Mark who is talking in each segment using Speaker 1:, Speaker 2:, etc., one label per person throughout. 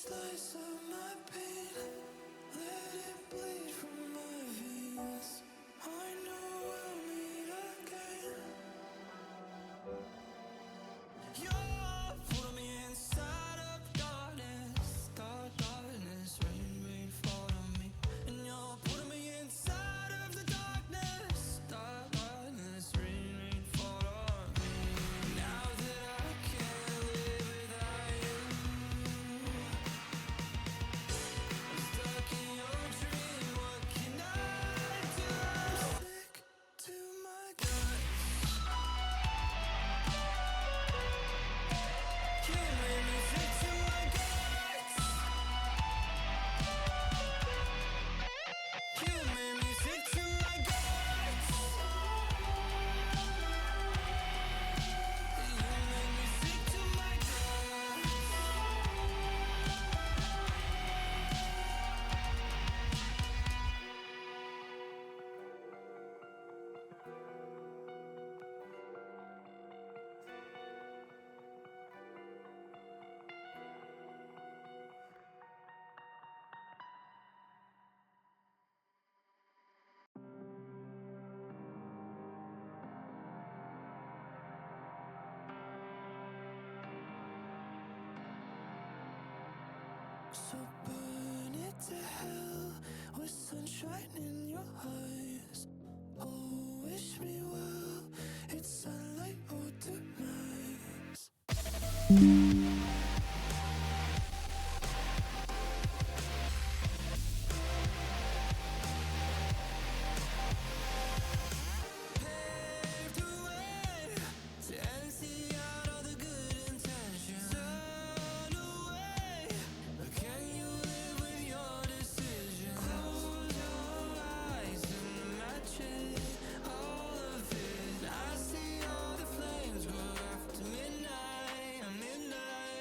Speaker 1: slice of my pain, let it bleed from my veins. I know we'll meet again. You're pulling me inside of darkness, dark darkness, rain, rain, fall on me. And you're pulling me inside of the darkness, dark darkness, rain, rain, fall on me. Now that I can't live without you, I'm stuck in your dream. What can I do? I'm sick to my guts. You made me sick to my guts. You made me sick to my guts. You made me sick to my guts. So burn it to hell with sunshine in your eyes. Oh, wish me well, it's sunlight or demise. Paved the way to empty out all the good intentions. Turn away, but can you live with your decision? Close your eyes and imagine all of it. I see all the flames go after midnight, midnight.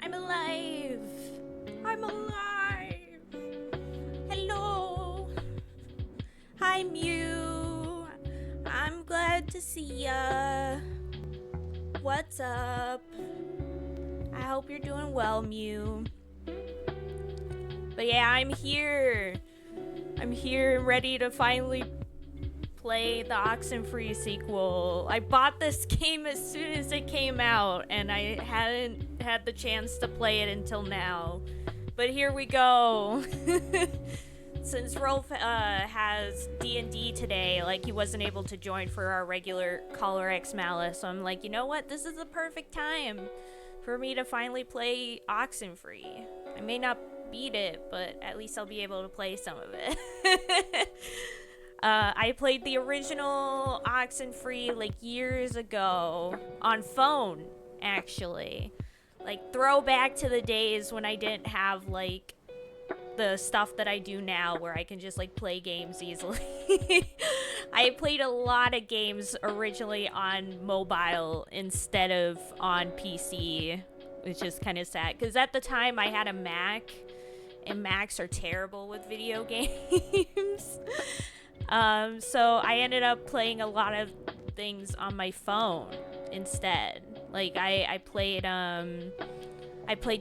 Speaker 2: I'm alive! I'm alive! Hello! Hi, Mew! I'm glad to see ya. What's up? I hope you're doing well, Mew. But yeah, I'm here. I'm here ready to finally play the Oxenfree sequel. I bought this game as soon as it came out, and I hadn't had the chance to play it until now. But here we go. Since Rolf has D&D today, like, he wasn't able to join for our regular Color X Malice, so I'm like, you know what? This is the perfect time for me to finally play Oxenfree. I may not beat it, but at least I'll be able to play some of it. I played the original Oxenfree like years ago on phone, actually. Like, throwback to the days when I didn't have like the stuff that I do now where I can just like play games easily. I played a lot of games originally on mobile instead of on PC, which is kind of sad because at the time I had a Mac and Macs are terrible with video games. So I ended up playing a lot of things on my phone instead. Like I played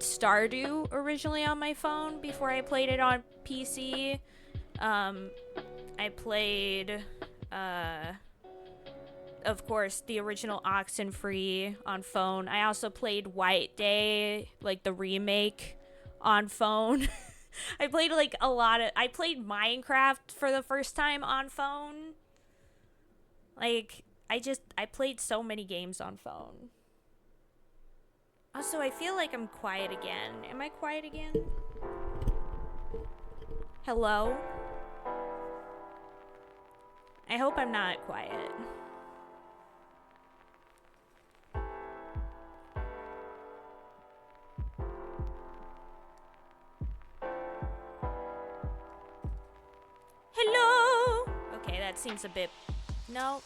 Speaker 2: Stardew originally on my phone before I played it on PC. I played of course the original Oxenfree on phone. I also played White Day, like the remake, on phone. I played I played Minecraft for the first time on phone. Like, I played so many games on phone. Also, I feel like I'm quiet again. Am I quiet again? Hello? I hope I'm not quiet. Hello? Okay, that seems a bit... No.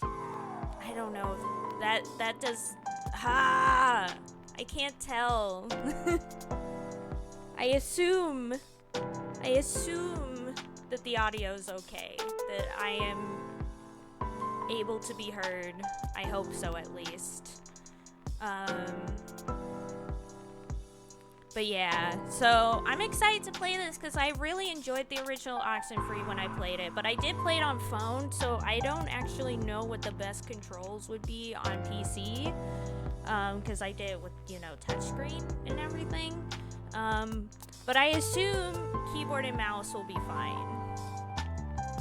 Speaker 2: I don't know. That does... Ha! I can't tell. I assume that the audio's okay. That I am able to be heard. I hope so, at least. But yeah, so I'm excited to play this because I really enjoyed the original Oxenfree when I played it, but I did play it on phone, so I don't actually know what the best controls would be on PC, because I did it with, you know, touchscreen and everything, but I assume keyboard and mouse will be fine.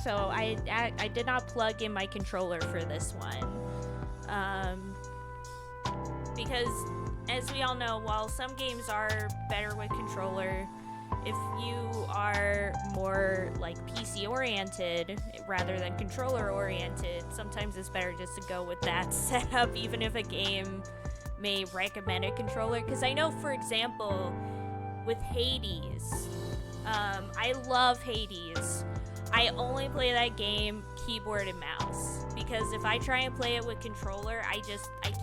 Speaker 2: So I did not plug in my controller for this one, because as we all know, while some games are better with controller, if you are more like PC oriented rather than controller oriented, sometimes it's better just to go with that setup, even if a game may recommend a controller. Because I know, for example, with Hades, I love Hades. I only play that game keyboard and mouse, because if I try and play it with controller, I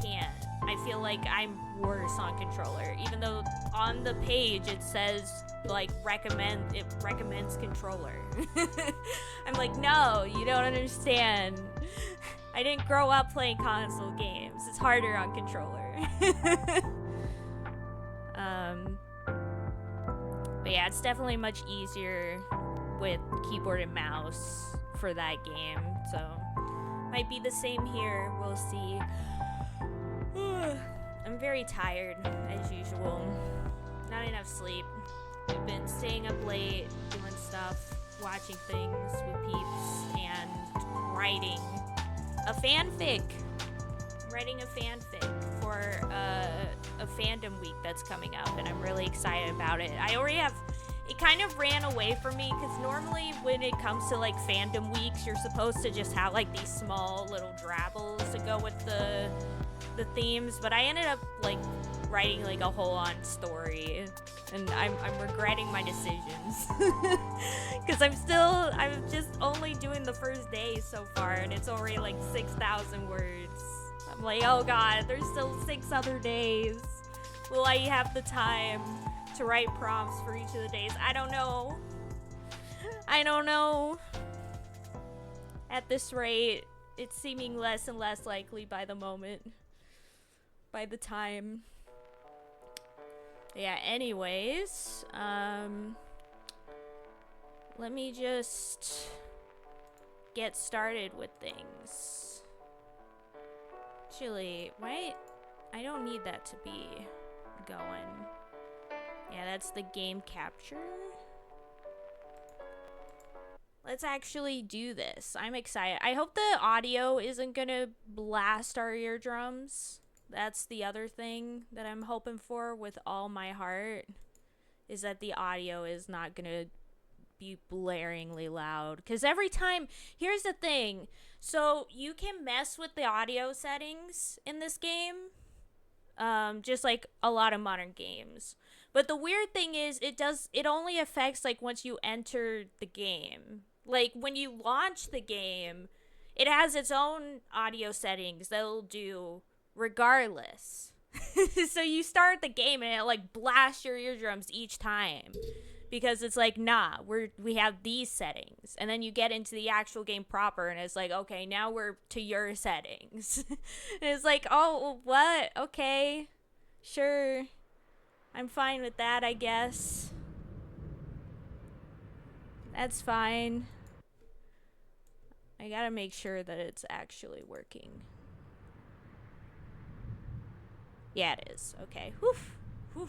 Speaker 2: can't. I feel like I'm worse on controller, even though on the page it says like recommends controller. I'm like, no, you don't understand. I didn't grow up playing console games. It's harder on controller. But yeah, it's definitely much easier with keyboard and mouse for that game. So might be the same here. We'll see. I'm very tired, as usual. Not enough sleep. I've been staying up late, doing stuff, watching things with peeps, and writing a fanfic. Writing a fanfic for a fandom week that's coming up, and I'm really excited about it. I already have... It kind of ran away from me, because normally when it comes to like fandom weeks, you're supposed to just have like these small little drabbles to go with the themes, but I ended up like writing like a whole-on story, and I'm regretting my decisions because I'm just only doing the first day so far, and it's already like 6,000 words. I'm like, oh god, there's still 6 other days. Will I have the time to write prompts for each of the days? I don't know. I don't know. At this rate, it's seeming less and less likely by the moment. By the time. Yeah, anyways, let me just get started with things. Actually, wait, I don't need that to be going. Yeah, that's the game capture. Let's actually do this. I'm excited. I hope the audio isn't gonna blast our eardrums. That's the other thing that I'm hoping for with all my heart, is that the audio is not gonna be blaringly loud. Because every time, here's the thing. So you can mess with the audio settings in this game, just like a lot of modern games. But the weird thing is, it only affects like once you enter the game. Like when you launch the game, it has its own audio settings that'll do regardless. So you start the game and it like blasts your eardrums each time, because it's like, nah, we have these settings. And then you get into the actual game proper and it's like, okay, now we're to your settings. And it's like, oh, what? Okay, sure, I'm fine with that, I guess. That's fine. I gotta make sure that it's actually working. Yeah, it is. Okay. Whew. Whew.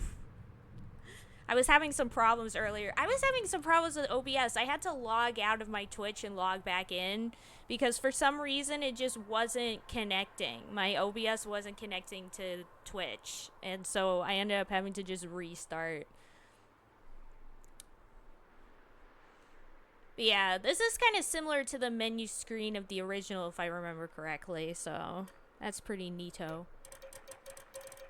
Speaker 2: I was having some problems earlier. I was having some problems with OBS. I had to log out of my Twitch and log back in because for some reason it just wasn't connecting. My OBS wasn't connecting to Twitch. And so I ended up having to just restart. But yeah, this is kind of similar to the menu screen of the original, if I remember correctly. So that's pretty neato.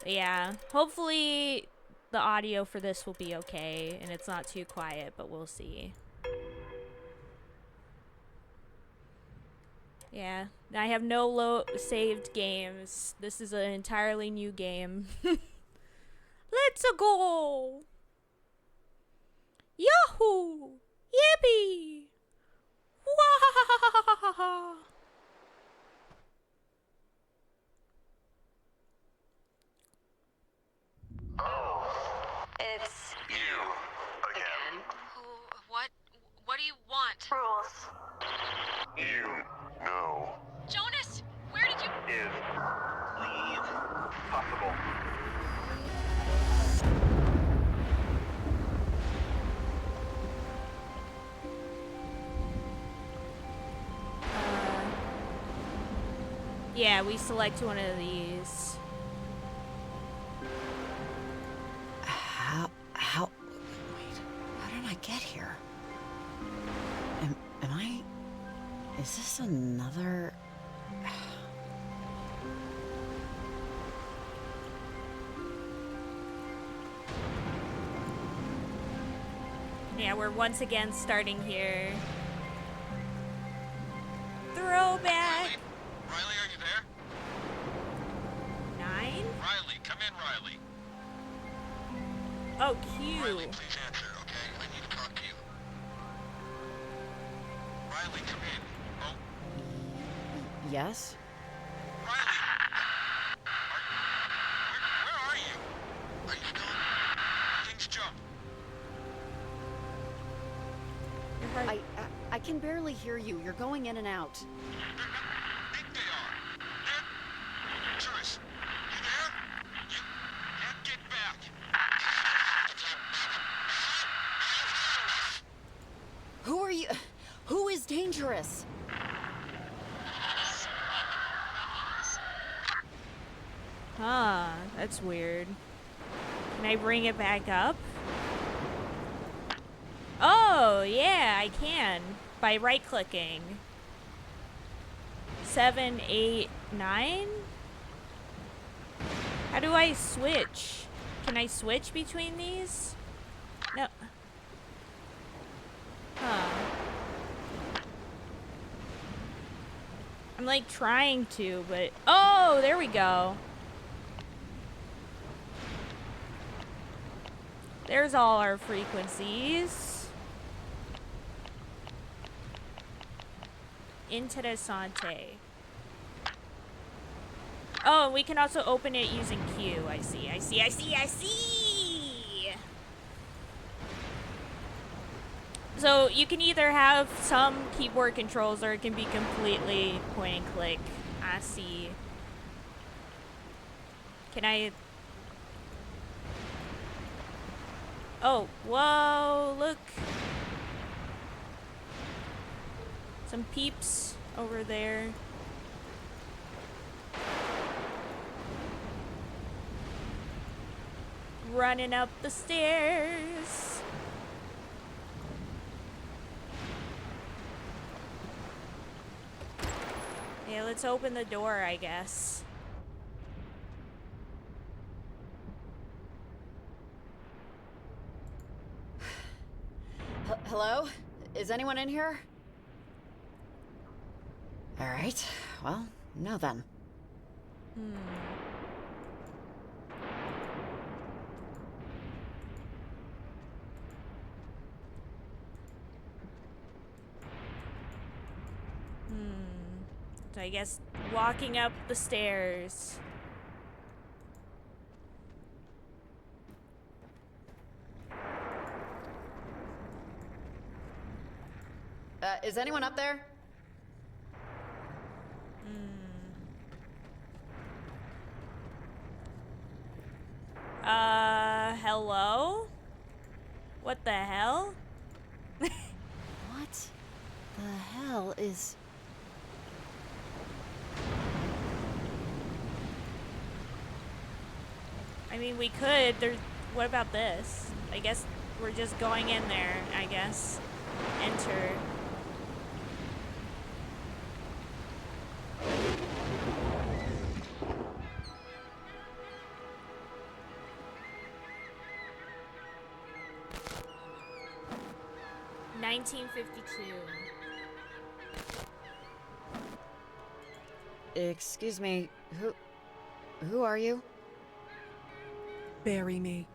Speaker 2: But yeah, hopefully the audio for this will be okay and it's not too quiet, but we'll see. Yeah, I have no saved games. This is an entirely new game. Let's go! Yahoo! Yippee! Wah!
Speaker 3: Oh, it's
Speaker 4: you again.
Speaker 3: What do you want?
Speaker 4: Rules. You know.
Speaker 3: Jonas, where did you...
Speaker 4: Is leave possible?
Speaker 2: Yeah, we select one of these.
Speaker 5: Wait, how did I get here? Is this another...
Speaker 2: Yeah, we're once again starting here. Throwback!
Speaker 6: Riley, are you there?
Speaker 2: 9?
Speaker 6: Riley, come in, Riley.
Speaker 2: Oh, Q.
Speaker 6: Riley, please answer, okay? I need to talk to you. Riley, come in. Oh,
Speaker 5: Yes?
Speaker 6: Riley! Where are you? Are you still... Things jump.
Speaker 5: I can barely hear you. You're going in and out.
Speaker 6: Think they are. They're... Joyce, you there? You can't get back.
Speaker 5: Who are you? Who is dangerous?
Speaker 2: Huh, that's weird. Can I bring it back up? Oh, yeah, I can. By right-clicking. 7, 8, 9? How do I switch? Can I switch between these? No. Huh. I'm like trying to, but... Oh, there we go. There's all our frequencies. Interessante. Oh, and we can also open it using Q. I see. So you can either have some keyboard controls or it can be completely point and click. I see. Can I... Oh, whoa, look. Some peeps over there. Running up the stairs. Yeah, let's open the door, I guess.
Speaker 5: Hello? Is anyone in here? All right. Well, no then.
Speaker 2: So I guess walking up the stairs.
Speaker 5: Is anyone up there?
Speaker 2: Hello? What the hell?
Speaker 5: What the hell is...
Speaker 2: I mean, we could. What about this? I guess we're just going in there, I guess. Enter.
Speaker 5: Excuse me, who are you?
Speaker 7: Bury me.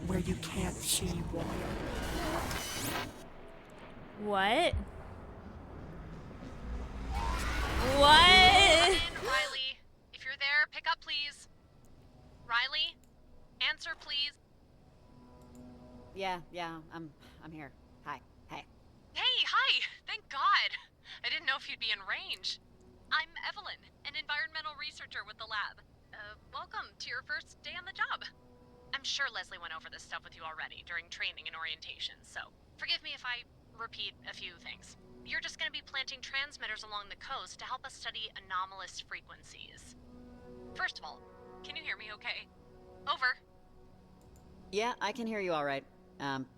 Speaker 7: Where you can't see water.
Speaker 2: What? What?
Speaker 3: Riley, if you're there, pick up, please. Riley, answer, please.
Speaker 5: Yeah, I'm here. Hi. Hey.
Speaker 3: Hey, hi! Thank God! I didn't know if you'd be in range. I'm Evelyn, an environmental researcher with the lab. Welcome to your first day on the job. I'm sure Leslie went over this stuff with you already during training and orientation, so forgive me if I repeat a few things. You're just gonna be planting transmitters along the coast to help us study anomalous frequencies. First of all, can you hear me okay? Over.
Speaker 5: Yeah, I can hear you all right.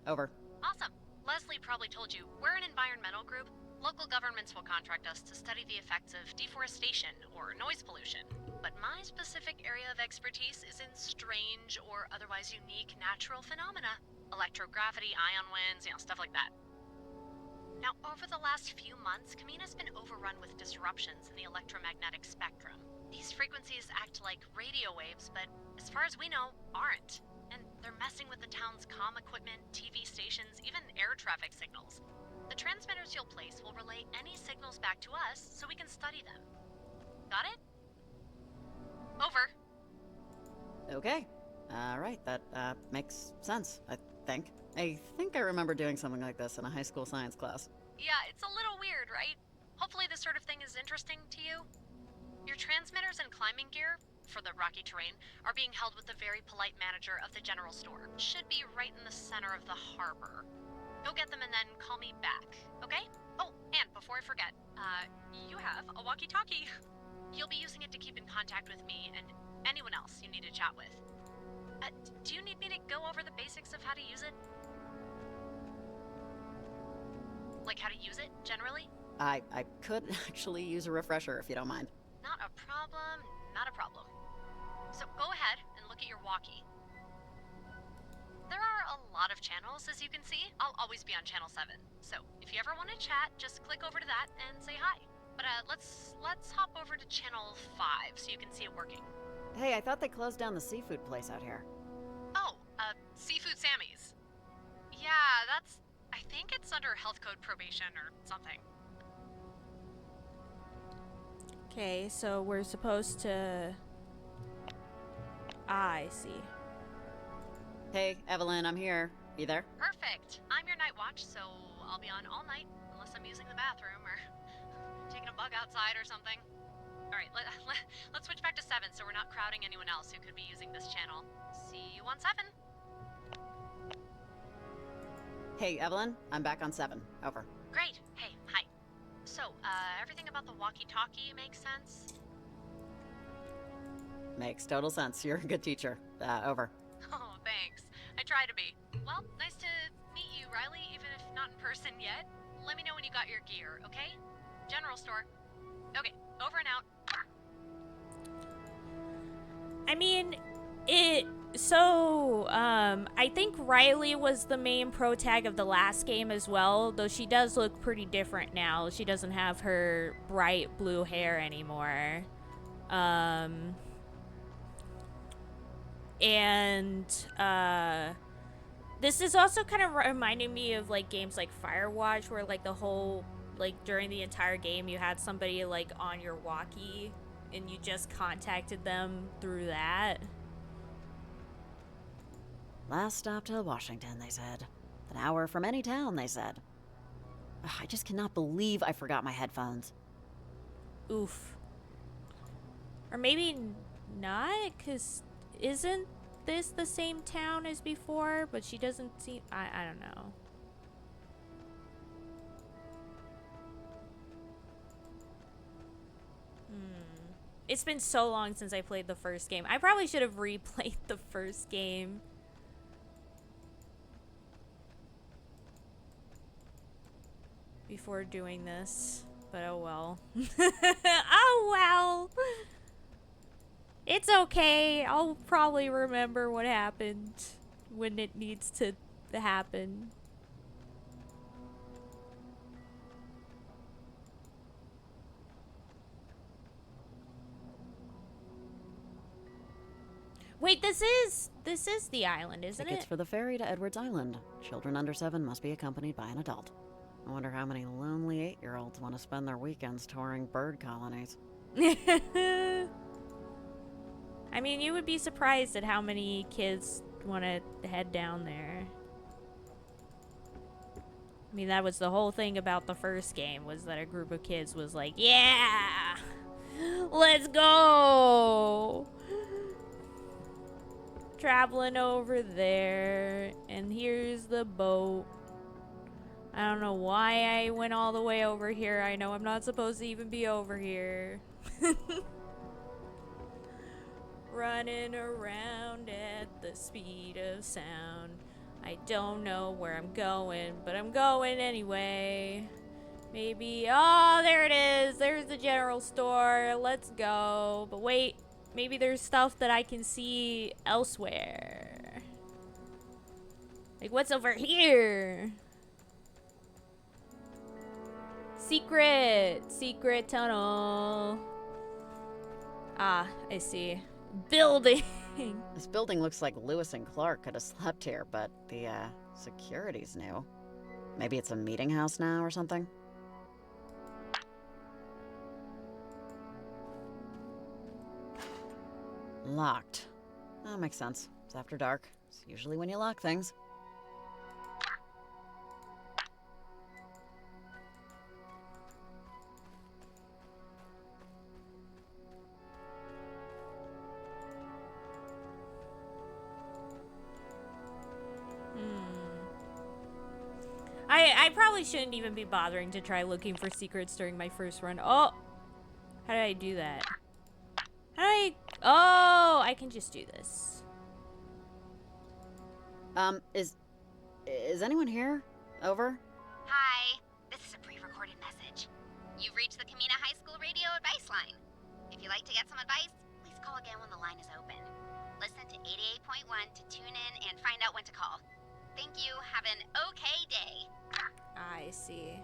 Speaker 5: Over.
Speaker 3: Awesome. Leslie probably told you, we're an environmental group. Local governments will contract us to study the effects of deforestation or noise pollution. But my specific area of expertise is in strange or otherwise unique natural phenomena. Electrogravity, ion winds, stuff like that. Now, over the last few months, Kamina's been overrun with disruptions in the electromagnetic spectrum. These frequencies act like radio waves, but as far as we know, aren't. And they're messing with the town's comm equipment, TV stations, even air traffic signals. The transmitters you'll place will relay any signals back to us so we can study them. Got it? Over.
Speaker 5: Okay. All right, that makes sense, I think. I think I remember doing something like this in a high school science class.
Speaker 3: Yeah, it's a little weird, right? Hopefully this sort of thing is interesting to you. Your transmitters and climbing gear, for the rocky terrain, are being held with the very polite manager of the general store. Should be right in the center of the harbor. Go get them and then call me back, okay? Oh, and before I forget, you have a walkie-talkie. You'll be using it to keep in contact with me and anyone else you need to chat with. Do you need me to go over the basics of how to use it? Like how to use it, generally?
Speaker 5: I could actually use a refresher if you don't mind.
Speaker 3: Not a problem, not a problem. So go ahead and look at your walkie. There are a lot of channels, as you can see. I'll always be on channel 7. So if you ever want to chat, just click over to that and say hi. But let's hop over to channel 5 so you can see it working.
Speaker 5: Hey, I thought they closed down the seafood place out here.
Speaker 3: Oh, Seafood Sammy's. Yeah, I think it's under health code probation or something.
Speaker 2: Okay, so we're supposed to... Ah, I see.
Speaker 5: Hey, Evelyn, I'm here. You there?
Speaker 3: Perfect. I'm your night watch, so I'll be on all night unless I'm using the bathroom or taking a bug outside or something. All right, let's switch back to 7 so we're not crowding anyone else who could be using this channel. See you on 7.
Speaker 5: Hey, Evelyn, I'm back on 7. Over.
Speaker 3: Great. Hey, hi. So, everything about the walkie-talkie makes sense?
Speaker 5: Makes total sense. You're a good teacher. Over.
Speaker 3: Oh, thanks. I try to be. Well, nice to meet you, Riley, even if not in person yet. Let me know when you got your gear, okay? General store. Okay, over and out.
Speaker 2: I mean, I think Riley was the main pro tag of the last game as well, though she does look pretty different now. She doesn't have her bright blue hair anymore. This is also kind of reminding me of, like, games like Firewatch, where, like, the whole, like, during the entire game, you had somebody, like, on your walkie, and you just contacted them through that.
Speaker 5: Last stop to Washington, they said. An hour from any town, they said. Ugh, I just cannot believe I forgot my headphones.
Speaker 2: Oof. Or maybe not, because isn't this the same town as before? But she doesn't seem... I don't know. It's been so long since I played the first game. I probably should have replayed the first game. Before doing this. But oh well. Oh well! It's okay. I'll probably remember what happened when it needs to happen. Wait, this is the island, isn't
Speaker 5: Tickets
Speaker 2: it?
Speaker 5: for the ferry to Edwards Island. Children under 7 must be accompanied by an adult. I wonder how many lonely 8-year-olds want to spend their weekends touring bird colonies.
Speaker 2: I mean, you would be surprised at how many kids want to head down there. I mean, that was the whole thing about the first game, was that a group of kids was like, yeah, let's go. Traveling over there, and here's the boat. I don't know why I went all the way over here. I know I'm not supposed to even be over here. Running around at the speed of sound. I don't know where I'm going, but I'm going anyway. Maybe, oh, there it is. There's the general store. Let's go. But wait, maybe there's stuff that I can see elsewhere. Like, what's over here? Secret tunnel. Ah, I see. Building.
Speaker 5: This building looks like Lewis and Clark could have slept here, but the, security's new. Maybe it's a meeting house now or something? Locked. That makes sense. It's after dark. It's usually when you lock things.
Speaker 2: I probably shouldn't even be bothering to try looking for secrets during my first run. Oh! How did I do that? How do I... Oh! I can just do this.
Speaker 5: Is anyone here? Over?
Speaker 8: Hi, this is a pre-recorded message. You've reached the Kamina High School radio advice line. If you'd like to get some advice, please call again when the line is open. Listen to 88.1 to tune in and find out when to call. Thank you. Have an okay day.
Speaker 2: I see.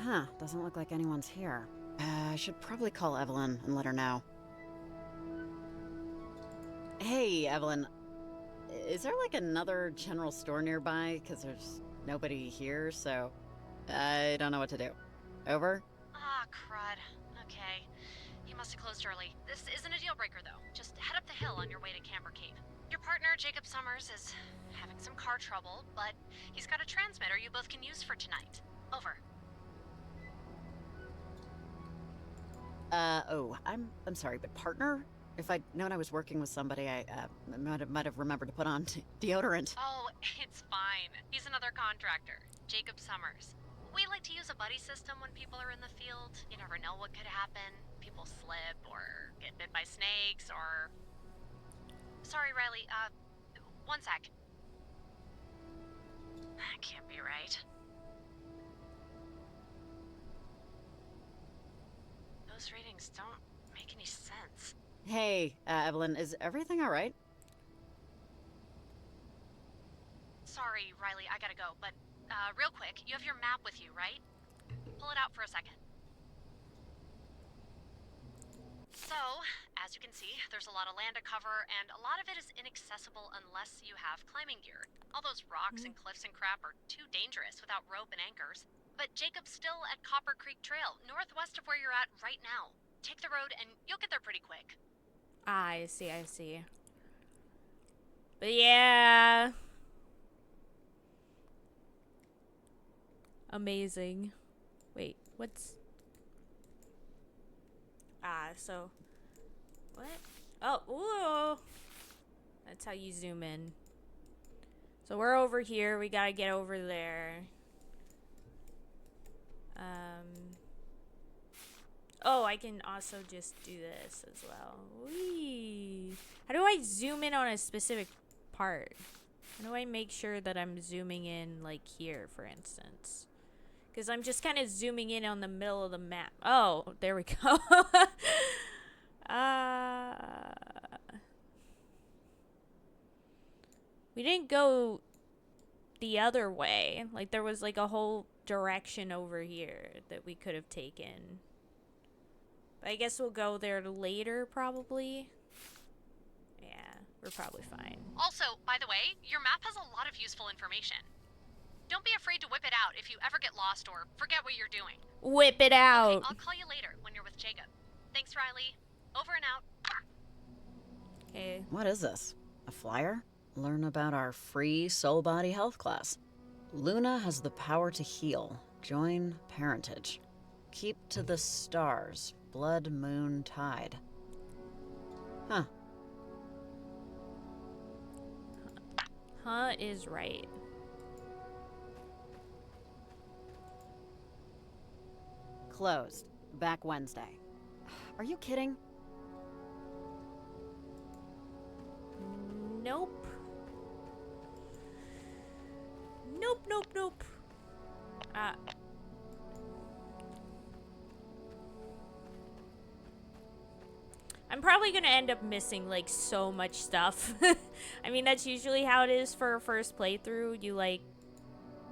Speaker 5: Huh, doesn't look like anyone's here. I should probably call Evelyn and let her know. Hey, Evelyn. Is there like another general store nearby? Because there's nobody here, so I don't know what to do. Over?
Speaker 3: Ah, crud. Okay. He must have closed early. This isn't a deal breaker, though. Just head up the hill on your way to Camber Cave. Your partner, Jacob Summers, is having some car trouble, but he's got a transmitter you both can use for tonight. Over.
Speaker 5: I'm sorry, but partner? If I'd known I was working with somebody, I might have remembered to put on deodorant.
Speaker 3: Oh, it's fine. He's another contractor, Jacob Summers. We like to use a buddy system when people are in the field. You never know what could happen. People slip or get bit by snakes or... Sorry, Riley, one sec. That can't be right. Those readings don't make any sense.
Speaker 5: Hey, Evelyn, is everything alright?
Speaker 3: Sorry, Riley, I gotta go, but, real quick, you have your map with you, right? Pull it out for a second. So, as you can see, there's a lot of land to cover, and a lot of it is inaccessible unless you have climbing gear. All those rocks and cliffs and crap are too dangerous without rope and anchors. But Jacob's still at Copper Creek Trail, northwest of where you're at right now. Take the road, and you'll get there pretty quick.
Speaker 2: Ah, I see, I see. But yeah. Amazing. Wait, what's... Ah, so... What? Oh, ooh! That's how you zoom in. So we're over here. We gotta get over there. Oh, I can also just do this as well. Whee! How do I zoom in on a specific part? How do I make sure that I'm zooming in, like, here, for instance? Because I'm just kind of zooming in on the middle of the map. Oh, there we go. We didn't go the other way. Like, there was, like, a whole direction over here that we could have taken. But I guess we'll go there later, probably. Yeah, we're probably fine.
Speaker 3: Also, by the way, your map has a lot of useful information. Don't be afraid to whip it out if you ever get lost or forget what you're doing.
Speaker 2: Whip it out!
Speaker 3: Okay, I'll call you later when you're with Jacob. Thanks, Riley. Over and out.
Speaker 2: Okay.
Speaker 5: What is this? A flyer? Learn about our free soul body health class. Luna has the power to heal. Join parentage. Keep to the stars. Blood, moon, tide. Huh.
Speaker 2: Huh is right.
Speaker 5: Closed. Back Wednesday. Are you kidding?
Speaker 2: Nope. Nope, nope, nope. I'm probably gonna end up missing, like, so much stuff. I mean, that's usually how it is for a first playthrough. You, like,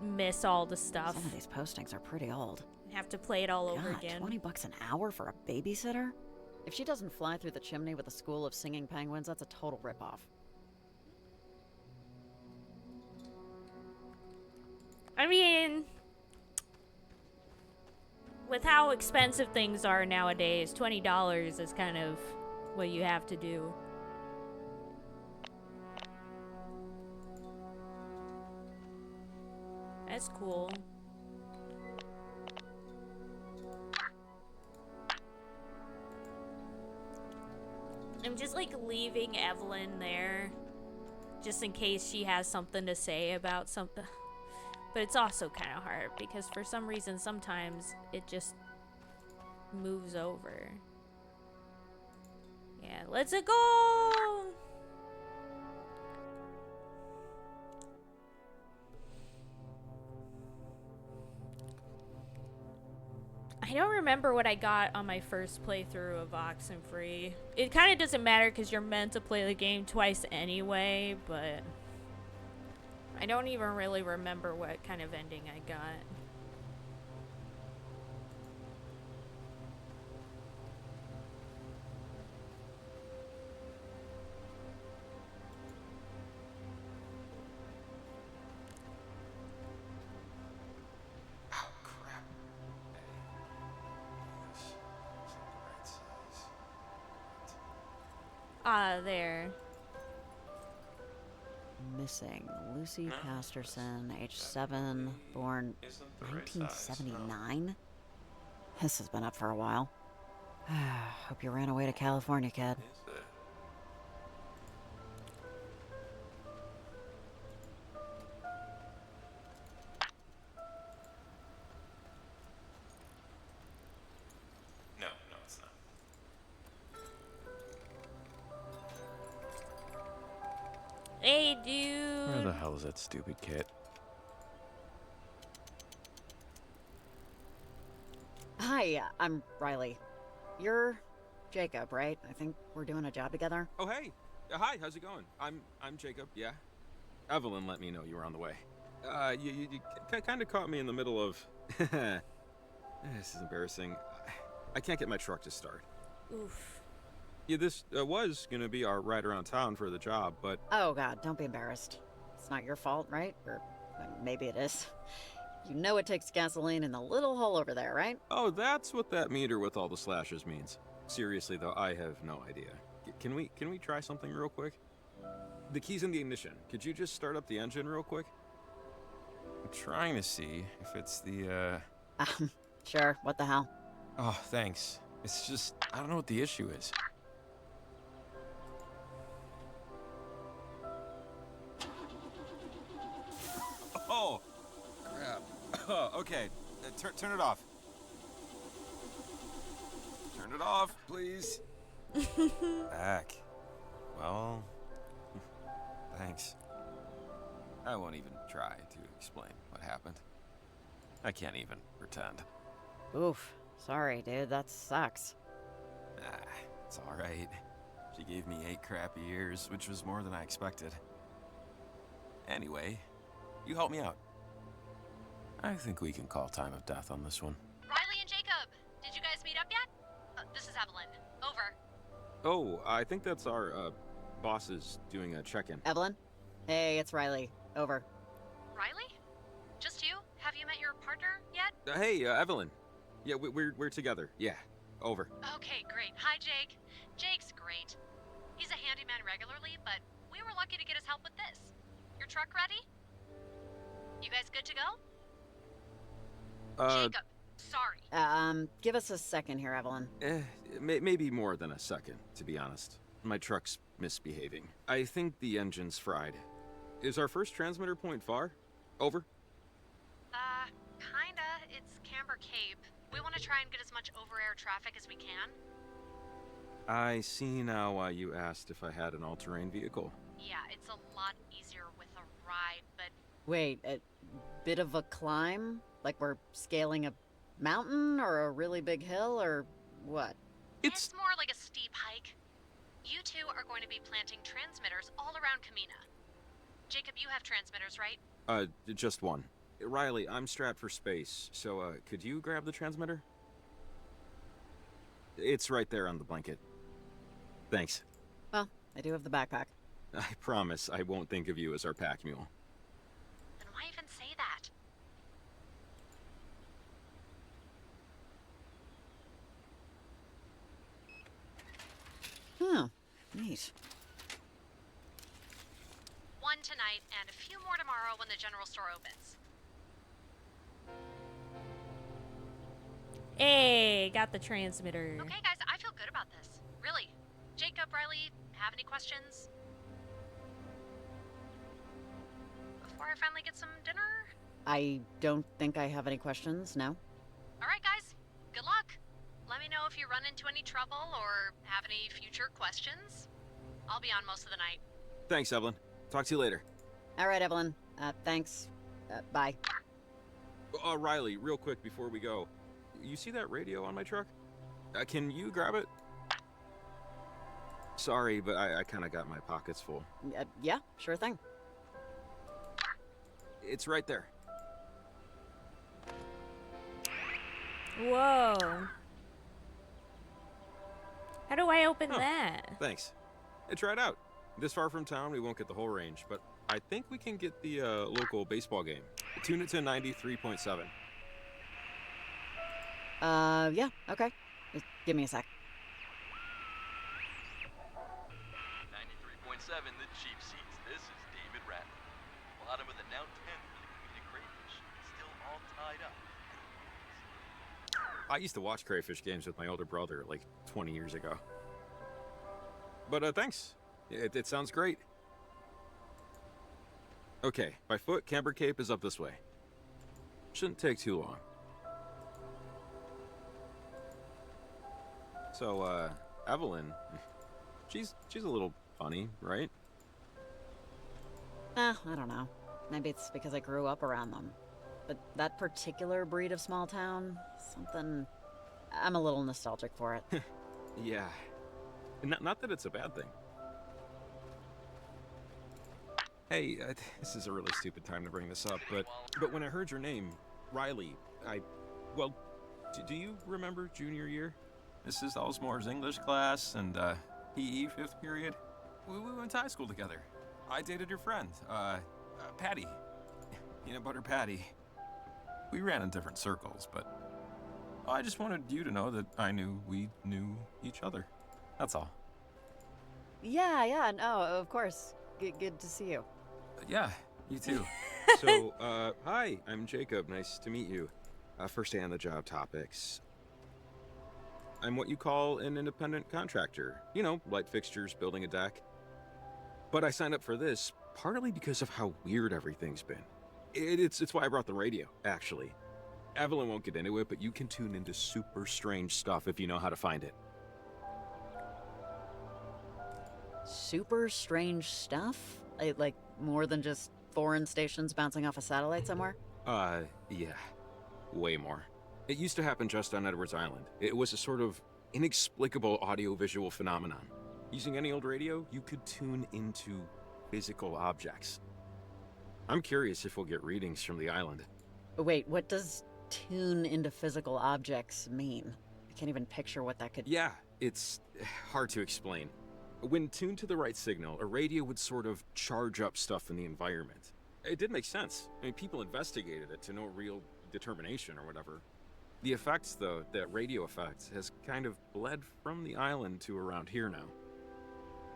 Speaker 2: miss all the stuff.
Speaker 5: Some of these postings are pretty old.
Speaker 2: Have to play it all over
Speaker 5: God,
Speaker 2: again.
Speaker 5: $20 an hour for a babysitter? If she doesn't fly through the chimney with a school of singing penguins, that's a total ripoff.
Speaker 2: I mean, with how expensive things are nowadays, $20 is kind of what you have to do. That's cool. I'm just, like, leaving Evelyn there just in case she has something to say about something. But it's also kind of hard because for some reason sometimes it just moves over. Yeah, let's go! I don't remember what I got on my first playthrough of Oxenfree. It kind of doesn't matter because you're meant to play the game twice anyway, but I don't even really remember what kind of ending I got. there.
Speaker 5: Missing Lucy Pasterson, age 7, born 1979. This has been up for a while. Hope you ran away to California, kid.
Speaker 9: No, it's not.
Speaker 2: Hey, dude.
Speaker 9: Where the hell is that stupid kid?
Speaker 5: Hi, I'm Riley. You're Jacob, right? I think we're doing a job together.
Speaker 10: Oh, hey. Hi, how's it going? I'm Jacob, yeah. Evelyn let me know you were on the way. You kind of caught me in the middle of... This is embarrassing. I can't get my truck to start.
Speaker 2: Oof.
Speaker 10: Yeah, this was gonna be our ride around town for the job, but...
Speaker 5: Oh god, don't be embarrassed. It's not your fault, right? Or maybe it is. You know it takes gasoline in the little hole over there, right?
Speaker 10: Oh, that's what that meter with all the slashes means. Seriously, though, I have no idea. Can we try something real quick? The key's in the ignition. Could you just start up the engine real quick?
Speaker 9: I'm trying to see if it's the,
Speaker 5: Sure, what the hell?
Speaker 9: Oh, thanks. It's just, I don't know what the issue is.
Speaker 10: Oh, crap. Okay, turn it off. Turn it off, please.
Speaker 9: Back. Well, thanks.
Speaker 10: I won't even try to explain what happened. I can't even pretend.
Speaker 5: Oof. Sorry, dude, that sucks.
Speaker 10: It's alright. She gave me 8 crappy years, which was more than I expected. Anyway, you help me out. I think we can call time of death on this one.
Speaker 3: Riley and Jacob, did you guys meet up yet? This is Evelyn. Over.
Speaker 10: Oh, I think that's our, bosses doing a check-in.
Speaker 5: Evelyn? Hey, it's Riley. Over.
Speaker 3: Riley? Just you? Have you met your partner yet?
Speaker 10: Hey, Evelyn. Yeah, we're together. Yeah, over.
Speaker 3: Okay, great. Hi, Jake. Jake's great. He's a handyman regularly, but we were lucky to get his help with this. Your truck ready? You guys good to go? Jacob, sorry.
Speaker 5: Give us a second here, Evelyn.
Speaker 10: Maybe more than a second, to be honest. My truck's misbehaving. I think the engine's fried. Is our first transmitter point far? Over.
Speaker 3: Kinda. It's Camber Cape. We want to try and get as much over-air traffic as we can.
Speaker 10: I see now why you asked if I had an all-terrain vehicle.
Speaker 3: Yeah, it's a lot easier with a ride, but...
Speaker 5: Wait, a bit of a climb? Like we're scaling a mountain or a really big hill or what?
Speaker 3: It's more like a steep hike. You two are going to be planting transmitters all around Kamina. Jacob, you have transmitters, right?
Speaker 10: Just one. Riley, I'm strapped for space, so, could you grab the transmitter? It's right there on the blanket. Thanks.
Speaker 5: Well, I do have the backpack.
Speaker 10: I promise I won't think of you as our pack mule.
Speaker 3: Then why even say that?
Speaker 5: Huh. Neat.
Speaker 3: One tonight, and a few more tomorrow when the general store opens.
Speaker 2: Hey, got the transmitter.
Speaker 3: Okay, guys, I feel good about this. Really. Jacob, Riley, have any questions? Before I finally get some dinner?
Speaker 5: I don't think I have any questions, no?
Speaker 3: Alright, guys. Good luck. Let me know if you run into any trouble or have any future questions. I'll be on most of the night.
Speaker 10: Thanks, Evelyn. Talk to you later.
Speaker 5: All right, Evelyn. Thanks. Bye.
Speaker 10: Riley, real quick before we go. You see that radio on my truck? Can you grab it? Sorry, but I kind of got my pockets full.
Speaker 5: Yeah, sure thing.
Speaker 10: It's right there.
Speaker 2: Whoa. How do I open that?
Speaker 10: Thanks. Try it out. This far from town, we won't get the whole range, but I think we can get the local baseball game. Tune it to 93.7.
Speaker 5: Yeah, okay. Just give me a sec.
Speaker 11: 7, the cheap seats. This is David Ratner. Bottom of the now 10th for the comedic crayfish. Still all tied up.
Speaker 9: I used to watch crayfish games with my older brother like 20 years ago. But thanks. It sounds great. Okay, by foot, Camber Cape is up this way. Shouldn't take too long. So, Evelyn, she's a little funny, right?
Speaker 5: I don't know. Maybe it's because I grew up around them. But that particular breed of small town, something... I'm a little nostalgic for it.
Speaker 9: Yeah. Not that it's a bad thing. Hey, this is a really stupid time to bring this up, but when I heard your name, Riley, well, do you remember junior year?
Speaker 10: Mrs. Elsmore's English class and PE 5th period. We went to high school together. I dated your friend, Patty. Peanut Butter Patty. We ran in different circles, but I just wanted you to know that we knew each other. That's all.
Speaker 5: Yeah, no, of course. Good to see you.
Speaker 10: Yeah, you too.
Speaker 9: So, hi, I'm Jacob. Nice to meet you. First day on the job topics. I'm what you call an independent contractor. You know, light fixtures, building a deck. But I signed up for this partly because of how weird everything's been. It's why I brought the radio, actually. Evelyn won't get into it, but you can tune into super strange stuff if you know how to find it.
Speaker 5: Super strange stuff? Like more than just foreign stations bouncing off a satellite somewhere?
Speaker 9: Yeah. Way more. It used to happen just on Edwards Island. It was a sort of inexplicable audio-visual phenomenon. Using any old radio, you could tune into physical objects. I'm curious if we'll get readings from the island.
Speaker 5: Wait, what does tune into physical objects mean? I can't even picture what that could...
Speaker 9: Yeah, it's hard to explain. When tuned to the right signal, a radio would sort of charge up stuff in the environment. It did make sense. I mean, people investigated it to no real determination or whatever. The effects, though, that radio effect, has kind of bled from the island to around here now.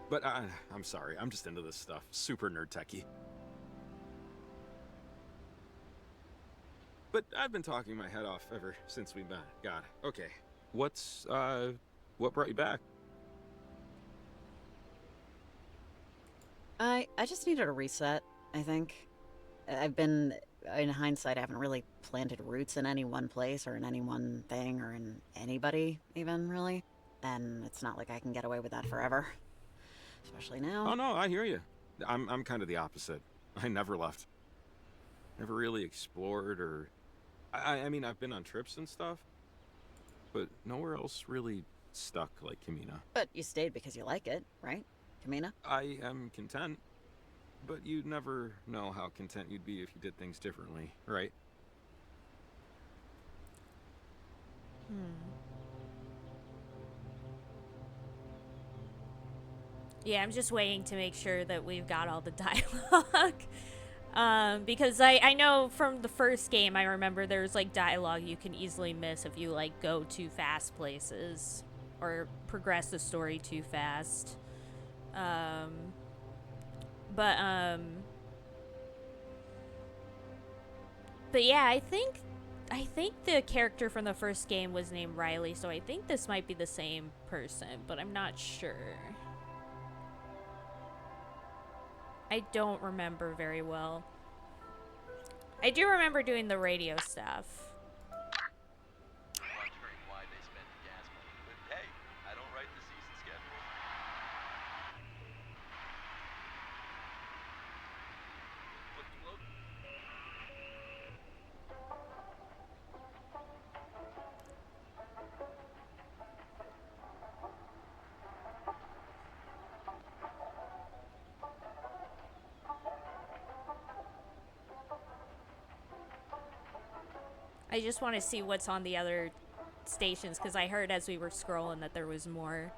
Speaker 9: But I'm sorry, I'm just into this stuff. Super nerd techie. But I've been talking my head off ever since we met. God, okay. What brought you back?
Speaker 5: I just needed a reset, I think. In hindsight, I haven't really planted roots in any one place or in any one thing or in anybody, even, really. And it's not like I can get away with that forever. Especially now.
Speaker 9: Oh no, I hear you. I'm kind of the opposite. I never left. Never really explored or... I mean, I've been on trips and stuff, but nowhere else really stuck like Kamina.
Speaker 5: But you stayed because you like it, right, Kamina?
Speaker 9: I am content, but you'd never know how content you'd be if you did things differently, right?
Speaker 2: Yeah, I'm just waiting to make sure that we've got all the dialogue. Because I know from the first game, I remember there's like dialogue you can easily miss if you like go too fast places or progress the story too fast. But yeah, I think the character from the first game was named Riley, so I think this might be the same person, but I'm not sure. I don't remember very well. I do remember doing the radio stuff.
Speaker 11: Wondering why they spend gas money, but hey, I don't write the season schedule. Looking low.
Speaker 2: I just want to see what's on the other stations, because I heard as we were scrolling that there was more.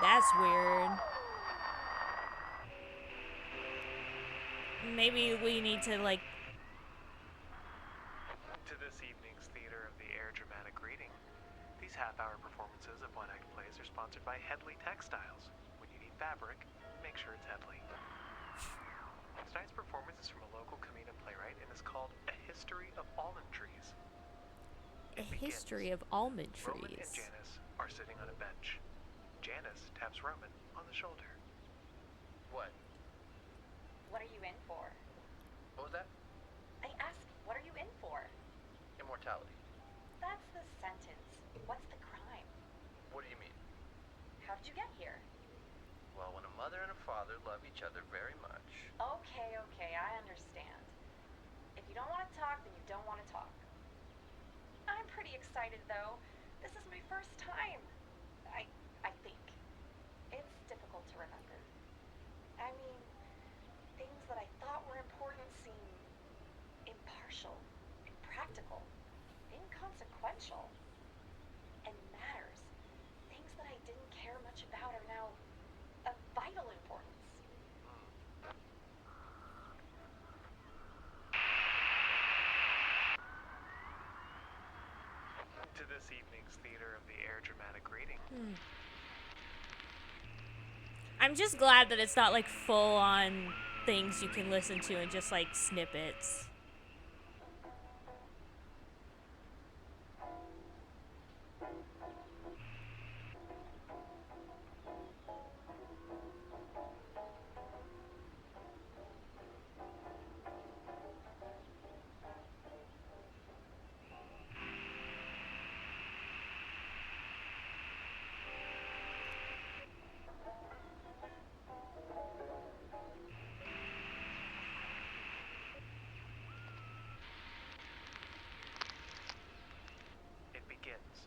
Speaker 2: That's weird. Maybe we need to, like...
Speaker 12: To this evening's Theater of the Air dramatic reading. These half-hour performances of one-act plays are sponsored by Headley Textiles. When you need fabric, make sure it's Headley. Tonight's performance is from a local Camino playwright and is called A History of Almond Trees.
Speaker 2: A history of almond
Speaker 12: Roman and
Speaker 2: trees.
Speaker 12: Janice are sitting on a bench. Janice taps Roman on the shoulder.
Speaker 13: What?
Speaker 14: What are you in for?
Speaker 13: What was that?
Speaker 14: I asked, what are you in for?
Speaker 13: Immortality.
Speaker 14: That's the sentence. What's the crime?
Speaker 13: What do you mean?
Speaker 14: How did you get here?
Speaker 13: Well, when a mother and a father love each other very much.
Speaker 14: Okay, I understand. If you don't want to talk, then you don't want to talk. I'm pretty excited, though. This is my first time. I think. It's difficult to remember. I mean, things that I thought were important seem impartial, impractical, inconsequential, and matters. Things that I didn't care much about are now of vital importance.
Speaker 12: To this evening's Theater of the Air dramatic reading.
Speaker 2: I'm just glad that it's not like full on things you can listen to and just like snippets.
Speaker 12: It begins.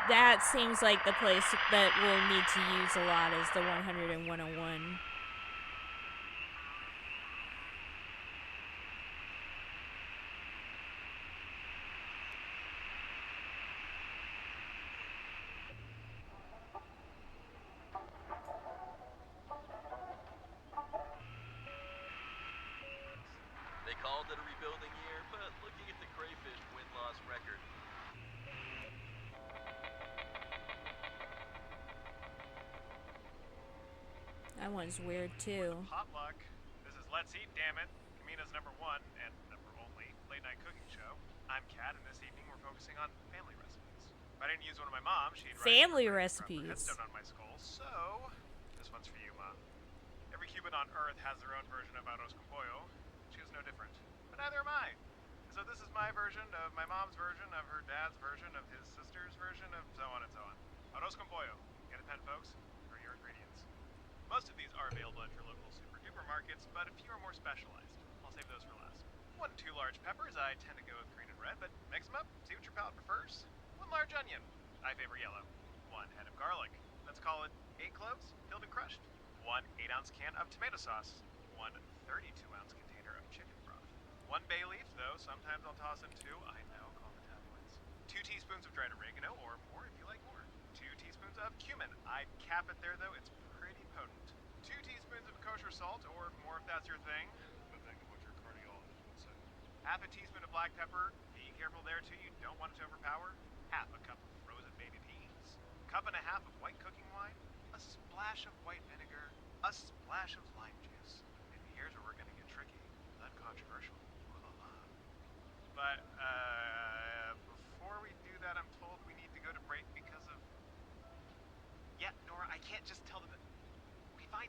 Speaker 2: That seems like the place that we'll need to use a lot is the 100 and 101.
Speaker 11: They called it a rebuilding year, but looking at the crayfish win-loss record,
Speaker 2: That one's weird too.
Speaker 12: Potluck. This is Let's Eat, damn it. Kamina's #1 and number only late night cooking show. I'm Kat, and this evening we're focusing on family recipes. If I didn't use one of my mom's, she'd write
Speaker 2: Family
Speaker 12: a
Speaker 2: recipes.
Speaker 12: headstone on my skull. So this one's for you, Mom. Every Cuban on Earth has their own version of arroz con pollo. She was no different, but neither am I. So this is my version of my mom's version of her dad's version of his sister's version of so on and so on. Arroz con pollo. Get a pen, folks, for your ingredients. Most of these are available at your local super duper markets, but a few are more specialized. I'll save those for last. 1 2 large peppers. I tend to go with green and red, but mix them up, see what your palate prefers. 1 large onion. I favor yellow. 1 head of garlic. Let's call it 8 cloves, peeled and crushed. 1 8-ounce can of tomato sauce. 1 32-ounce container of chicken broth. 1 bay leaf, though sometimes I'll toss in 2. I know, call the tabloids. 2 teaspoons of dried oregano, or more if you like more. 2 teaspoons of cumin. I'd cap it there, though. It's pretty potent. 2 teaspoons of kosher salt, or more if that's your thing. But think of what your cardiologist would say. Half a teaspoon of black pepper. Be careful there, too. You don't want it to overpower. Half a cup of frozen baby peas. 1.5 cups of white cooking wine. A splash of white vinegar. A splash of lime juice. And here's where we're gonna get tricky. Uncontroversial. Ooh la la. But, before we do that, I'm told we need to go to break because of... Yeah, Nora, I can't just tell them that... Okay, fine.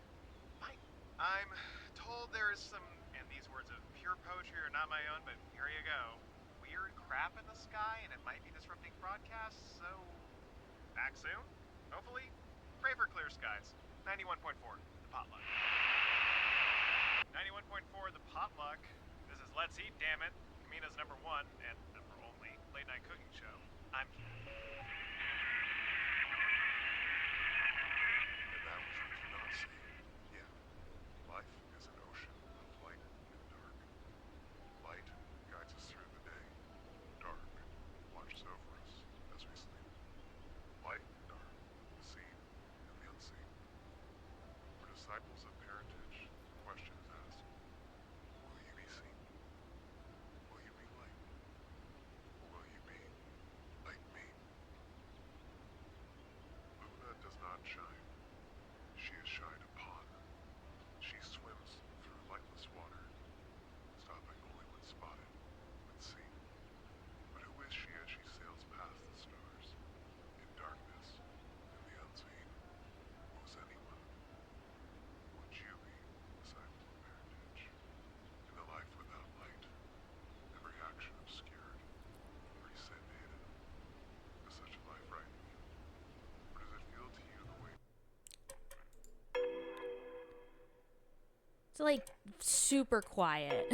Speaker 12: I'm told there is some, and these words of pure poetry are not my own, but here you go. Weird crap in the sky, and it might be disrupting broadcasts, so... Back soon? Hopefully? Pray for clear skies. 91.4, the potluck. 91.4, the potluck. This is Let's Eat, damn it. Kamina's #1 and number only late night cooking show. I'm Kat.
Speaker 6: And that was what you not see. Yeah. Life is an ocean of light and dark. Light Disciples of parentage, questions asked. Will you be seen? Will you be light? Or will you be like me? Luna does not shine. She is shied upon. She swims through lightless water, stopping only when spotted, when seen. But who is she as she sails past the stars, in darkness, in the unseen? Who is anyone? Would you be disciple of parentage? In a life without light, every action obscured, every sin hidden. Is such a life right? Or does it feel to you the way
Speaker 2: It's like super quiet.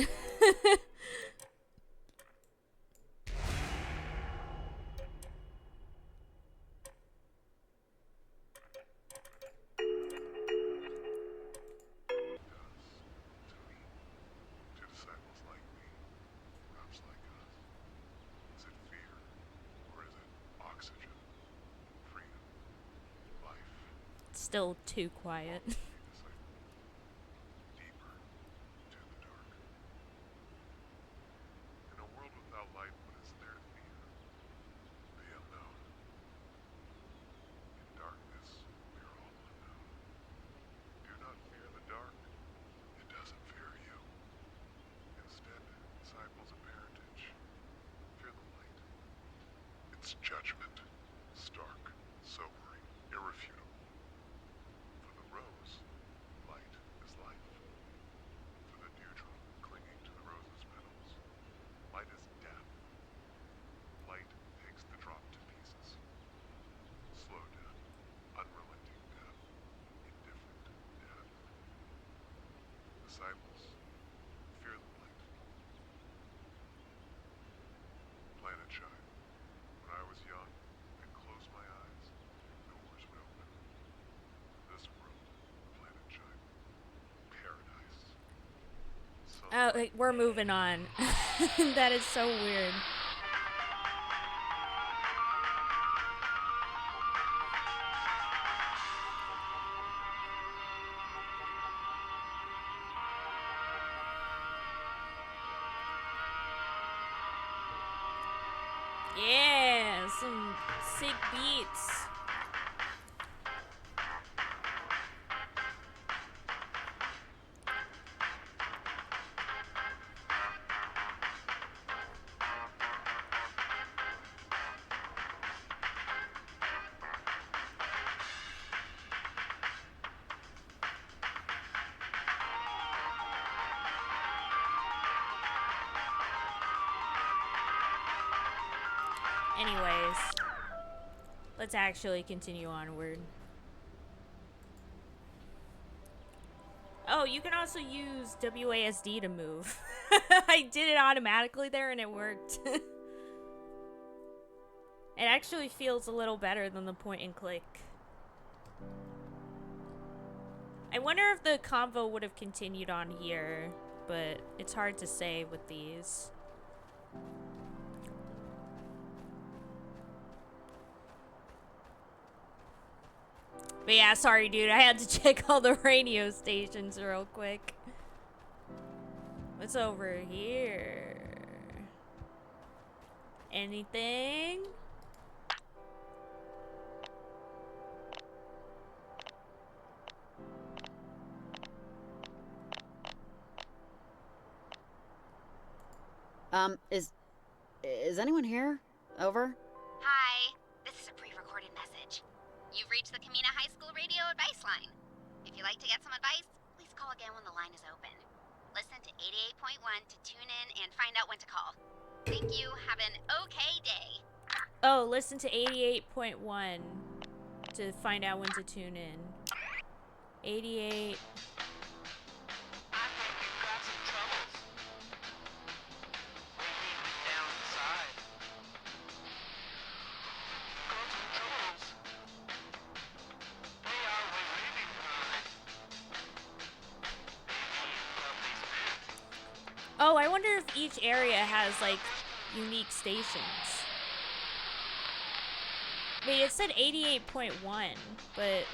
Speaker 6: to disciples like me, perhaps like us? Is it fear, or is it oxygen, freedom, life?
Speaker 2: Still too quiet.
Speaker 6: Deeper to the dark. In a world without light, what is there to fear? The unknown. In darkness, we are all unknown. Do not fear the dark. It doesn't fear you. Instead, disciples of parentage, fear the light. Its judgment, stark, sobering, irrefutable. For the rose, light is life. For the dewdrop clinging to the rose's petals, light is death. Light takes the drop to pieces. Slow death, unrelenting death, indifferent death. Disciples, fear the light. Planet Child. When I was young and closed my eyes, doors would open. This world, Planet Child. Paradise.
Speaker 2: Oh, like, we're moving on. That is so weird. Yeah, some sick beats. Anyways, let's actually continue onward. Oh, you can also use WASD to move. I did it automatically there and it worked. It actually feels a little better than the point and click. I wonder if the convo would have continued on here, but it's hard to say with these. But yeah, sorry dude, I had to check all the radio stations real quick. What's over here? Anything?
Speaker 5: Is anyone here? Over?
Speaker 8: Hi, this is a pre-recorded message. You've reached the Kamina High School radio advice line. If you'd like to get some advice, please call again when the line is open. Listen to 88.1 to tune in and find out when to call. Thank you. Have an okay day.
Speaker 2: Oh, listen to 88.1 to find out when to tune in. 88. Oh, I wonder if each area has, like, unique stations. Wait, it said 88.1, but...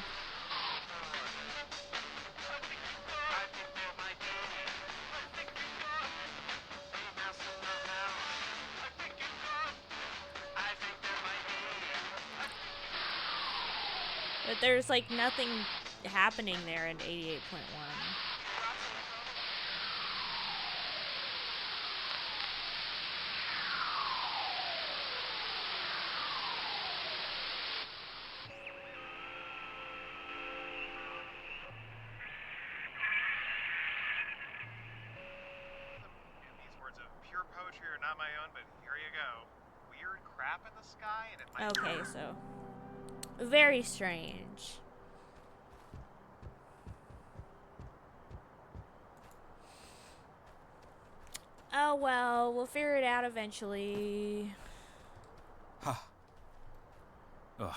Speaker 2: But there's like nothing happening there in 88.1.
Speaker 12: These words of pure poetry are not my own, but here you go. Weird crap in the sky, and it might.
Speaker 2: Okay, so very strange. Oh well, we'll figure it out eventually.
Speaker 10: Huh. Ugh.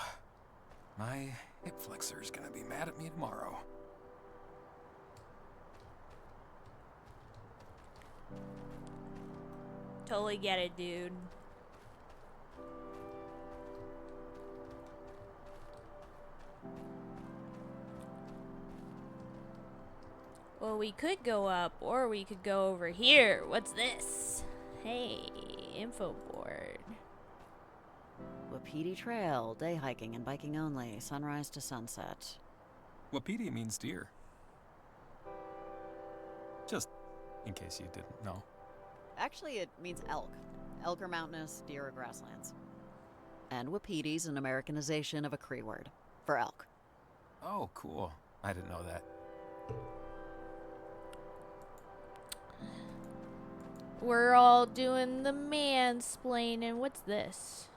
Speaker 10: My hip flexor's gonna be mad at me tomorrow.
Speaker 2: Totally get it, dude. Well, we could go up, or we could go over here. What's this? Hey, info board.
Speaker 5: Wapiti Trail, day hiking and biking only, sunrise to sunset.
Speaker 10: Wapiti means deer. Just in case you didn't know.
Speaker 5: Actually, it means elk. Elk are mountainous, deer are grasslands. And Wapiti's an Americanization of a Cree word for elk.
Speaker 10: Oh, cool. I didn't know that.
Speaker 2: We're all doing the mansplaining. What's this?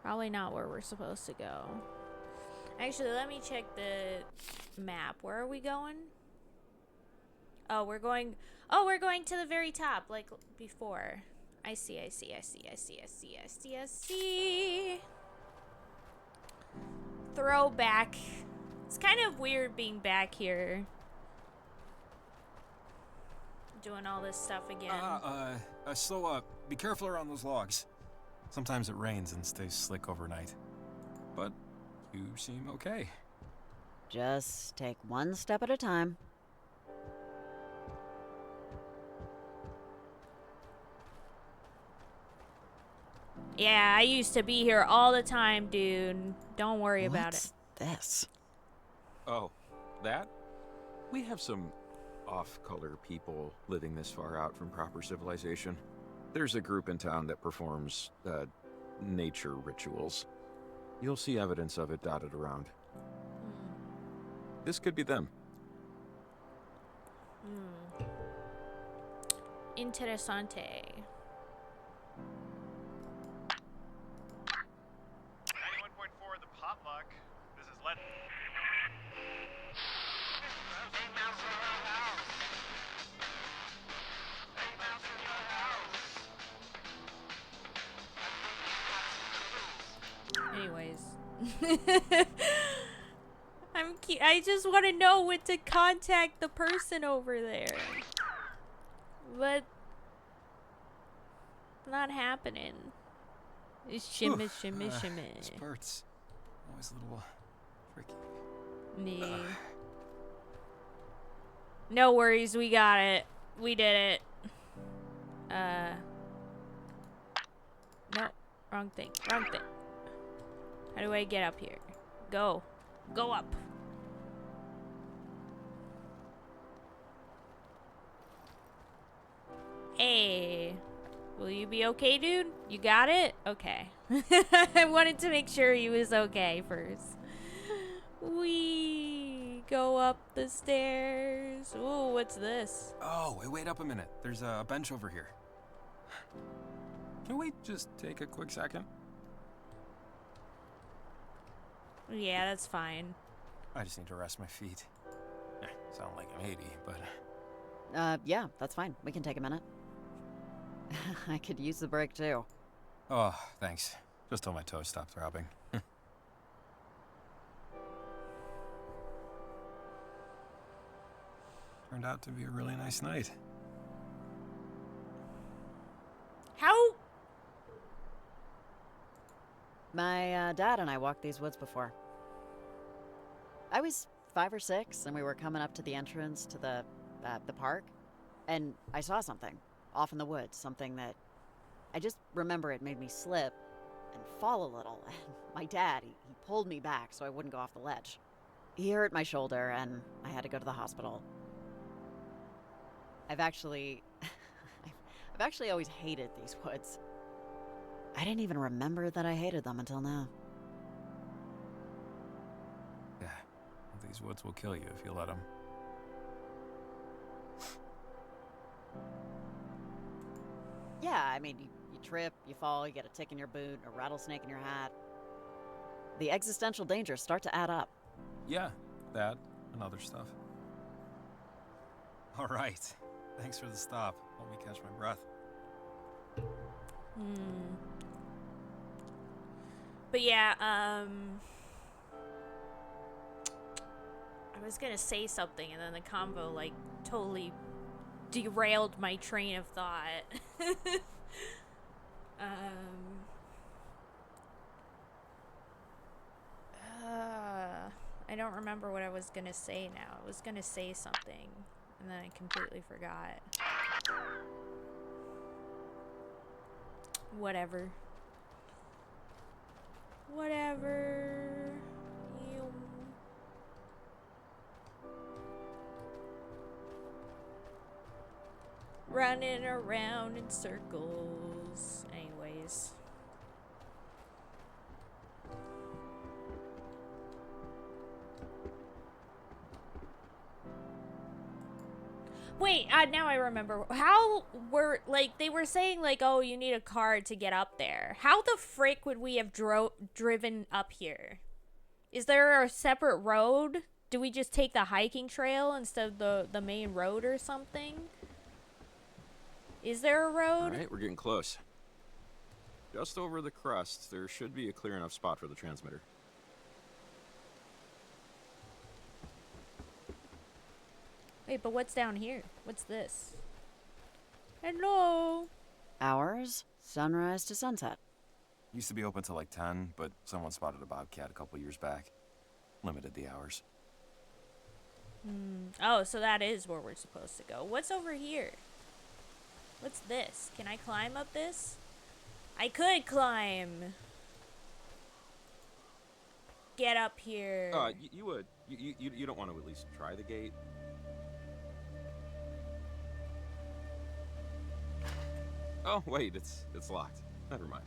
Speaker 2: Probably not where we're supposed to go. Actually, let me check the map. Where are we going? Oh, we're going to the very top, like before. I see. Throwback. It's kind of weird being back here. Doing all this stuff again.
Speaker 10: So be careful around those logs. Sometimes it rains and stays slick overnight. But you seem okay.
Speaker 5: Just take one step at a time.
Speaker 2: Yeah, I used to be here all the time, dude. Don't worry about it.
Speaker 5: What's this?
Speaker 9: Oh, that? We have some off-color people living this far out from proper civilization. There's a group in town that performs, nature rituals. You'll see evidence of it dotted around. This could be them.
Speaker 2: Interessante.
Speaker 12: 91.4 the potluck. This is Len.
Speaker 2: Anyways. I just want to know when to contact the person over there. But not happening. It's shimmy.
Speaker 10: Spurts. Always a little tricky.
Speaker 2: Nee. No worries, we got it. We did it. No, wrong thing. How do I get up here? Go up. Hey, will you be okay, dude? You got it? Okay. I wanted to make sure he was okay first. We go up the stairs. Ooh, what's this?
Speaker 10: Oh, wait up a minute. There's a bench over here. Can we just take a quick second?
Speaker 2: Yeah, that's fine.
Speaker 10: I just need to rest my feet. Sound like I'm 80, but...
Speaker 5: Yeah, that's fine. We can take a minute. I could use the break, too.
Speaker 10: Oh, thanks. Just till my toes stop throbbing. Turned out to be a really nice night.
Speaker 2: How?
Speaker 5: My dad and I walked these woods before. I was 5 or 6, and we were coming up to the entrance to the park, and I saw something off in the woods, something that I just remember it made me slip and fall a little. And my dad, he pulled me back so I wouldn't go off the ledge. He hurt my shoulder, and I had to go to the hospital. I've actually always hated these woods. I didn't even remember that I hated them until now.
Speaker 10: Yeah, these woods will kill you if you let them.
Speaker 5: Yeah, I mean, you trip, you fall, you get a tick in your boot, a rattlesnake in your hat. The existential dangers start to add up.
Speaker 10: Yeah, that and other stuff. All right. Thanks for the stop. Let me catch my breath.
Speaker 2: But yeah, I was gonna say something and then the combo like totally derailed my train of thought. I don't remember what I was gonna say now. I was gonna say something and then I completely forgot. Whatever. Ew. Running around in circles. Anyways. Wait, now I remember. How were, like, they were saying, like, oh, you need a car to get up there. How the frick would we have driven up here? Is there a separate road? Do we just take the hiking trail instead of the main road or something? Is there a road?
Speaker 9: Alright, we're getting close. Just over the crust, there should be a clear enough spot for the transmitter.
Speaker 2: Wait, but what's down here? What's this? Hello?
Speaker 5: Hours, sunrise to sunset.
Speaker 10: Used to be open till like 10, but someone spotted a bobcat a couple years back. Limited the hours.
Speaker 2: Oh, so that is where we're supposed to go. What's over here? What's this? Can I climb up this? I could climb. Get up here.
Speaker 9: You would. You don't want to at least try the gate? Oh, wait, it's locked. Never mind.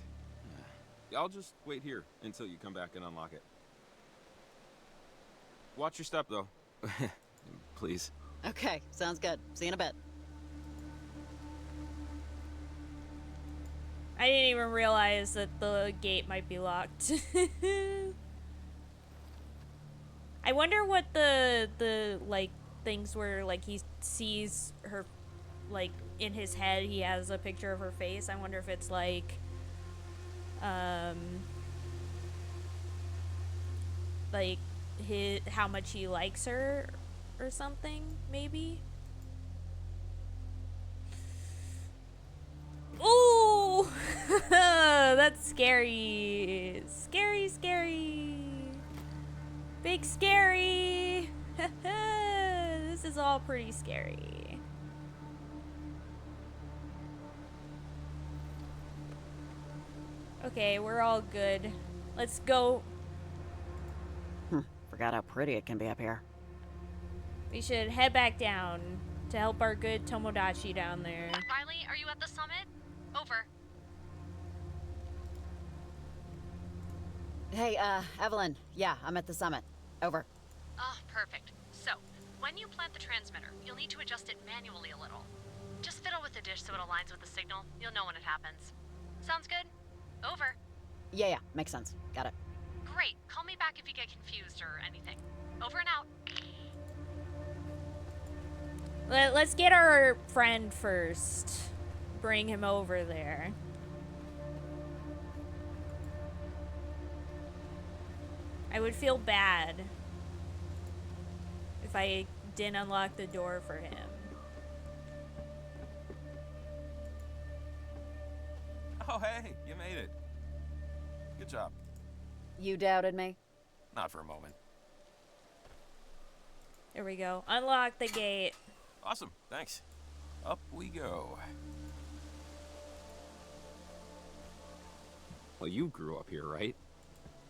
Speaker 9: I'll just wait here until you come back and unlock it. Watch your step, though. Please.
Speaker 5: Okay, sounds good. See you in a bit.
Speaker 2: I didn't even realize that the gate might be locked. I wonder what the like things were, like he sees her, like in his head he has a picture of her face. I wonder if it's like how much he likes her or something, maybe. Ooh! That's scary. Scary. Big scary. This is all pretty scary. Okay, we're all good. Let's go.
Speaker 5: Forgot how pretty it can be up here.
Speaker 2: We should head back down to help our good Tomodachi down there.
Speaker 3: Riley, are you at the summit? Over.
Speaker 5: Hey, Evelyn. Yeah, I'm at the summit. Over.
Speaker 3: Ah, perfect. So, when you plant the transmitter, you'll need to adjust it manually a little. Just fiddle with the dish so it aligns with the signal. You'll know when it happens. Sounds good? Over.
Speaker 5: Yeah, makes sense. Got it.
Speaker 3: Great. Call me back if you get confused or anything. Over and out.
Speaker 2: Let's get our friend first. Bring him over there. I would feel bad if I didn't unlock the door for him.
Speaker 10: Oh, hey, you made it. Good job.
Speaker 5: You doubted me?
Speaker 10: Not for a moment.
Speaker 2: There we go. Unlock the gate.
Speaker 10: Awesome, thanks. Up we go.
Speaker 9: Well, you grew up here, right?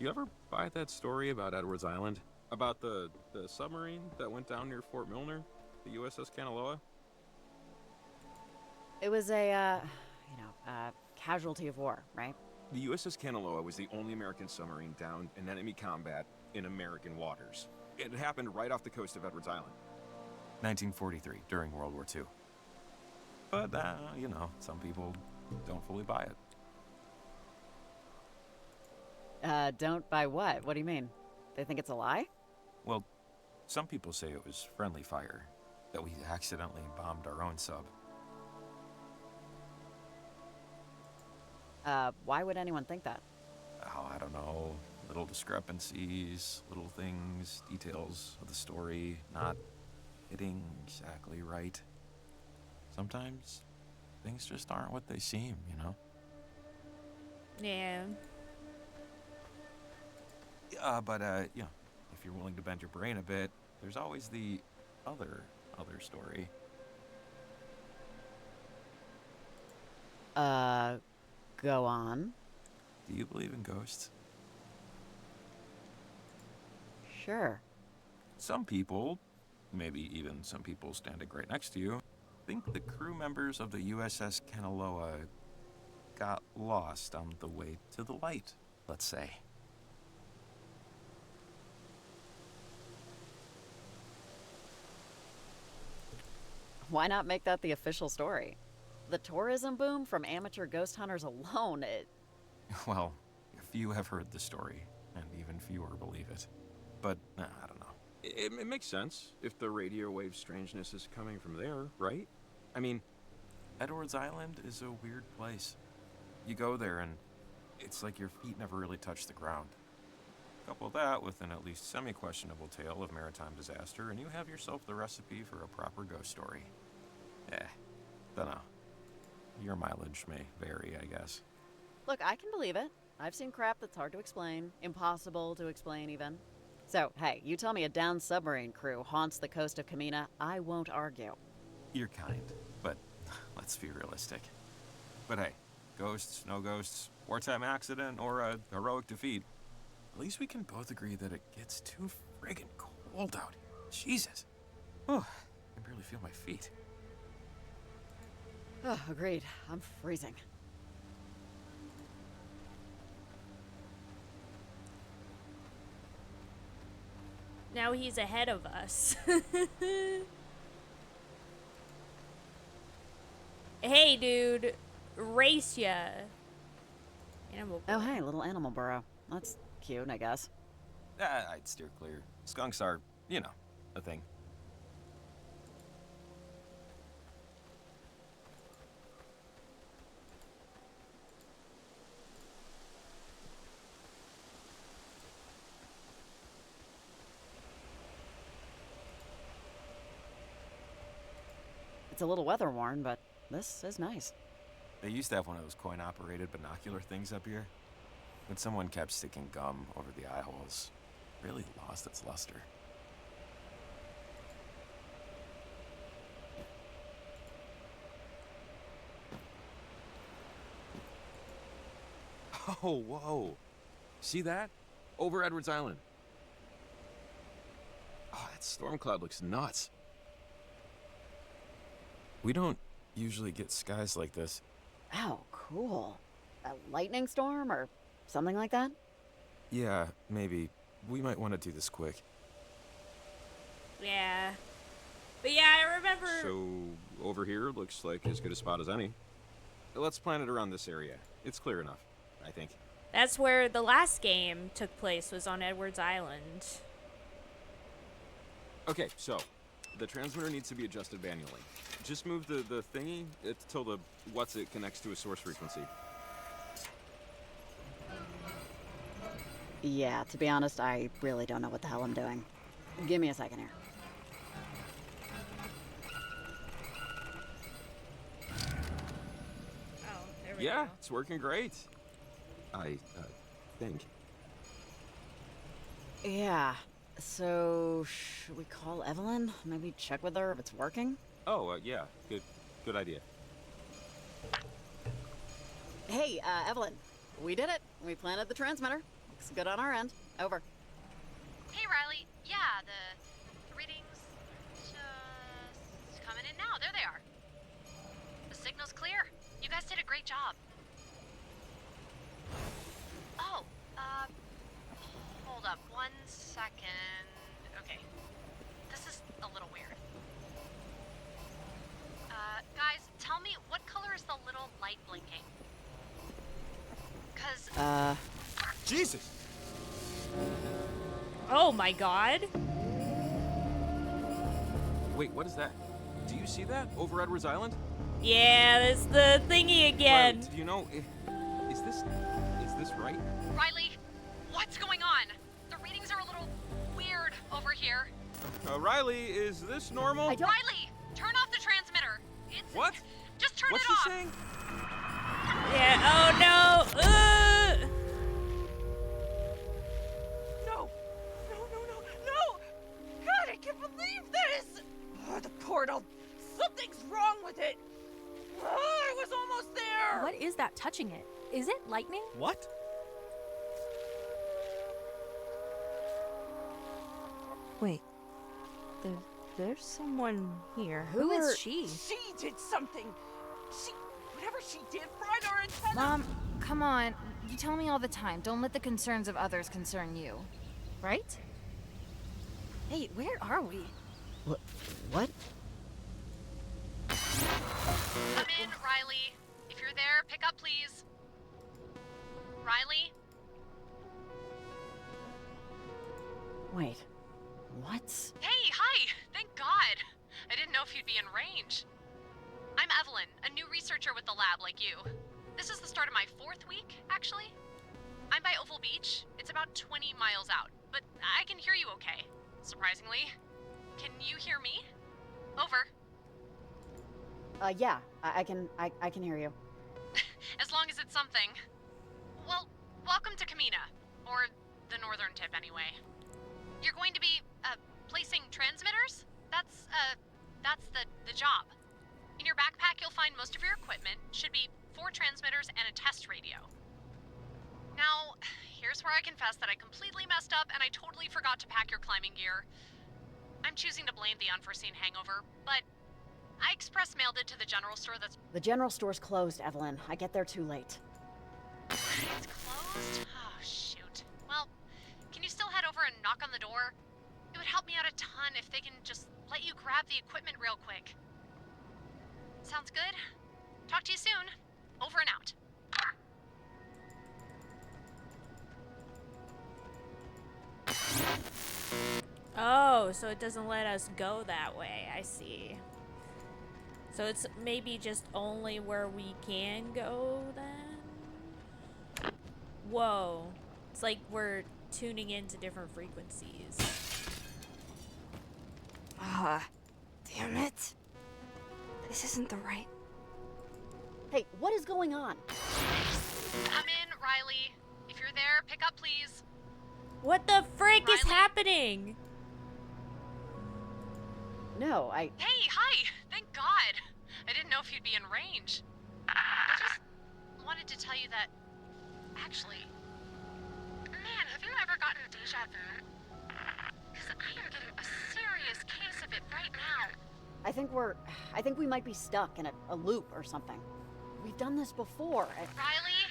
Speaker 9: You ever buy that story about Edwards Island? About the submarine that went down near Fort Milner? The USS Kanaloa?
Speaker 5: It was a, casualty of war, right?
Speaker 9: The USS Kanaloa was the only American submarine down in enemy combat in American waters. It happened right off the coast of Edwards Island.
Speaker 10: 1943, during World War II. But, some people don't fully buy it.
Speaker 5: Don't buy what? What do you mean? They think it's a lie?
Speaker 10: Well, some people say it was friendly fire, that we accidentally bombed our own sub.
Speaker 5: Why would anyone think that?
Speaker 10: Oh, I don't know. Little discrepancies, little things, details of the story not hitting exactly right. Sometimes things just aren't what they seem, you know?
Speaker 2: Yeah.
Speaker 10: But if you're willing to bend your brain a bit, there's always the other story.
Speaker 5: Go on.
Speaker 10: Do you believe in ghosts?
Speaker 5: Sure.
Speaker 10: Some people, maybe even some people standing right next to you, think the crew members of the USS Kanaloa got lost on the way to the light, let's say.
Speaker 5: Why not make that the official story? The tourism boom from amateur ghost hunters alone,
Speaker 10: Well, few have heard the story, and even fewer believe it. But, I don't know.
Speaker 9: It makes sense if the radio wave strangeness is coming from there, right? I mean,
Speaker 10: Edwards Island is a weird place. You go there and it's like your feet never really touch the ground. Couple that with an at least semi-questionable tale of maritime disaster, and you have yourself the recipe for a proper ghost story. Dunno. Your mileage may vary, I guess.
Speaker 5: Look, I can believe it. I've seen crap that's hard to explain, impossible to explain even. So, hey, you tell me a downed submarine crew haunts the coast of Kamina, I won't argue.
Speaker 10: You're kind, but let's be realistic. But hey, ghosts, no ghosts, wartime accident, or a heroic defeat, at least we can both agree that it gets too friggin' cold out. Jesus. Oh, I can barely feel my feet.
Speaker 5: Oh, agreed. I'm freezing.
Speaker 2: Now he's ahead of us. Hey, dude. Race ya. Animal
Speaker 5: Oh, hey, little animal burrow. That's cute, I guess.
Speaker 10: I'd steer clear. Skunks are, a thing.
Speaker 5: It's a little weather worn, but this is nice.
Speaker 10: They used to have one of those coin-operated binocular things up here, but someone kept sticking gum over the eye holes. Really lost its luster.
Speaker 9: oh, whoa. See that? Over Edwards Island. Oh, that storm cloud looks nuts.
Speaker 10: We don't usually get skies like this.
Speaker 5: Oh, cool. A lightning storm or something like that?
Speaker 10: Yeah, maybe. We might want to do this quick.
Speaker 2: Yeah. But yeah, I remember...
Speaker 9: So, over here looks like as good a spot as any. Let's plan it around this area. It's clear enough, I think.
Speaker 2: That's where the last game took place, was on Edwards Island.
Speaker 9: Okay, so, the transmitter needs to be adjusted manually. Just move the thingy till the what's-it connects to a source frequency.
Speaker 5: Yeah, to be honest, I really don't know what the hell I'm doing. Give me a second here.
Speaker 2: Oh, there we
Speaker 9: Yeah,
Speaker 2: go.
Speaker 9: it's working great. I think.
Speaker 5: Yeah, so should we call Evelyn? Maybe check with her if it's working?
Speaker 9: Oh, yeah, good idea.
Speaker 5: Hey, Evelyn, we did it. We planted the transmitter. Looks good on our end. Over.
Speaker 3: Hey, Riley. Yeah, the readings just coming in now. There they are. The signal's clear. You guys did a great job. Oh, hold up 1 second. Okay. This is a little weird. Guys, tell me, what color is the little light blinking? 'Cause...
Speaker 9: Jesus!
Speaker 2: Oh my god.
Speaker 9: Wait, what is that? Do you see that? Over Edwards Island?
Speaker 2: Yeah, that's the thingy again.
Speaker 9: Riley, do you know... Is this right?
Speaker 3: Riley, what's going on? The readings are a little weird over here.
Speaker 9: Riley, is this normal?
Speaker 3: Riley, turn off the transmitter. It's...
Speaker 9: What?
Speaker 3: Just turn
Speaker 9: What's
Speaker 3: it
Speaker 9: she
Speaker 3: off.
Speaker 9: saying?
Speaker 2: Yeah, oh no.
Speaker 7: No! No! God, I can't believe this! Oh, the portal. Something's wrong with it. Oh, I was almost there.
Speaker 15: What is that touching it? Is it lightning?
Speaker 9: What?
Speaker 15: Wait. There's someone here.
Speaker 7: Who
Speaker 15: is she?
Speaker 7: She did something. Whatever she did, fried our antenna.
Speaker 16: Mom, come on. You tell me all the time. Don't let the concerns of others concern you. Right?
Speaker 15: Hey, where are we?
Speaker 5: What?
Speaker 3: Come in, Riley. If you're there, pick up, please. Riley?
Speaker 5: Wait. What?
Speaker 3: Hey, hi! Thank God! I didn't know if you'd be in range. I'm Evelyn, a new researcher with the lab like you. This is the start of my 4th week, actually. I'm by Oval Beach. It's about 20 miles out, but I can hear you okay, surprisingly. Can you hear me? Over.
Speaker 5: Yeah, I can hear you.
Speaker 3: As long as it's something. Well, welcome to Kamina. Or the northern tip, anyway. You're going to be, placing transmitters? That's the job. In your backpack, you'll find most of your equipment. Should be 4 transmitters and a test radio. Now, here's where I confess that I completely messed up and I totally forgot to pack your climbing gear. I'm choosing to blame the unforeseen hangover, but I express mailed it to the general store that's...
Speaker 5: The general store's closed, Evelyn. I get there too late.
Speaker 3: It's closed? Oh, shoot. Well, can you still head over and knock on the door? It would help me out a ton if they can just let you grab the equipment real quick. Sounds good? Talk to you soon. Over and out.
Speaker 2: Oh, so it doesn't let us go that way. I see. So it's maybe just only where we can go then? Whoa. It's like we're tuning into different frequencies.
Speaker 15: Ah, damn it. This isn't the right...
Speaker 5: Hey, what is going on?
Speaker 3: Come in, Riley. If you're there, pick up, please.
Speaker 2: What the frick is happening?
Speaker 5: No,
Speaker 3: Hey, hi! Thank God! I didn't know if you'd be in range. I just wanted to tell you that... Actually... Man, have you ever gotten deja vu? Because I am getting a serious case of it right now.
Speaker 5: I think we might be stuck in a loop or something. We've done this before.
Speaker 3: Riley?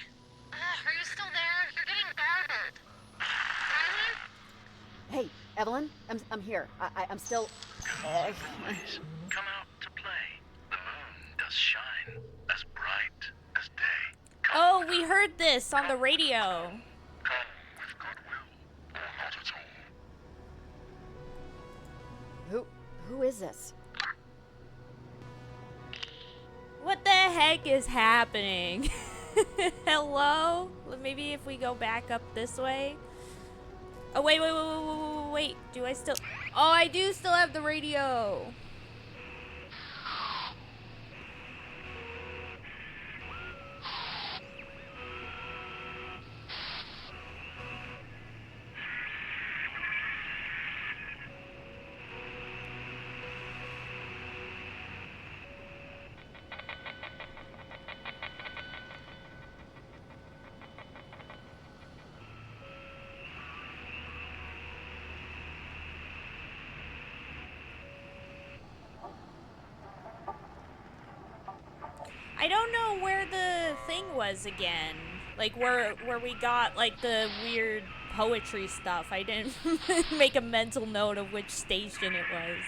Speaker 3: Are you still there? You're getting garbled. Riley?
Speaker 5: Hey, Evelyn, I'm here. I'm still...
Speaker 6: Please, come out to play. The moon does shine as bright as day.
Speaker 2: Oh, we heard this on the radio.
Speaker 5: Who is this?
Speaker 2: What the heck is happening? Hello? Maybe if we go back up this way? Oh, wait. Do I still... Oh, I do still have the radio. don't know where the thing was again. Like where we got like the weird poetry stuff. I didn't make a mental note of which station it was.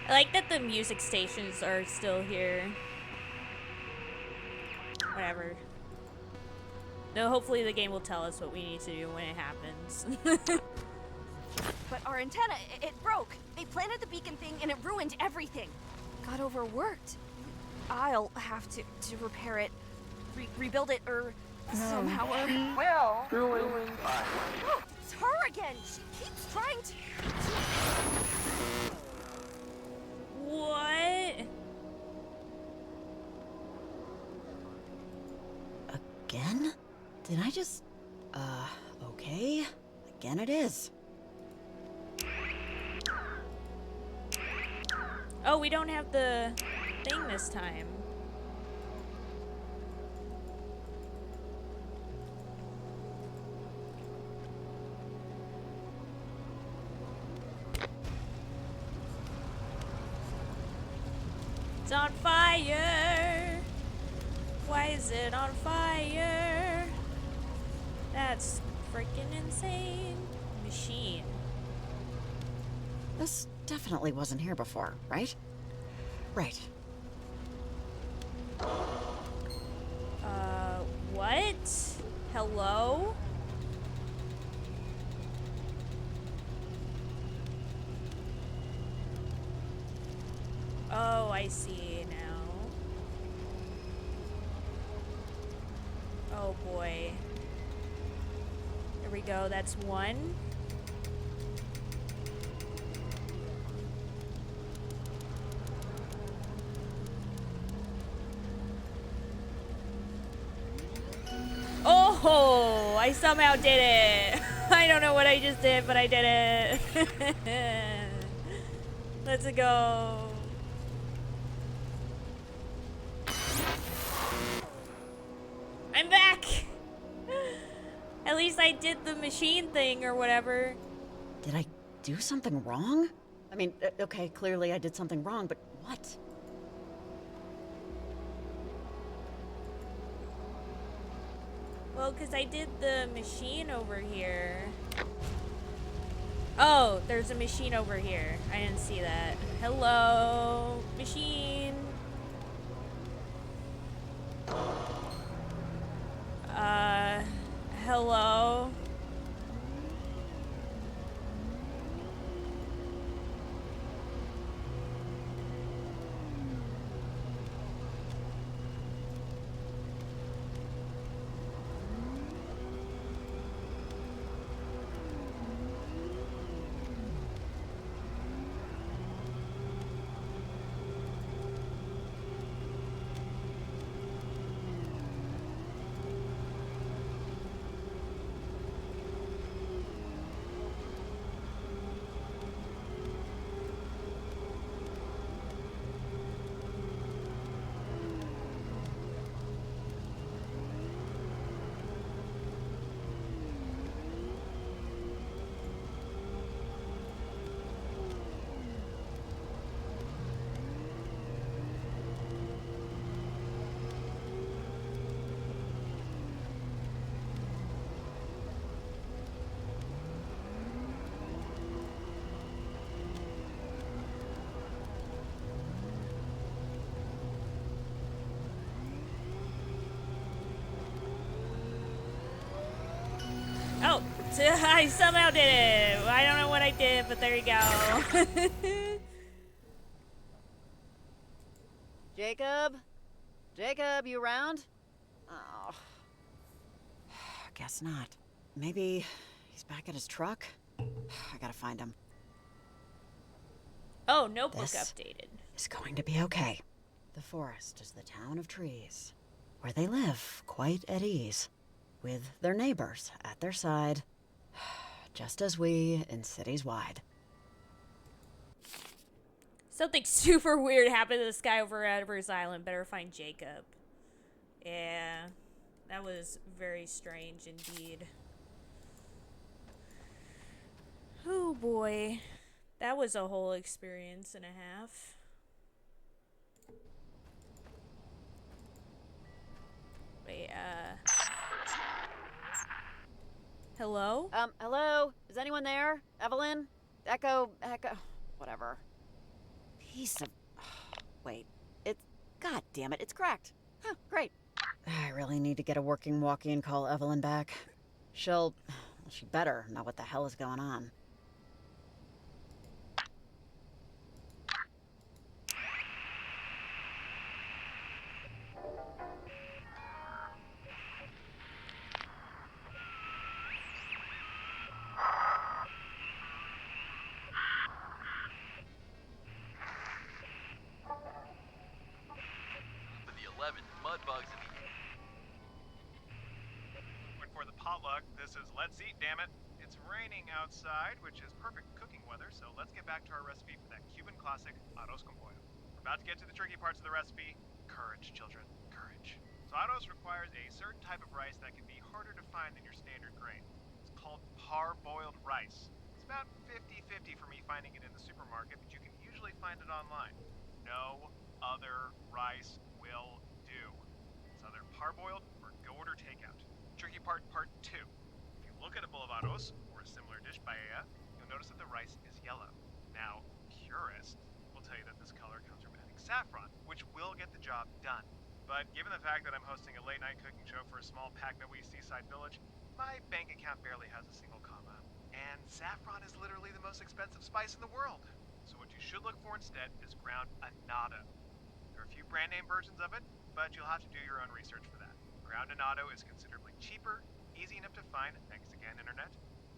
Speaker 2: I like that the music stations are still here. Whatever. No, hopefully the game will tell us what we need to do when it happens.
Speaker 17: But our antenna, it broke. They planted the beacon thing and it ruined everything. Got overworked. I'll have to repair it, rebuild it, or somehow.
Speaker 7: Well, doing fine.
Speaker 17: Oh, it's her again. She keeps trying to.
Speaker 2: What?
Speaker 5: Again? Did I just... okay. Again it is.
Speaker 2: Oh, we don't have the thing this time. It's on fire! Why is it on fire? That's freaking insane. Machine.
Speaker 5: This definitely wasn't here before, right? Right.
Speaker 2: What? Hello? Oh, I see now. Oh boy. Here we go, that's one. Oh, I somehow did it. I don't know what I just did, but I did it. Let's go. I'm back. At least I did the machine thing or whatever.
Speaker 5: Did I do something wrong? I mean, okay, clearly I did something wrong, but what?
Speaker 2: Well, because I did the machine over here. Oh, there's a machine over here. I didn't see that. Hello, machine. Hello. I somehow did it. I don't know what I did, but there you go.
Speaker 5: Jacob? Jacob, you around? Oh. Guess not. Maybe he's back at his truck? I gotta find him.
Speaker 2: Oh, notebook
Speaker 5: This
Speaker 2: updated.
Speaker 5: is going to be okay. The forest is the town of trees, where they live quite at ease, with their neighbors at their side, just as we in cities wide.
Speaker 2: Something super weird happened to this guy over at Everest Island. Better find Jacob. Yeah, that was very strange indeed. Oh boy. That was a whole experience and a half. Wait, hello?
Speaker 5: Hello? Is anyone there? Evelyn? Echo, whatever. Piece of... Wait, God damn it, it's cracked. Huh, great. I really need to get a working walkie and call Evelyn back. She better know what the hell is going on.
Speaker 11: For the 11 mud bugs in the
Speaker 12: For the potluck, this is Let's Eat, damn it. It's raining outside, which is perfect cooking weather, so let's get back to our recipe for that Cuban classic, arroz con pollo. We're about to get to the tricky parts of the recipe. Courage, children, courage. So arroz requires a certain type of rice that can be harder to find than your standard grain. It's called parboiled rice. It's about 50-50 for me finding it in the supermarket, but you can usually find it online. No other rice will do. It's either parboiled or go order takeout. Tricky part 2. If you look at a bowl of arroz, or a similar dish, paella, you'll notice that the rice is yellow. Now, purists will tell you that this color comes from adding saffron, which will get the job done. But given the fact that I'm hosting a late-night cooking show for a small Pac-Noe seaside village, my bank account barely has a single comma. And saffron is literally the most expensive spice in the world. So what you should look for instead is ground annatto. There are a few brand name versions of it, but you'll have to do your own research for that. Ground annatto is considerably cheaper, easy enough to find, thanks again, internet,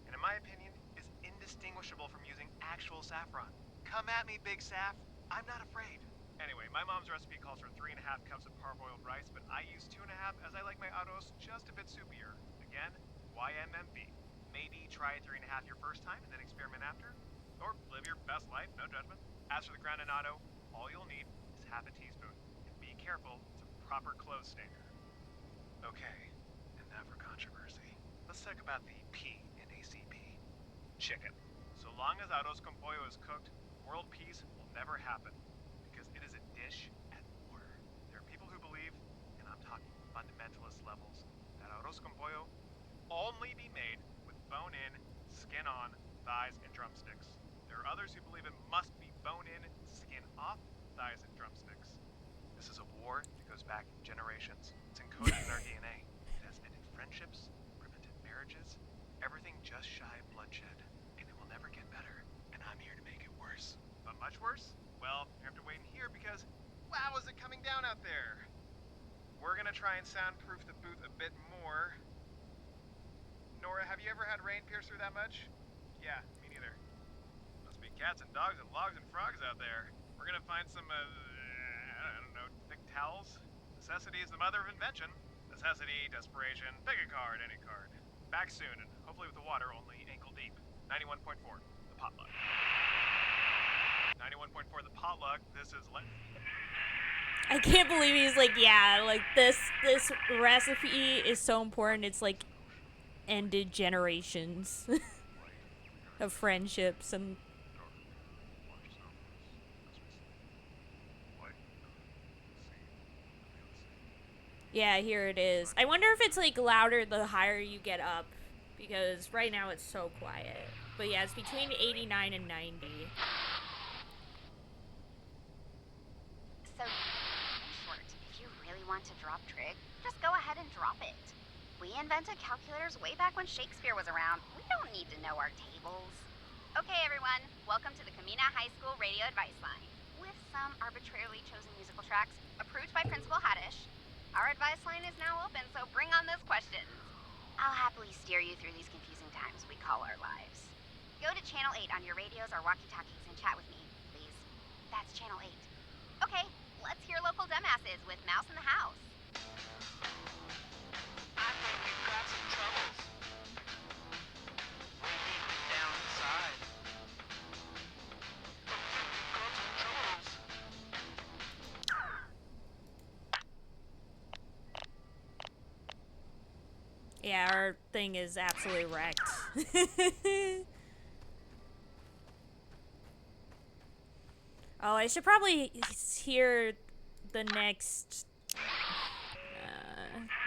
Speaker 12: and in my opinion, is indistinguishable from using actual saffron. Come at me, Big Saff. I'm not afraid. Anyway, my mom's recipe calls for 3.5 cups of parboiled rice, but I use 2.5 as I like my arroz just a bit soupier. Again, YMMB. Maybe try 3.5 your first time and then experiment after. Or live your best life, no judgment. As for the ground annatto, all you'll need is half a teaspoon. And be careful, it's a proper clothes stainer. Okay, and now for controversy. Let's talk about the P in ACP. Chicken. So long as arroz con pollo is cooked, world peace will never happen, because it is a dish at war. There are people who believe, and I'm talking fundamentalist levels, that arroz con pollo only be made with bone-in, skin-on, thighs, and drumsticks. There are others who believe it must be bone-in, skin-off, thighs, and drumsticks. This is a war that goes back generations. It's encoded in our DNA. It has ended friendships, prevented marriages, everything just shy of bloodshed. And it will never get better. And I'm here to make it worse. But much worse? Well, you have to wait in here because, wow, is it coming down out there? We're gonna try and soundproof the booth a bit more. Nora, have you ever had rain pierce through that much? Yeah, me neither. Must be cats and dogs and logs and frogs out there. We're gonna find some, I don't know, thick towels? Necessity is the mother of invention. Necessity, desperation, pick a card, any card. Back soon, and hopefully with the water only ankle deep. 91.4, the potluck. 91.4, the potluck. This is
Speaker 2: I can't believe he's like, yeah, like this recipe is so important. It's like ended generations of friendships and yeah, here it is. I wonder if it's like louder the higher you get up, because right now it's so quiet. But yeah, it's between 89 and 90.
Speaker 8: So, in short, if you really want to drop trig, just go ahead and drop it. We invented calculators way back when Shakespeare was around. We don't need to know our tables. Okay, everyone, welcome to the Camina High School Radio Advice Line. With some arbitrarily chosen musical tracks, approved by Principal Haddish. Our advice line is now open, so bring on those questions. I'll happily steer you through these confusing times we call our lives. Go to Channel 8 on your radios or walkie-talkies and chat with me, please. That's Channel 8. Okay, let's hear local dumbasses with Mouse in the House.
Speaker 18: I think we've got some troubles. Way deep down inside. I think we've got some troubles.
Speaker 2: Yeah, our thing is absolutely wrecked. Oh, I should probably hear the next...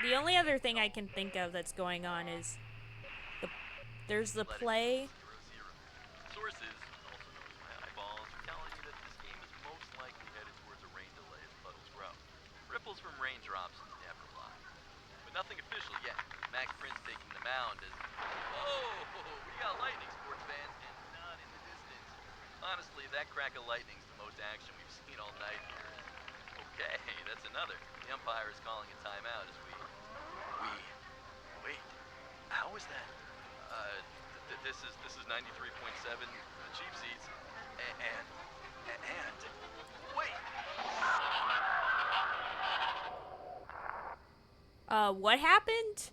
Speaker 2: the only other thing I can think of that's going on is... There's the play...
Speaker 11: Sources, also known as my eyeballs, are telling me that this game is most likely headed towards a rain delay as puddles grow. Ripples from raindrops never lie. But nothing official yet. Max Prince taking the mound as... Oh, we got lightning, sports fans, and not in the distance. Honestly, that crack of lightning's the most action we've seen all night here. Okay, that's another. The umpire is calling a timeout as we... Wait, how is that? This is 93.7, the cheap seats, and... Wait!
Speaker 2: What happened?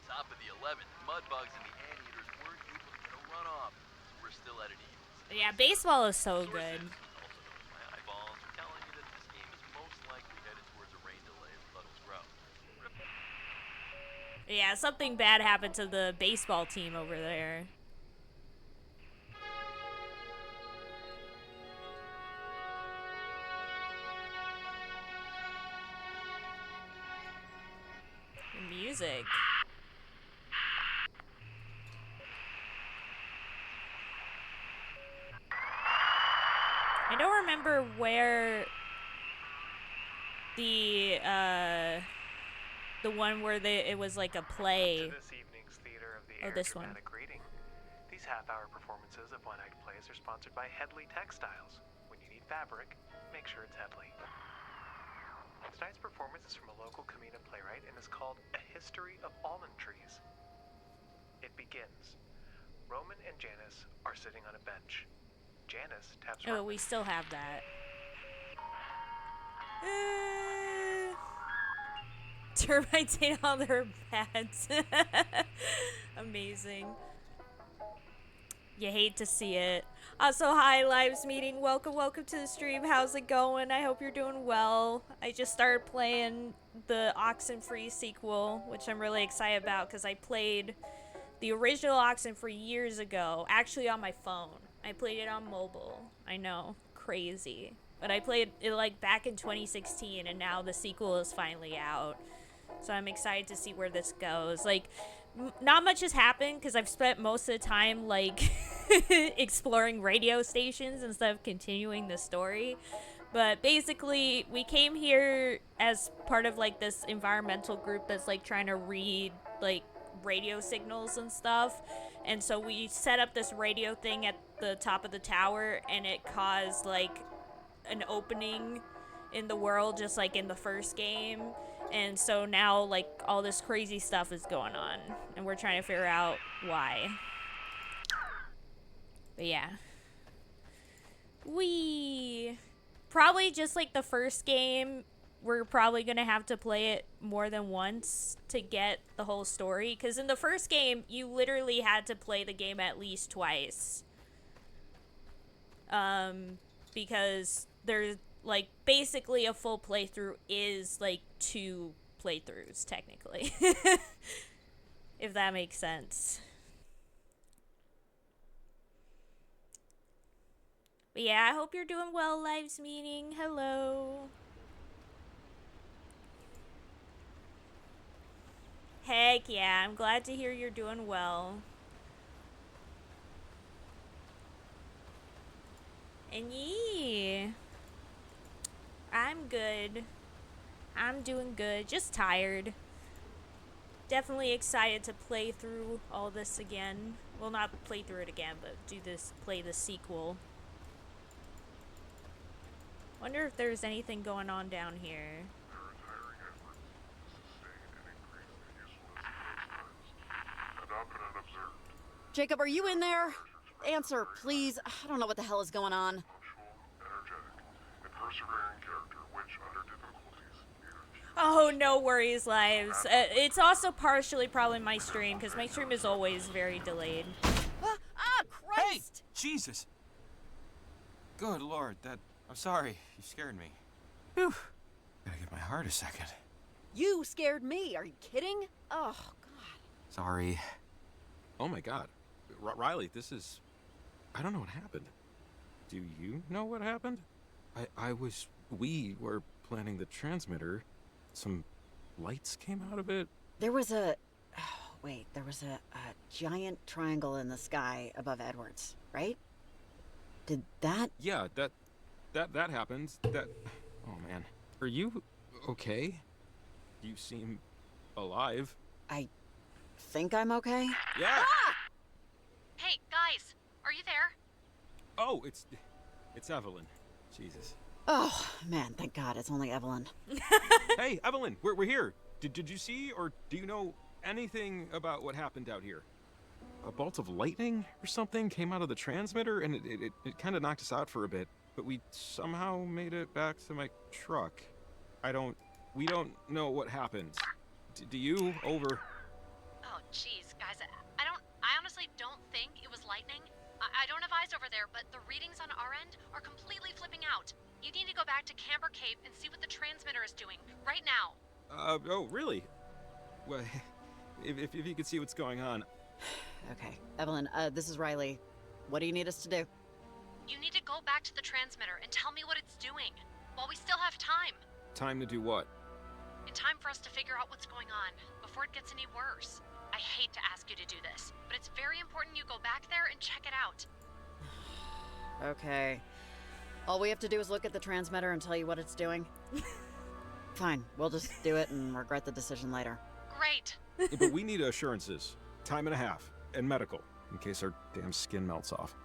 Speaker 11: Top of the 11th, Mudbugs and the Anteaters weren't able to get a runoff, so we're still at an even.
Speaker 2: Yeah, baseball is so good.
Speaker 11: Also known as my eyeballs, are telling me that this game is most likely headed towards a rain delay as puddles grow.
Speaker 2: Yeah, something bad happened to the baseball team over there. The music. I don't remember where the one where it was like a play.
Speaker 12: To this evening's theater of the
Speaker 2: Oh,
Speaker 12: Air
Speaker 2: this one.
Speaker 12: Dramatic Reading. These half-hour performances of one-act plays are sponsored by Headley Textiles. When you need fabric, make sure it's Headley. Tonight's performance is from a local Camina playwright and is called A History of Almond Trees. It begins. Roman and Janice are sitting on a bench. Janice taps
Speaker 2: Oh,
Speaker 12: Roman.
Speaker 2: we still have that. Termites ate all their bats. Amazing. You hate to see it. Also, hi, Lives Meeting. Welcome to the stream. How's it going? I hope you're doing well. I just started playing the Oxenfree sequel, which I'm really excited about because I played the original Oxenfree years ago, actually on my phone. I played it on mobile. I know, crazy. But I played it like back in 2016 and now the sequel is finally out. So I'm excited to see where this goes. Like, not much has happened because I've spent most of the time like exploring radio stations instead of continuing the story. But basically, we came here as part of like this environmental group that's like trying to read like radio signals and stuff. And so we set up this radio thing at the top of the tower and it caused like an opening in the world just like in the first game. And so now like all this crazy stuff is going on and we're trying to figure out why. But yeah. We probably just like the first game, we're probably gonna have to play it more than once to get the whole story. Because in the first game, you literally had to play the game at least twice. Because there's like basically a full playthrough is like 2 playthroughs technically. If that makes sense. But yeah, I hope you're doing well, Lives Meeting. Hello. Heck yeah, I'm glad to hear you're doing well. And yeah, I'm I'm good. I'm doing good. Just tired. Definitely excited to play through all this again. Well, not play through it again, but play the sequel. Wonder if there's anything going on down here.
Speaker 5: Jacob, are you in there? Answer, please. I don't know what the hell is going on.
Speaker 2: Oh, no worries, lives. It's also partially probably my stream, because my stream is always very delayed.
Speaker 5: Christ!
Speaker 10: Hey! Jesus! Good lord, I'm sorry. You scared me. Whew. Gotta give my heart a second.
Speaker 5: You scared me. Are you kidding? Oh, God.
Speaker 10: Sorry.
Speaker 9: Oh my god. Riley, I don't know what happened. Do you know what happened? We were planning the transmitter. Some lights came out of it.
Speaker 5: There was a giant triangle in the sky above Edwards, right? Did that?
Speaker 9: Yeah, that happened. Oh man. Are you okay? You seem alive.
Speaker 5: I think I'm okay.
Speaker 9: Yeah!
Speaker 3: Hey, guys, are you there?
Speaker 9: Oh, it's Evelyn. Jesus.
Speaker 5: Oh, man, thank God, it's only Evelyn.
Speaker 9: Hey, Evelyn, we're here. Did you see or do you know anything about what happened out here? A bolt of lightning or something came out of the transmitter and it kind of knocked us out for a bit, but we somehow made it back to my truck. We don't know what happened. Do you? Over.
Speaker 3: Oh, jeez, guys, I honestly don't think it was lightning. I don't have eyes over there, but the readings on our end are completely flipping out. You need to go back to Camber Cape and see what the transmitter is doing, right now.
Speaker 9: Oh, really? Well, if you could see what's going on.
Speaker 5: Okay, Evelyn, this is Riley. What do you need us to do?
Speaker 3: You need to go back to the transmitter and tell me what it's doing, while we still have time.
Speaker 9: Time to do what?
Speaker 3: In time for us to figure out what's going on, before it gets any worse. I hate to ask you to do this, but it's very important you go back there and check it out.
Speaker 5: Okay. All we have to do is look at the transmitter and tell you what it's doing? Fine, we'll just do it and regret the decision later.
Speaker 3: Great.
Speaker 9: But we need assurances. Time and a half. And medical, in case our damn skin melts off.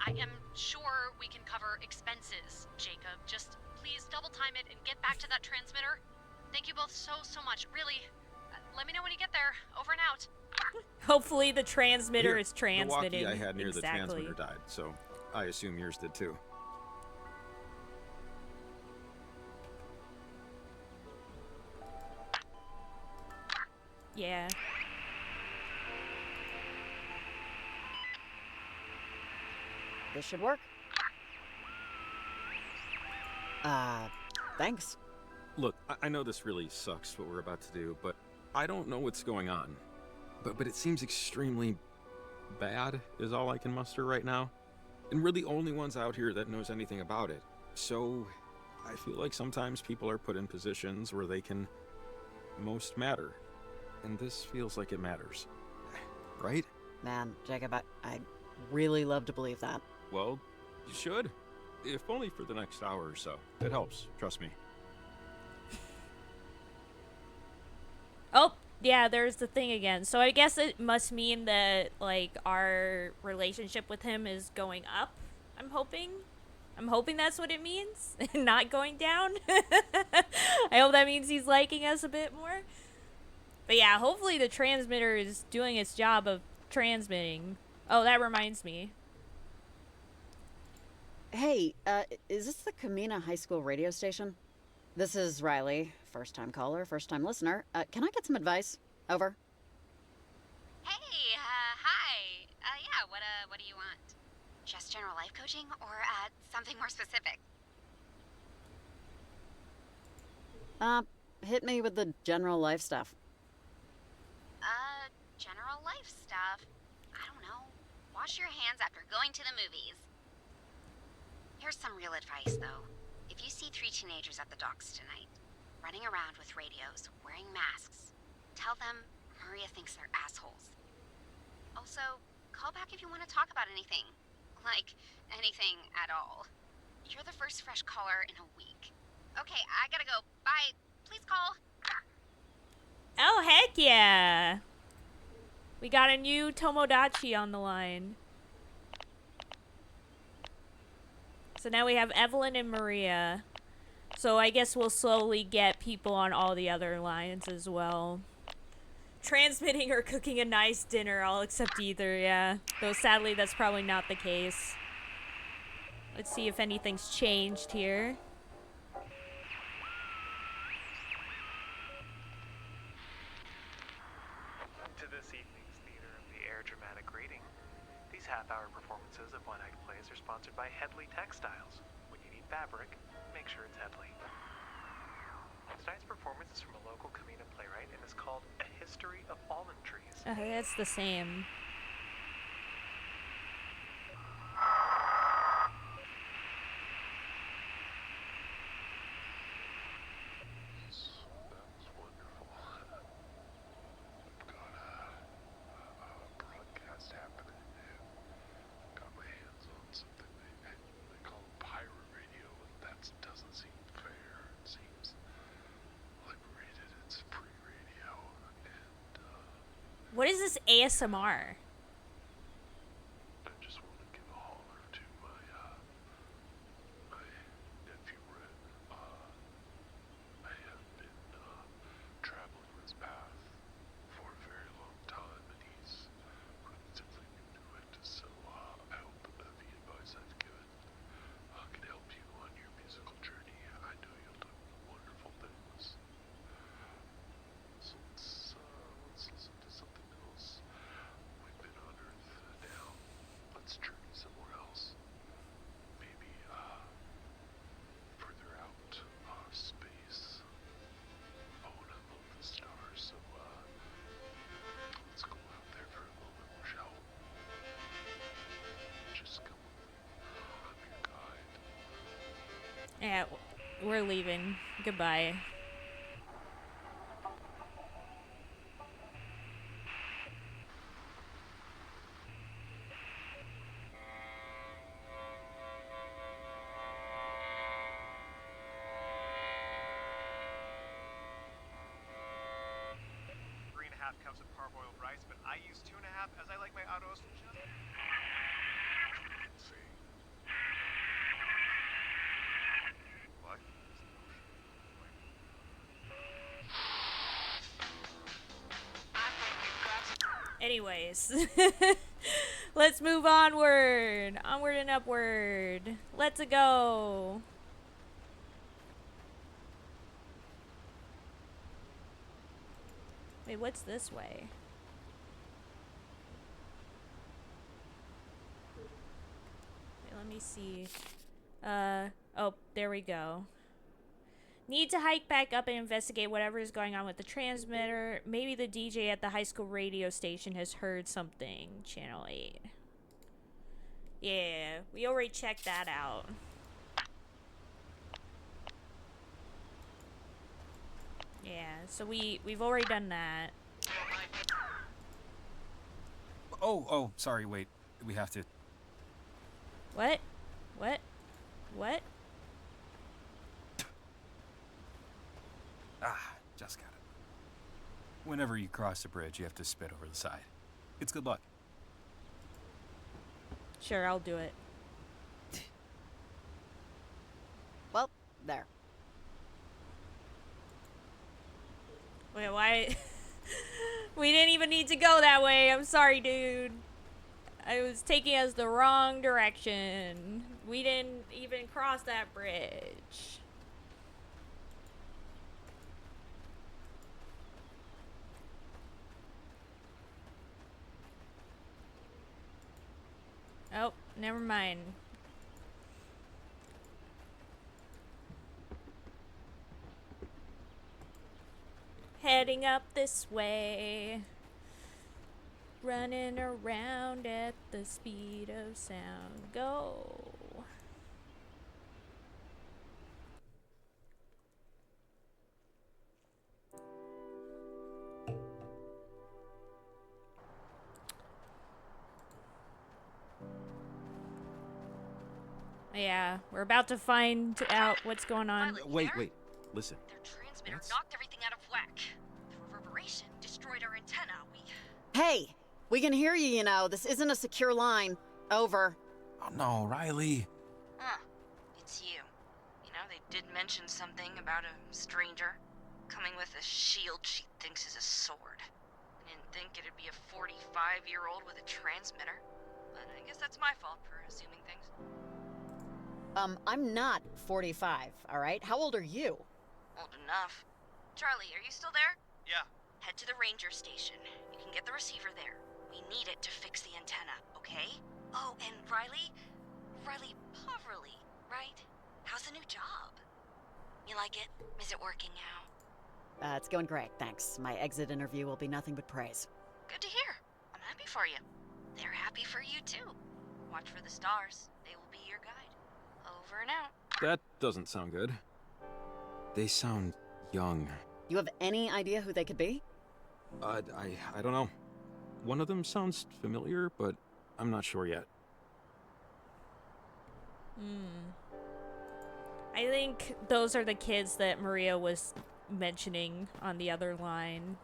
Speaker 3: I am sure we can cover expenses, Jacob. Just please double time it and get back to that transmitter. Thank you both so much. Really. Let me know when you get there. Over and out.
Speaker 2: Hopefully the transmitter
Speaker 9: Here,
Speaker 2: is transmitting.
Speaker 9: The walkie I had near the
Speaker 2: exactly.
Speaker 9: transmitter died, so I assume yours did too.
Speaker 2: Yeah.
Speaker 5: This should work. Thanks.
Speaker 9: Look, I know this really sucks what we're about to do, but I don't know what's going on. But it seems extremely bad is all I can muster right now. And we're the only ones out here that knows anything about it. So I feel like sometimes people are put in positions where they can most matter. And this feels like it matters. Right?
Speaker 5: Man, Jacob, I'd really love to believe that.
Speaker 9: Well, you should. If only for the next hour or so. It helps, trust me.
Speaker 2: Oh, yeah, there's the thing again. So I guess it must mean that, like, our relationship with him is going up, I'm hoping. I'm hoping that's what it means, not going down. I hope that means he's liking us a bit more. But yeah, hopefully the transmitter is doing its job of transmitting. Oh, that reminds me.
Speaker 5: Hey, is this the Kamina High School radio station? This is Riley, first-time caller, first-time listener. Can I get some advice? Over.
Speaker 8: Hey, hi. Yeah, what do you want? Just general life coaching or, something more specific?
Speaker 5: Hit me with the general life stuff.
Speaker 8: General life stuff? I don't know. Wash your hands after going to the movies. Here's some real advice, though. If you see 3 teenagers at the docks tonight, running around with radios, wearing masks, tell them Maria thinks they're assholes. Also, call back if you want to talk about anything. Like, anything at all. You're the first fresh caller in a week. Okay, I gotta go. Bye. Please call.
Speaker 2: Oh, heck yeah. We got a new Tomodachi on the line. So now we have Evelyn and Maria. So I guess we'll slowly get people on all the other lines as well. Transmitting or cooking a nice dinner, I'll accept either, yeah. Though sadly that's probably not the case. Let's see if anything's changed here.
Speaker 12: To this evening's Theater of the Air dramatic reading. These half-hour performances of one-act plays are sponsored by Headley Textiles. When you need fabric, make sure it's Headley. Tonight's performance is from a local Camina playwright and is called A History of Almond Trees.
Speaker 2: That's the same.
Speaker 6: That was wonderful. I've got a broadcast happening. Got my hands on something they call pirate radio, and that doesn't seem fair. It seems liberated. It's free radio, and
Speaker 2: What is this ASMR?
Speaker 6: I just want to give a holler to my my nephew Ren. I have been traveling his path for a very long time, and he's relatively new to it. So I hope that the advice I've given can help you on your musical journey. I know you'll do wonderful things. So let's listen to something else. We've been on Earth now. Let's journey somewhere else. Maybe further out, space. Oh, and I love the stars. So let's go out there for a moment, shall we? Just come with me. I'm your guide.
Speaker 2: Yeah, we're leaving. Goodbye.
Speaker 12: Three and a half cups of parboiled rice, but I use 2.5 as I like my autos just...
Speaker 6: See? What?
Speaker 2: Anyways. Let's move onward. Onward and upward. Let's go. Wait, what's this way? Wait, let me see. Oh, there we go. Need to hike back up and investigate whatever is going on with the transmitter. Maybe the DJ at the high school radio station has heard something. Channel 8. Yeah, we already checked that out. Yeah, so we've already done that.
Speaker 10: Oh, sorry, wait. We have to...
Speaker 2: What? What? What?
Speaker 10: Just got it. Whenever you cross the bridge, you have to spit over the side. It's good luck.
Speaker 2: Sure, I'll do it.
Speaker 5: Well, there.
Speaker 2: Wait, why? We didn't even need to go that way. I'm sorry, dude. I was taking us the wrong direction. We didn't even cross that bridge. Oh, never mind. Heading up this way. Running around at the speed of sound. Go. Yeah, we're about to find out what's going on.
Speaker 9: Wait. Listen.
Speaker 17: Their transmitter
Speaker 9: That's-
Speaker 17: knocked everything out of whack. The reverberation destroyed our antenna.
Speaker 5: Hey, we can hear you, you know. This isn't a secure line. Over.
Speaker 10: Oh no, Riley.
Speaker 14: It's you. You know, they did mention something about a stranger coming with a shield she thinks is a sword. I didn't think it'd be a 45-year-old with a transmitter, but I guess that's my fault for assuming things.
Speaker 5: I'm not 45, all right? How old are you?
Speaker 14: Old enough. Charlie, are you still there?
Speaker 11: Yeah.
Speaker 14: Head to the ranger station. You can get the receiver there. We need it to fix the antenna, okay? Oh, and Riley Poverly, right? How's the new job? You like it? Is it working out?
Speaker 5: It's going great, thanks. My exit interview will be nothing but praise.
Speaker 14: Good to hear. I'm happy for you. They're happy for you, too. Watch for the stars. They will be your guide. Over and out.
Speaker 9: That doesn't sound good. They sound young.
Speaker 5: You have any idea who they could be?
Speaker 9: I don't know. One of them sounds familiar, but I'm not sure yet.
Speaker 2: I think those are the kids that Maria was mentioning on the other line.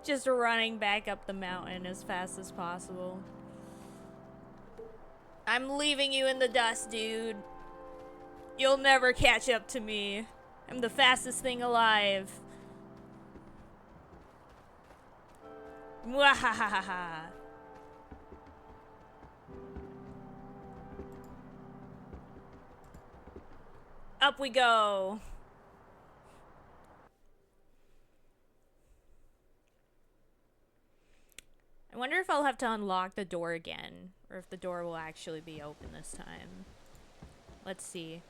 Speaker 2: Just running back up the mountain as fast as possible. I'm leaving you in the dust, dude. You'll never catch up to me. I'm the fastest thing alive. Mwahahaha. Up we go. I wonder if I'll have to unlock the door again, or if the door will actually be open this time. Let's see.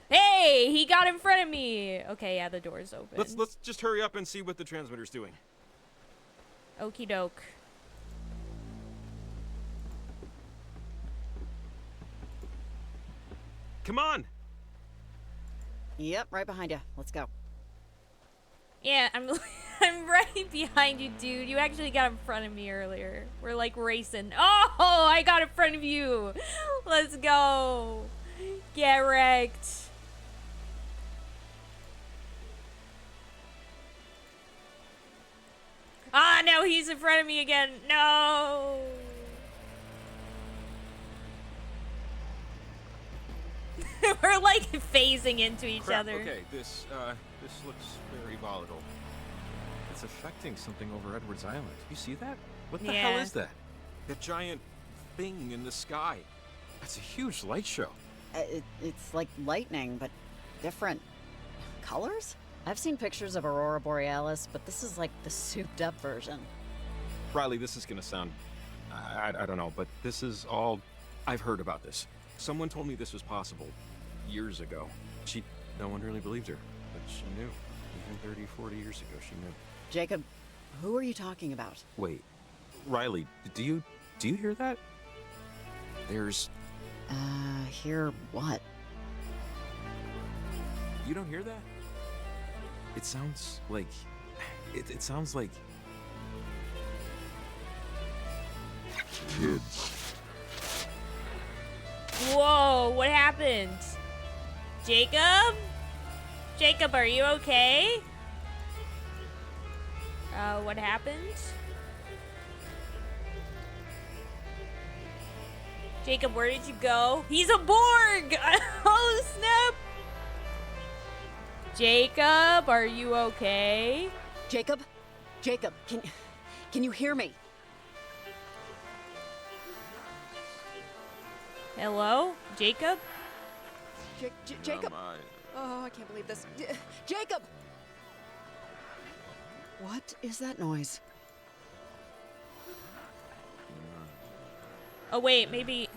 Speaker 2: Hey, he got in front of me. Okay, yeah, the door's open.
Speaker 9: Let's just hurry up and see what the transmitter's doing.
Speaker 2: Okie doke.
Speaker 9: Come on.
Speaker 5: Yep, right behind you. Let's go.
Speaker 2: Yeah, I'm I'm right behind you, dude. You actually got in front of me earlier. We're like racing. Oh, I got in front of you. Let's go. Get wrecked. Ah, no, he's in front of me again. No. We're like phasing into each
Speaker 9: Crap,
Speaker 2: other.
Speaker 9: Okay, this looks very volatile. It's affecting something over Edwards Island. You see that? What the hell
Speaker 2: Yeah.
Speaker 9: is that? That giant thing in the sky. That's a huge light show.
Speaker 5: It's like lightning, but different colors? I've seen pictures of Aurora Borealis, but this is like the souped up version.
Speaker 9: Riley, this is gonna sound... I don't know, but this is all... I've heard about this. Someone told me this was possible years ago. No one really believed her, but she knew. Even 30, 40 years ago, she knew.
Speaker 5: Jacob, who are you talking about?
Speaker 9: Wait, Riley, do you hear that? There's...
Speaker 5: Hear what?
Speaker 9: You don't hear that? It sounds like... It sounds like... kids.
Speaker 2: Whoa, what happened? Jacob? Jacob, are you okay? What happened? Jacob, where did you go? He's a Borg! Oh, snap! Jacob, are you okay?
Speaker 5: Jacob? Jacob, can you hear me?
Speaker 2: Hello? Jacob?
Speaker 5: Jacob? Oh, I can't believe this. Jacob! What is that noise?
Speaker 2: Oh, wait, maybe...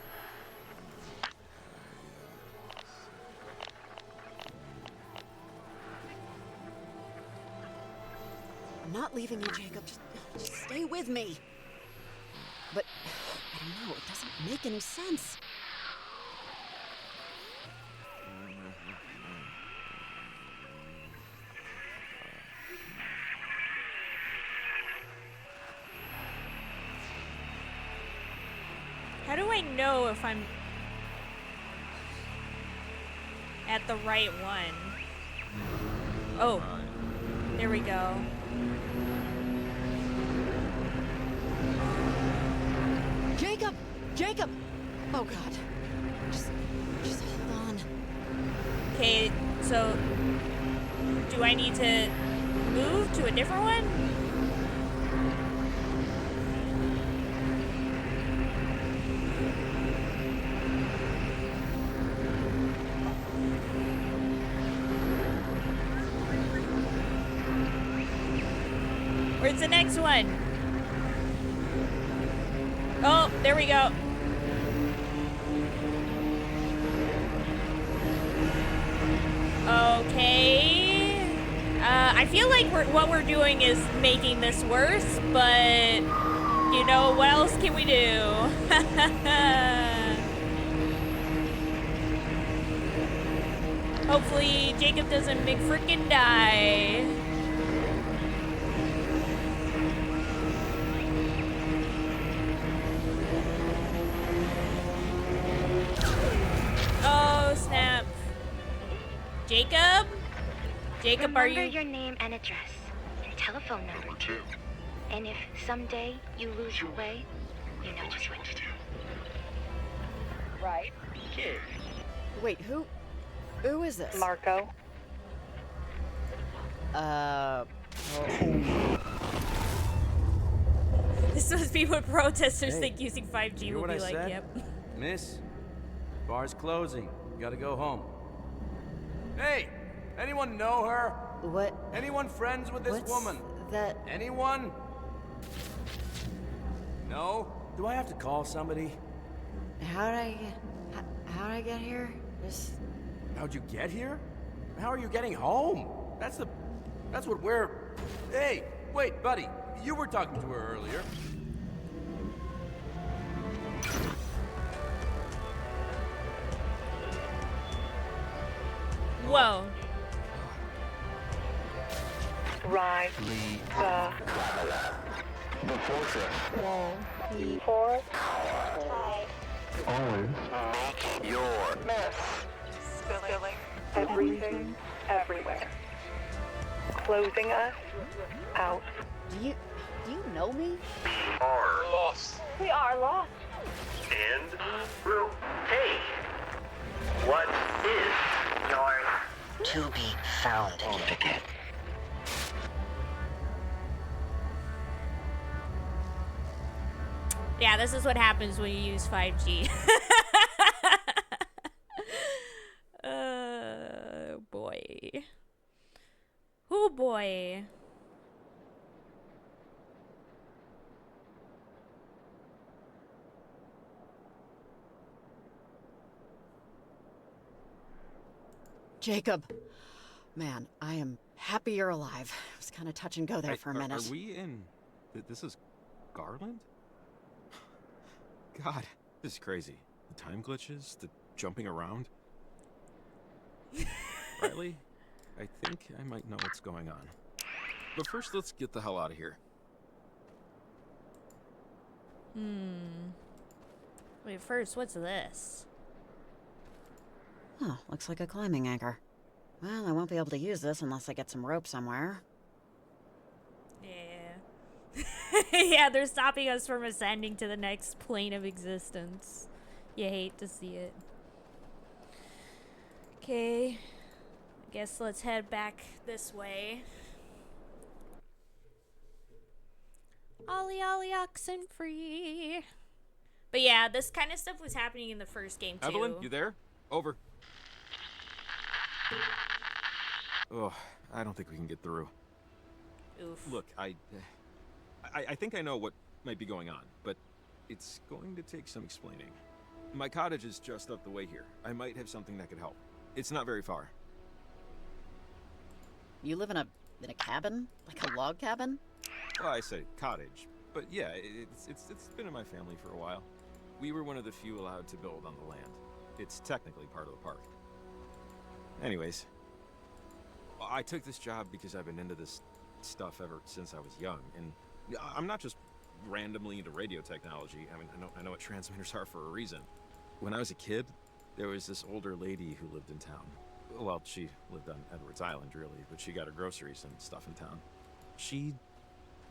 Speaker 5: I'm not leaving you, Jacob. Just stay with me. But, I don't know, it doesn't make any sense.
Speaker 2: How do I know if I'm at the right one? Oh, there we go.
Speaker 5: Jacob! Jacob! Oh God. Just hold on.
Speaker 2: Okay, so do I need to move to a different one? Where's the next one? Oh, there we go. Okay. I feel like what we're doing is making this worse, but you know, what else can we do? Hopefully Jacob doesn't McFrickin' die. Oh, snap. Jacob? Jacob, are you...
Speaker 19: Remember your name and address, and telephone number.
Speaker 6: Number 2.
Speaker 19: And if someday you lose your way, you know just what to do.
Speaker 7: Right, kid.
Speaker 5: Wait, who is this?
Speaker 7: Marco.
Speaker 2: This must be what protesters think using 5G
Speaker 20: hear
Speaker 2: will
Speaker 20: what
Speaker 2: be
Speaker 20: I
Speaker 2: like,
Speaker 20: said?
Speaker 2: yep.
Speaker 20: Miss, bar's closing. You gotta go home. Hey, anyone know her?
Speaker 5: What?
Speaker 20: Anyone friends with this
Speaker 5: What's
Speaker 20: woman?
Speaker 5: that?
Speaker 20: Anyone? No? Do I have to call somebody?
Speaker 5: How'd I get here?
Speaker 20: How'd you get here? How are you getting home? That's what we're... Hey, wait, buddy. You were talking to her earlier.
Speaker 2: Whoa.
Speaker 7: Right.
Speaker 6: The fortress. Always
Speaker 7: Make your mess. Spilling everything everywhere. Closing us out.
Speaker 5: Do you know me?
Speaker 4: Are lost.
Speaker 7: We are lost.
Speaker 4: And well, hey, what is
Speaker 13: Your to be found ticket.
Speaker 2: Yeah, this is what happens when you use 5G. Boy. Oh boy.
Speaker 5: Jacob. Man, I am happy you're alive. It was kind of touch and go there for a minute.
Speaker 9: Are we in... This is Garland? God, this is crazy. The time glitches, the jumping around. Riley, I think I might know what's going on. But first, let's get the hell out of here.
Speaker 2: Wait, first, what's this?
Speaker 5: Oh, looks like a climbing anchor. Well, I won't be able to use this unless I get some rope somewhere.
Speaker 2: Yeah. Yeah, they're stopping us from ascending to the next plane of existence. You hate to see it. Okay. I guess let's head back this way. Ollie Ollie Oxenfree. But yeah, this kind of stuff was happening in the first game too.
Speaker 9: Evelyn, you there? Over. Oh, I don't think we can get through.
Speaker 2: Oof.
Speaker 9: Look, I think I know what might be going on, but it's going to take some explaining. My cottage is just up the way here. I might have something that could help. It's not very far.
Speaker 5: You live in a In a cabin? Like a log cabin?
Speaker 9: Well, I say cottage, but yeah, it's been in my family for a while. We were one of the few allowed to build on the land. It's technically part of the park. Anyways, I took this job because I've been into this stuff ever since I was young, and I'm not just randomly into radio technology. I mean, I know what transmitters are for a reason. When I was a kid, there was this older lady who lived in town. Well, she lived on Edwards Island, really, but she got her groceries and stuff in town. She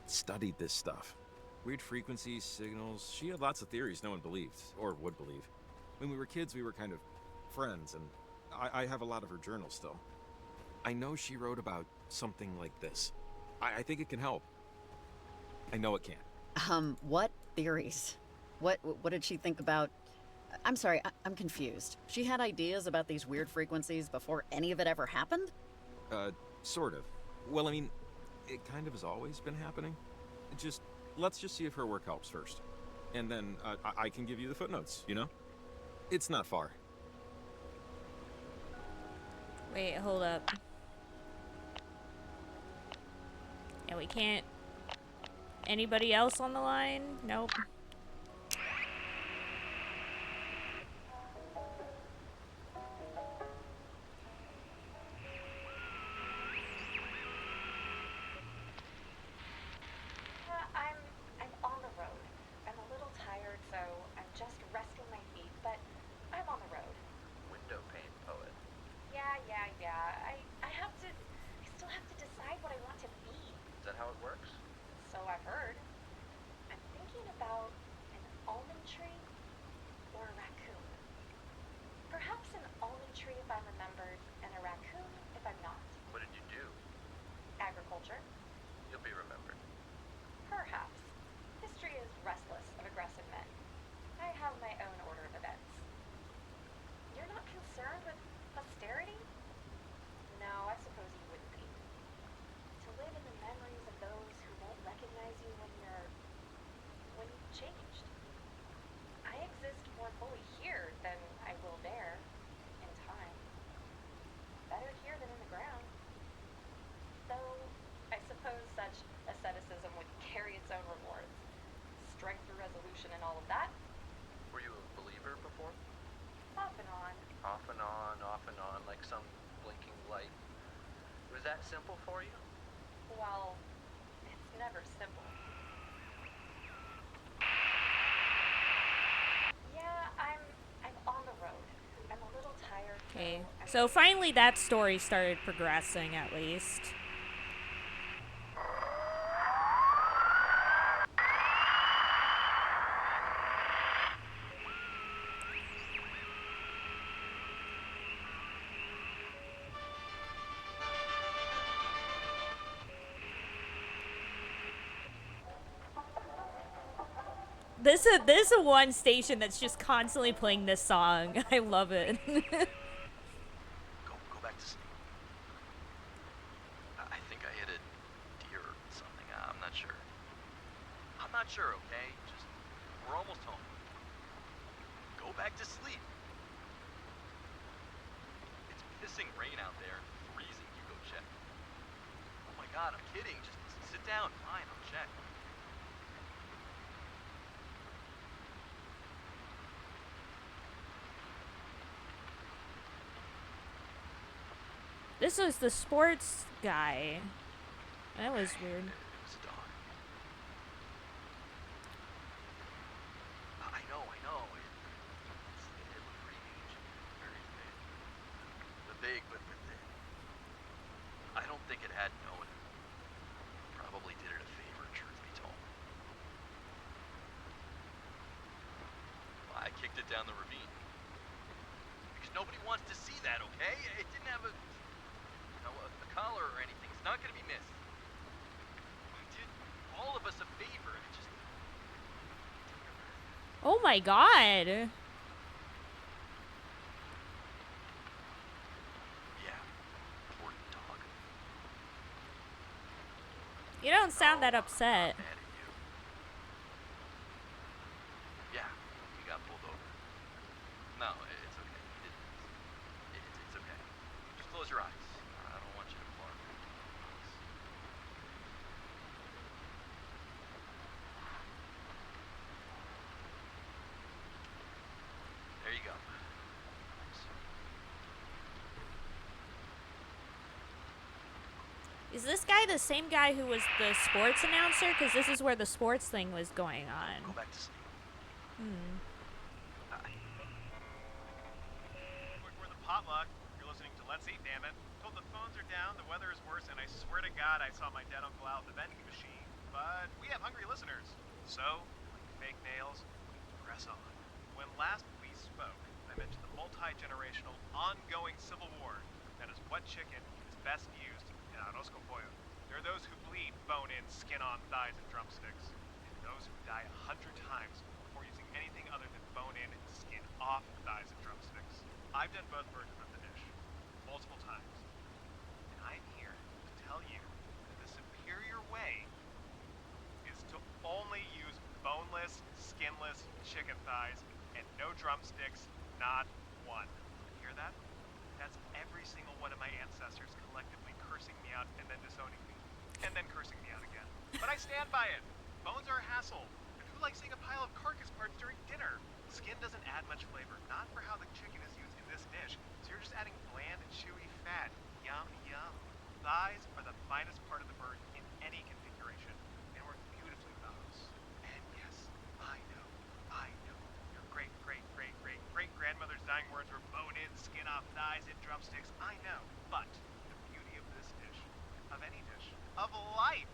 Speaker 9: studied this stuff. Weird frequencies, signals. She had lots of theories no one believed, or would believe. When we were kids, we were kind of friends, and I have a lot of her journals still. I know she wrote about something like this. I think it can help. I know it can.
Speaker 5: What theories? What did she think about? I'm sorry, I'm confused. She had ideas about these weird frequencies before any of it ever happened?
Speaker 9: Sort of. Well, I mean, it kind of has always been happening. Let's just see if her work helps first. And then I can give you the footnotes, you know? It's not far.
Speaker 2: Wait, hold up. Yeah, we can't... Anybody else on the line? Nope.
Speaker 14: I'm on the road. I'm a little tired, so I'm just resting my feet, but I'm on the road.
Speaker 13: Window pane poet.
Speaker 14: Yeah. I still have to decide what I want to be.
Speaker 13: Is that how it works?
Speaker 14: So I've heard. I'm thinking about an almond tree or a raccoon. Perhaps an almond tree if I'm remembered, and a raccoon if I'm not.
Speaker 13: What did you do?
Speaker 14: Agriculture?
Speaker 13: You'll be remembered.
Speaker 14: Perhaps. History is restless of aggressive men. I have my own order of events. You're not concerned with posterity? No, I suppose you wouldn't be. To live in the memories of those who won't recognize you when you've changed. I exist more fully here than I will there, in time. Better here than in the ground. Though, I suppose such asceticism would carry its own rewards. Strength through resolution and all of that.
Speaker 13: Were you a believer before?
Speaker 14: Off and on.
Speaker 13: Off and on, like some blinking light. Was that simple for you?
Speaker 14: Well, it's never simple. Yeah, I'm on the road. I'm a little tired.
Speaker 2: Okay, so finally that story started progressing, at least. This is a one station that's just constantly playing this song. I love it.
Speaker 11: Go back to sleep. I think I hit a deer or something. I'm not sure. Okay? Just, we're almost home. Go back to sleep. It's pissing rain out there. Freezing. You go check. Oh my god, I'm kidding. Just sit down. Fine, I'll check.
Speaker 2: This was the sports guy. That was weird.
Speaker 11: It was a dog. I know. It looked pretty huge. Very big. But big, but thin. I don't think it had no one. Probably did it a favor, truth be told. I kicked it down the ravine. Because nobody wants to see that, okay? It didn't have a collar or anything. It's not gonna be missed. I did all of us a favor.
Speaker 2: Oh my god.
Speaker 11: Yeah, poor dog.
Speaker 2: You don't sound that upset.
Speaker 11: Mad at you. Yeah, you got pulled over. No, it's okay. It's okay. Just close your eyes. I don't want you to bark.
Speaker 2: Is this guy the same guy who was the sports announcer? Because this is where the sports thing was going on.
Speaker 11: Go back to sleep.
Speaker 12: We're the potluck. You're listening to Let's Eat, damn it. Told the phones are down, the weather is worse, and I swear to God I saw my dead uncle out at the vending machine. But we have hungry listeners. So, like fake nails, we press on. When last we spoke, I mentioned the multi-generational, ongoing civil war that is what chicken is best used in arroz con pollo. There are those who bleed bone-in, skin-on thighs and drumsticks, and those who die 100 times before using anything other than bone-in, skin-off thighs and drumsticks. I've done both versions of the dish, multiple times. And I'm here to tell you that the superior way is to only use boneless, skinless chicken thighs and no drumsticks, not one. Hear that? That's every single one of my ancestors collectively cursing me out and then disowning me. And then cursing me out again. But I stand by it. Bones are a hassle. And who likes seeing a pile of carcass parts during dinner? Skin doesn't add much flavor, not for how the chicken is used in this dish. So you're just adding bland, chewy fat. Yum, yum. Thighs are the finest part of the bird in any configuration, and work beautifully with those. And yes, I know. Your great-great-great-great-great-grandmother's dying words were bone-in, skin-off thighs and drumsticks. I know. But the beauty of this dish, of any dish, of life,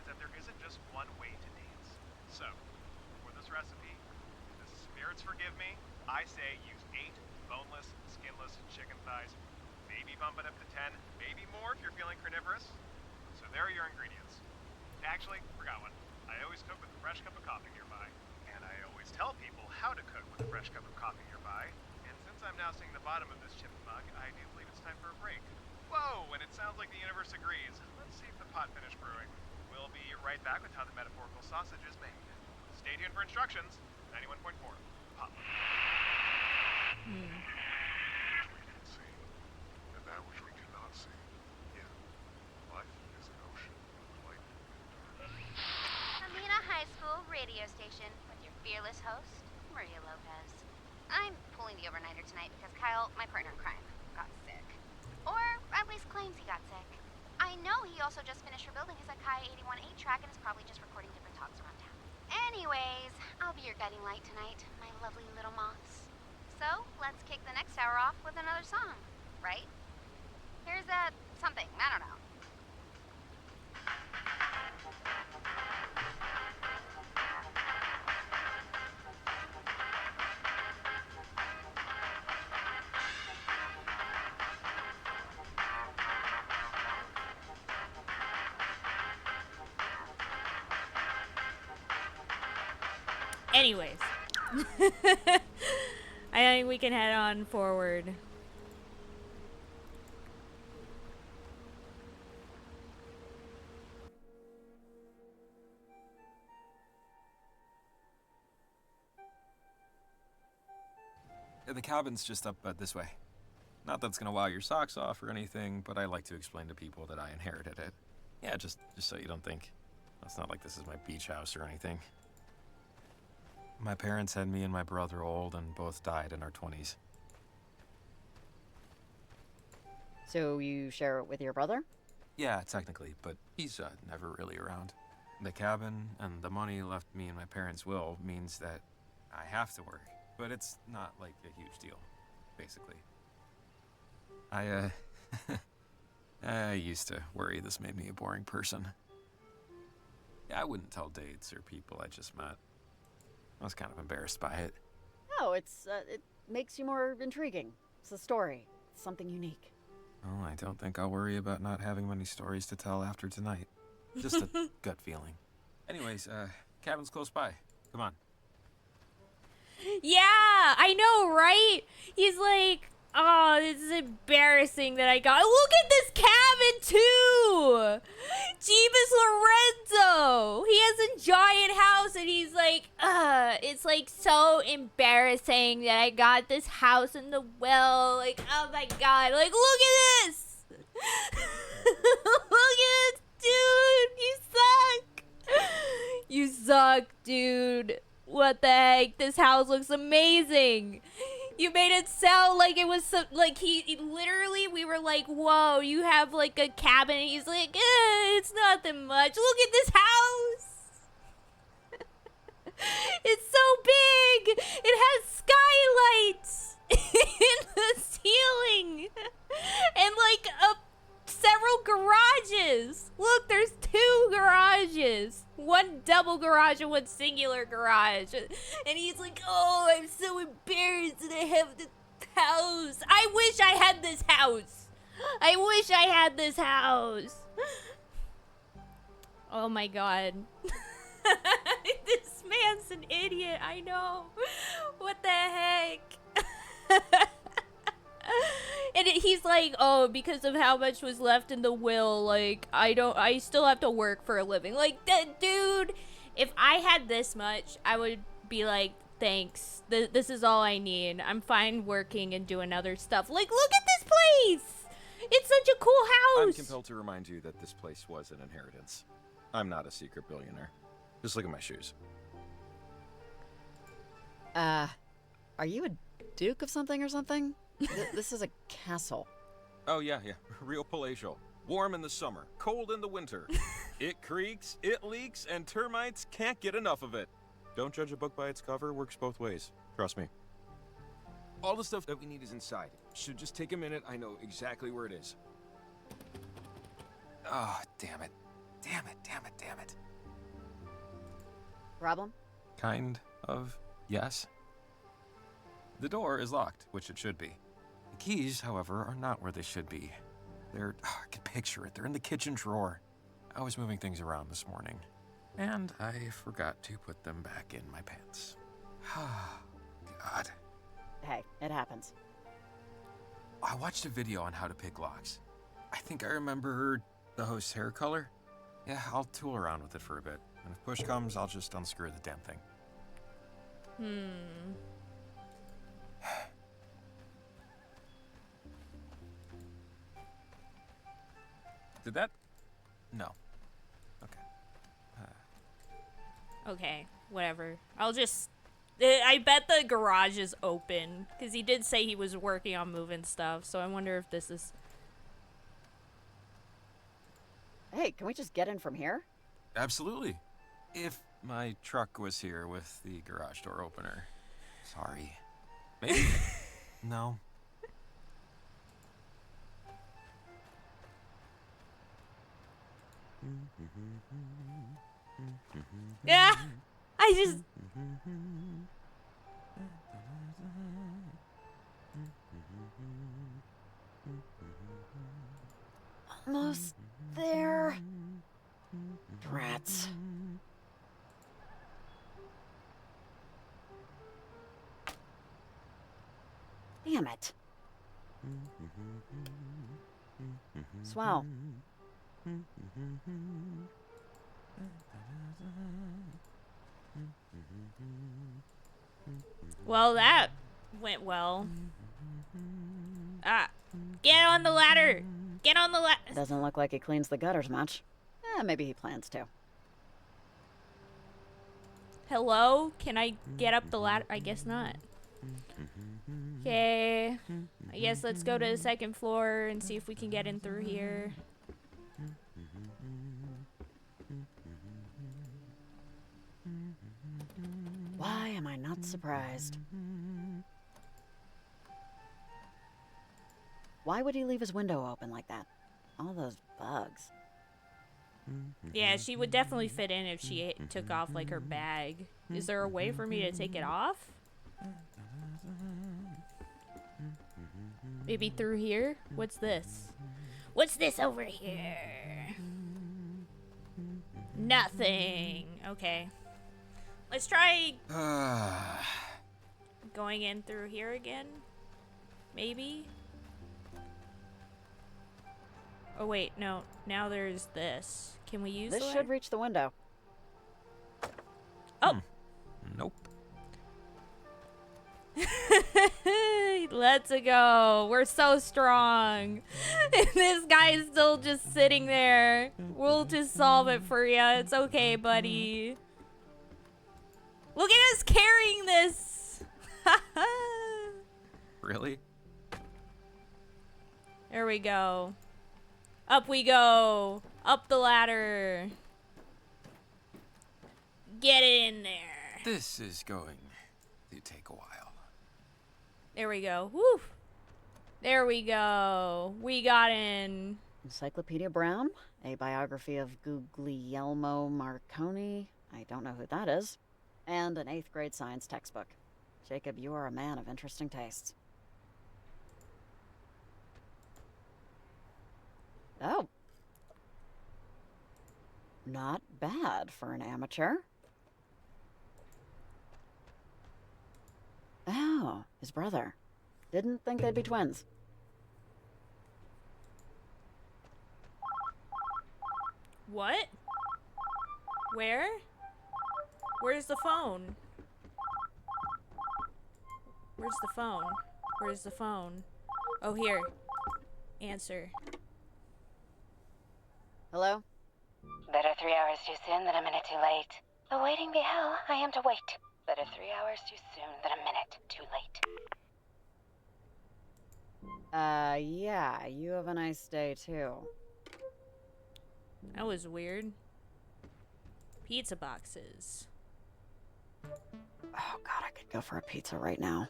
Speaker 12: is that there isn't just one way to dance. So, for this recipe, if the spirits forgive me, I say use 8 boneless, skinless chicken thighs. Maybe bump it up to 10, maybe more if you're feeling carnivorous. So there are your ingredients. Actually, forgot one. I always cook with a fresh cup of coffee nearby. And I always tell people how to cook with a fresh cup of coffee nearby. And since I'm now seeing the bottom of this chip mug, I do believe it's time for a break. Whoa, and it sounds like the universe agrees. Let's see if the pot finished brewing. We'll be right back with how the metaphorical sausage is made. Stay tuned for instructions. 91.4. Potluck.
Speaker 6: We can see, and that which we cannot see. Yeah, life is an ocean of light and dark.
Speaker 8: Amina High School radio station with your fearless host, Maria Lopez. I'm pulling the overnighter tonight because Kyle, my partner in crime, got sick. Or at least claims he got sick. I know he also just finished rebuilding his Akai 81 8-track and is probably just recording different talks around town. Anyways, I'll be your guiding light tonight, my lovely little moths. So, let's kick the next hour off with another song, right? Here's something, I don't know.
Speaker 2: Anyways. I think we can head on forward.
Speaker 10: The cabin's just up this way. Not that it's gonna wow your socks off or anything, but I like to explain to people that I inherited it. Yeah, just so you don't think. It's not like this is my beach house or anything. My parents had me and my brother old and both died in our 20s.
Speaker 5: So you share it with your brother?
Speaker 10: Yeah, technically, but he's never really around. The cabin and the money left me in my parents' will means that I have to work, but it's not like a huge deal, basically. I used to worry this made me a boring person. I wouldn't tell dates or people I just met. I was kind of embarrassed by it.
Speaker 5: No, it makes you more intriguing. It's a story. It's something unique.
Speaker 10: Oh, I don't think I'll worry about not having many stories to tell after tonight. Just a gut feeling. Anyways, cabin's close by. Come on.
Speaker 2: Yeah, I know, right? He's like, oh, this is embarrassing that I got. Look at this cabin, too! Jeebus Lorenzo! He has a giant house, and he's like, it's like so embarrassing that I got this house in the will. Like, oh my god. Like, look at this! Look at this, dude! You suck! You suck, dude. What the heck? This house looks amazing. You made it sound like it was like he literally, we were like, whoa, you have like a cabin. And he's like, it's nothing much. Look at this house. It's so big. It has skylights in the ceiling and like several garages. Look, there's 2 garages. One double garage and one singular garage. And he's like, oh, I'm so embarrassed that I have this house. I wish I had this house. I wish I had this house. Oh my god. This man's an idiot, I know. What the heck? And he's like, oh, because of how much was left in the will, like, I still have to work for a living. Like, dude, if I had this much, I would be like, thanks. This is all I need. I'm fine working and doing other stuff. Like, look at this place! It's such a cool house!
Speaker 9: I'm compelled to remind you that this place was an inheritance. I'm not a secret billionaire. Just look at my shoes.
Speaker 5: Are you a duke of something or something? This is a castle.
Speaker 9: Oh, yeah. Real palatial. Warm in the summer, cold in the winter. It creaks, it leaks, and termites can't get enough of it. Don't judge a book by its cover, works both ways. Trust me. All the stuff that we need is inside. Should just take a minute, I know exactly where it is.
Speaker 10: Oh, damn it. Damn it.
Speaker 5: Problem?
Speaker 10: Kind of, yes. The door is locked, which it should be. The keys, however, are not where they should be. I can picture it. They're in the kitchen drawer. I was moving things around this morning, and I forgot to put them back in my pants. God.
Speaker 5: Hey, it happens.
Speaker 10: I watched a video on how to pick locks. I think I remember the host's hair color. Yeah, I'll tool around with it for a bit. And if push comes, I'll just unscrew the damn thing. Did that? No. Okay.
Speaker 2: Okay, whatever. I'll just... I bet the garage is open, because he did say he was working on moving stuff, so I wonder if this is...
Speaker 5: Hey, can we just get in from here?
Speaker 10: Absolutely. If my truck was here with the garage door opener. Sorry. Maybe. No.
Speaker 2: Yeah! I just...
Speaker 5: Almost there. Rats. Damn it. Swell.
Speaker 2: Well, that went well. Get on the ladder! Get on the ladder!
Speaker 5: Doesn't look like he cleans the gutters much. Maybe he plans to.
Speaker 2: Hello? Can I get up the ladder? I guess not. Okay. I guess let's go to the second floor and see if we can get in through here.
Speaker 5: Why am I not surprised? Why would he leave his window open like that? All those bugs.
Speaker 2: Yeah, she would definitely fit in if she took off, like, her bag. Is there a way for me to take it off? Maybe through here? What's this? What's this over here? Nothing. Okay. Let's try going in through here again. Maybe? Oh wait, no. Now there's this. Can we use
Speaker 5: this?
Speaker 2: The
Speaker 5: Should reach the window.
Speaker 2: Oh.
Speaker 10: Nope.
Speaker 2: Let's go. We're so strong. And this guy's still just sitting there. We'll just solve it for you. It's okay, buddy. Look at us carrying this.
Speaker 10: Really?
Speaker 2: There we go. Up we go. Up the ladder. Get in there.
Speaker 10: This is going to take a while.
Speaker 2: There we go. Woo. There we go. We got in.
Speaker 5: Encyclopedia Brown, a biography of Guglielmo Marconi. I don't know who that is. And an 8th grade science textbook. Jacob, you are a man of interesting tastes. Oh. Not bad for an amateur. Oh, his brother. Didn't think they'd be twins.
Speaker 2: What? Where? Where's the phone? Where's the phone? Where's the phone? Oh, here. Answer.
Speaker 5: Hello?
Speaker 19: Better 3 hours too soon than a minute too late. Awaiting be hell, I am to wait. Better 3 hours too soon than a minute too late.
Speaker 5: Yeah, you have a nice day too.
Speaker 2: That was weird. Pizza boxes.
Speaker 5: Oh god, I could go for a pizza right now.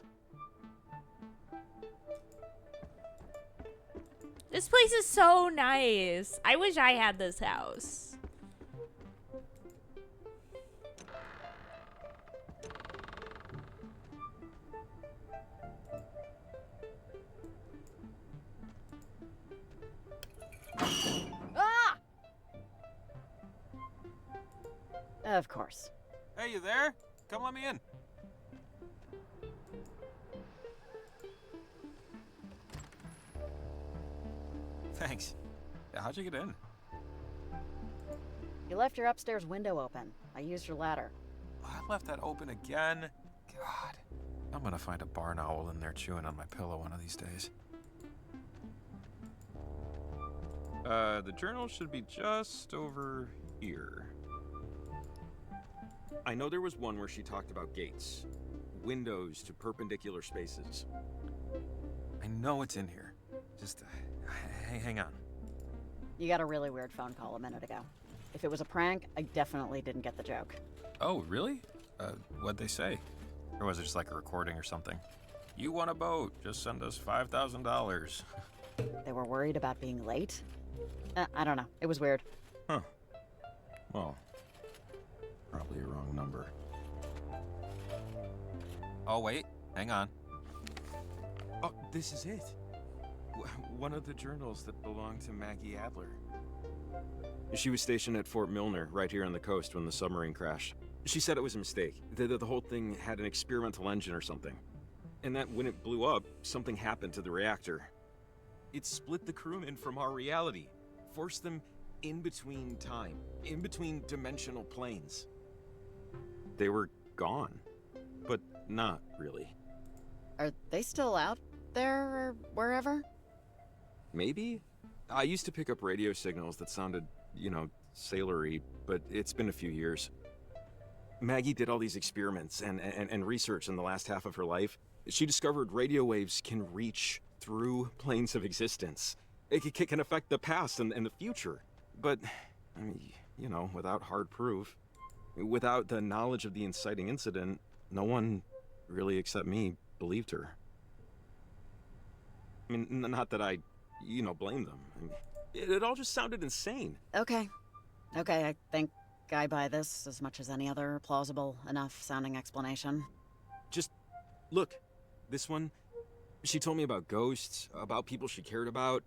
Speaker 2: This place is so nice. I wish I had this house.
Speaker 5: Ah! Of course.
Speaker 10: Hey, you there? Come let me in. Thanks. How'd you get in?
Speaker 5: You left your upstairs window open. I used your ladder.
Speaker 10: I left that open again. God. I'm gonna find a barn owl in there chewing on my pillow one of these days.
Speaker 9: The journal should be just over here. I know there was one where she talked about gates. Windows to perpendicular spaces.
Speaker 10: I know it's in here. Just, hang on.
Speaker 5: You got a really weird phone call a minute ago. If it was a prank, I definitely didn't get the joke.
Speaker 10: Oh, really? What'd they say? Or was it just like a recording or something? You won a boat. Just send us $5,000.
Speaker 5: They were worried about being late? I don't know. It was weird.
Speaker 9: Huh. Well, probably a wrong number.
Speaker 10: Oh, wait. Hang on.
Speaker 9: Oh, this is it. One of the journals that belonged to Maggie Adler. She was stationed at Fort Milner, right here on the coast, when the submarine crashed. She said it was a mistake. The whole thing had an experimental engine or something. And that when it blew up, something happened to the reactor. It split the crewmen from our reality. Forced them in between time. In between dimensional planes. They were gone. But not really.
Speaker 5: Are they still out there or wherever?
Speaker 9: Maybe? I used to pick up radio signals that sounded, sailory, but it's been a few years. Maggie did all these experiments and research in the last half of her life. She discovered radio waves can reach through planes of existence. It can affect the past and the future. But, without hard proof, without the knowledge of the inciting incident, no one, really except me, believed her. I mean, not that I, blame them. I mean, it all just sounded insane.
Speaker 5: Okay, I think I buy this as much as any other plausible enough sounding explanation.
Speaker 9: Just, look, this one, she told me about ghosts, about people she cared about.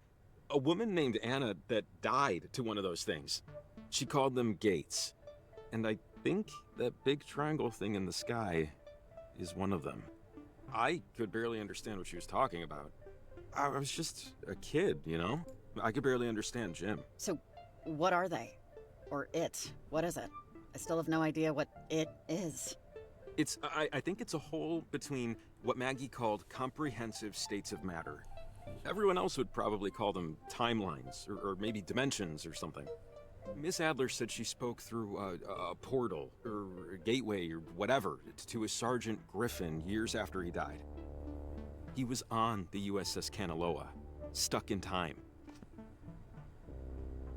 Speaker 9: A woman named Anna that died to one of those things. She called them gates. And I think that big triangle thing in the sky is one of them. I could barely understand what she was talking about. I was just a kid, I could barely understand Jim.
Speaker 5: So, what are they? Or it? What is it? I still have no idea what it is.
Speaker 9: I think it's a hole between what Maggie called comprehensive states of matter. Everyone else would probably call them timelines, or maybe dimensions or something. Miss Adler said she spoke through a portal, or a gateway, or whatever, to a Sergeant Griffin years after he died. He was on the USS Kanaloa, stuck in time.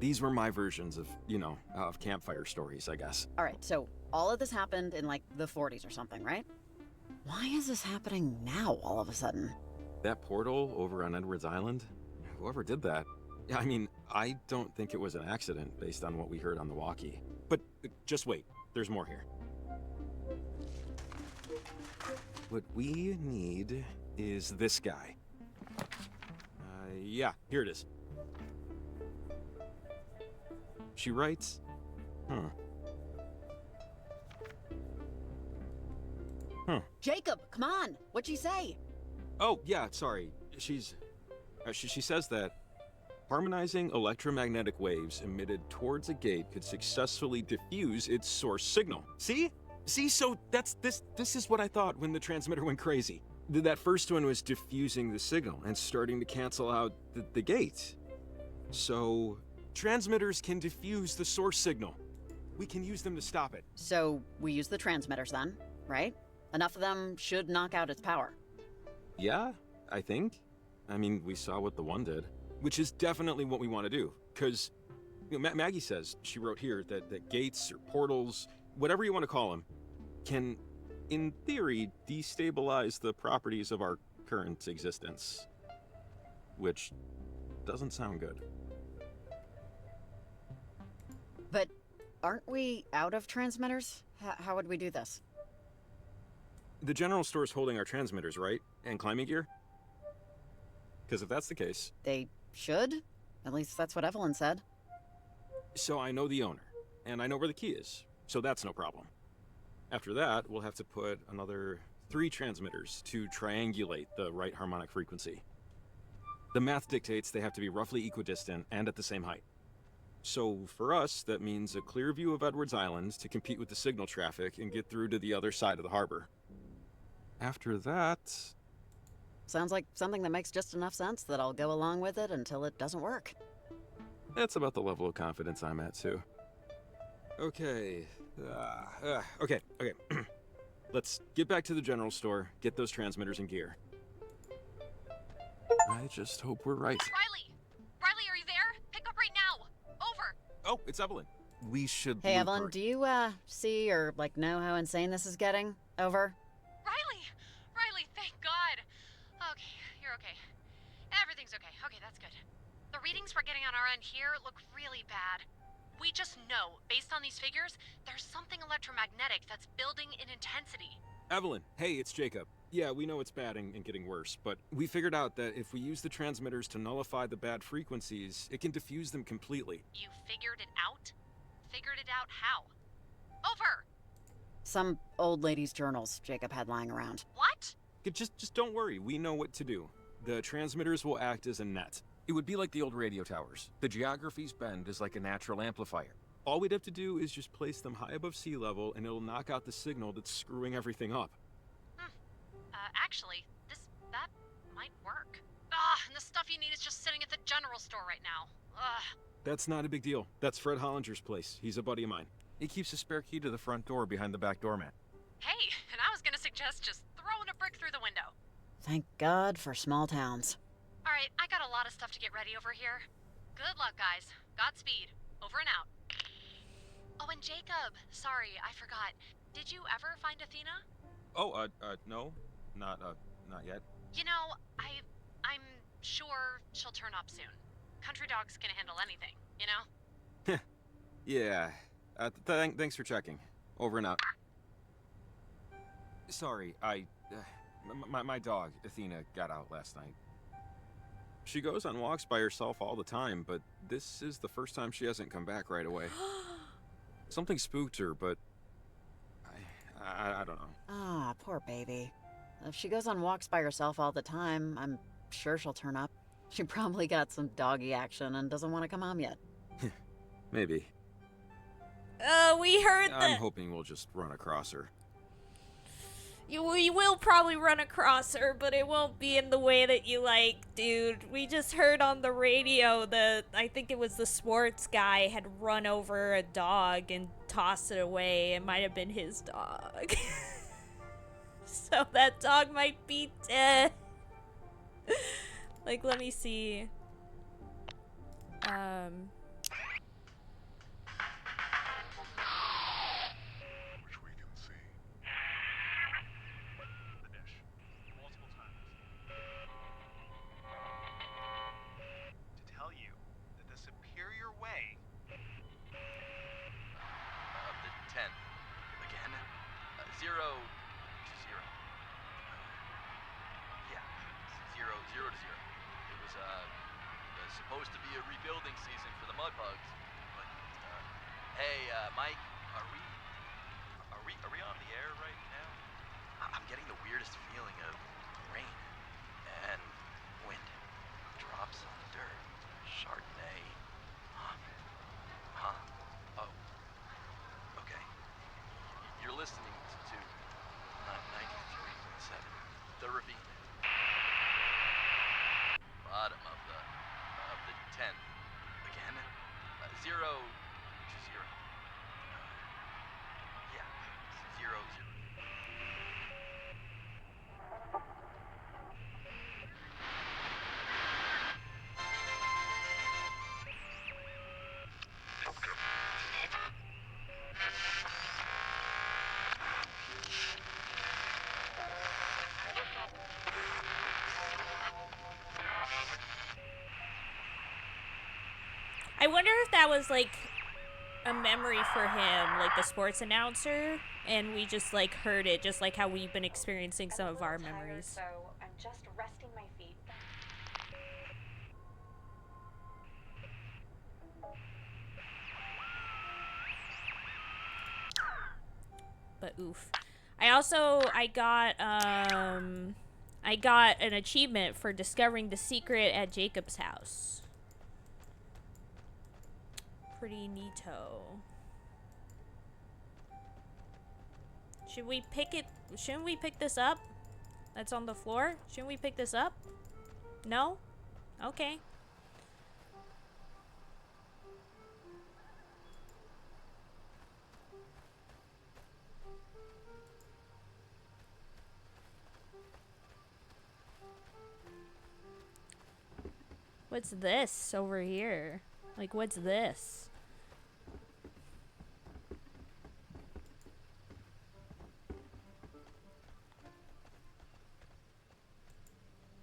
Speaker 9: These were my versions of, of campfire stories, I guess.
Speaker 5: All right, so all of this happened in like the 40s or something, right? Why is this happening now all of a sudden?
Speaker 9: That portal over on Edwards Island? Whoever did that, I mean, I don't think it was an accident based on what we heard on the walkie. But just wait, there's more here. What we need is this guy. Yeah, here it is. She writes,
Speaker 5: Jacob, come on! What'd she say?
Speaker 9: Oh, yeah, sorry. She says that harmonizing electromagnetic waves emitted towards a gate could successfully diffuse its source signal. See? So this is what I thought when the transmitter went crazy. That first one was diffusing the signal and starting to cancel out the gate. So, transmitters can diffuse the source signal. We can use them to stop it.
Speaker 5: So, we use the transmitters then, right? Enough of them should knock out its power.
Speaker 9: Yeah, I think. I mean, we saw what the one did, which is definitely what we want to do. Because Maggie says, she wrote here, that gates or portals, whatever you want to call them, can, in theory, destabilize the properties of our current existence. Which doesn't sound good.
Speaker 5: But aren't we out of transmitters? How would we do this?
Speaker 9: The general store's holding our transmitters, right? And climbing gear? Because if that's the case...
Speaker 5: They should? At least that's what Evelyn said.
Speaker 9: So I know the owner, and I know where the key is, so that's no problem. After that, we'll have to put another 3 transmitters to triangulate the right harmonic frequency. The math dictates they have to be roughly equidistant and at the same height. So for us, that means a clear view of Edwards Island to compete with the signal traffic and get through to the other side of the harbor. After that...
Speaker 5: Sounds like something that makes just enough sense that I'll go along with it until it doesn't work.
Speaker 9: That's about the level of confidence I'm at, too. Okay. Okay. Let's get back to the general store, get those transmitters in gear. I just hope we're right.
Speaker 3: Riley, are you there? Pick up right now. Over.
Speaker 9: Oh, it's Evelyn. We should
Speaker 5: Hey,
Speaker 9: loop
Speaker 5: Evelyn,
Speaker 9: her.
Speaker 5: do you, see or, know how insane this is getting? Over?
Speaker 3: Riley, thank God. Okay, you're okay. Everything's okay. Okay, that's good. The readings we're getting on our end here look really bad. We just know, based on these figures, there's something electromagnetic that's building in intensity.
Speaker 9: Evelyn, hey, it's Jacob. Yeah, we know it's bad and getting worse, but we figured out that if we use the transmitters to nullify the bad frequencies, it can diffuse them completely.
Speaker 3: You figured it out? Figured it out how? Over!
Speaker 5: Some old lady's journals Jacob had lying around.
Speaker 3: What?
Speaker 9: Just don't worry, we know what to do. The transmitters will act as a net. It would be like the old radio towers. The geography's bend is like a natural amplifier. All we'd have to do is just place them high above sea level and it'll knock out the signal that's screwing everything up.
Speaker 3: Actually, that might work. And the stuff you need is just sitting at the general store right now.
Speaker 9: That's not a big deal. That's Fred Hollinger's place. He's a buddy of mine. He keeps a spare key to the front door behind the back doormat.
Speaker 3: Hey, and I was gonna suggest just throwing a brick through the window.
Speaker 5: Thank God for small towns.
Speaker 3: Alright, I got a lot of stuff to get ready over here. Good luck, guys. Godspeed. Over and out. Oh, and Jacob, sorry, I forgot. Did you ever find Athena?
Speaker 9: Oh, no. Not yet.
Speaker 3: You know, I'm sure she'll turn up soon. Country dogs can handle anything, you know?
Speaker 9: Yeah. Thanks for checking. Over and out. Sorry, my dog, Athena, got out last night. She goes on walks by herself all the time, but this is the first time she hasn't come back right away. Something spooked her, but I don't know.
Speaker 5: Ah, poor baby. If she goes on walks by herself all the time, I'm sure she'll turn up. She probably got some doggy action and doesn't want to come home yet.
Speaker 9: Maybe.
Speaker 2: We heard that.
Speaker 9: I'm hoping we'll just run across her.
Speaker 2: We will probably run across her, but it won't be in the way that you like, dude. We just heard on the radio that I think it was the sports guy had run over a dog and tossed it away. It might have been his dog. So that dog might be dead. Like, let me see.
Speaker 6: Which we can see.
Speaker 12: The dish. Multiple times. To tell you that the superior way
Speaker 11: Of the 10. Again? 0 to 0. Yeah, 0 to 0. It was supposed to be a rebuilding season for the Mudbugs, but hey, Mike, are we on the air right now? I'm getting the weirdest feeling of rain and wind, drops on the dirt, Chardonnay. Huh? Oh. Okay. You're listening to 93.7. The Ravine. Bottom of the 10. Again? 0 to 0. Yeah. 0 0.
Speaker 2: I wonder if that was like a memory for him, like the sports announcer, and we just like heard it, just like how we've been experiencing some of our memories.
Speaker 14: So I'm just resting my feet.
Speaker 2: But oof. I got an achievement for discovering the secret at Jacob's house. Pretty neato. Shouldn't we pick this up? That's on the floor? Shouldn't we pick this up? No? Okay. What's this over here? Like, what's this?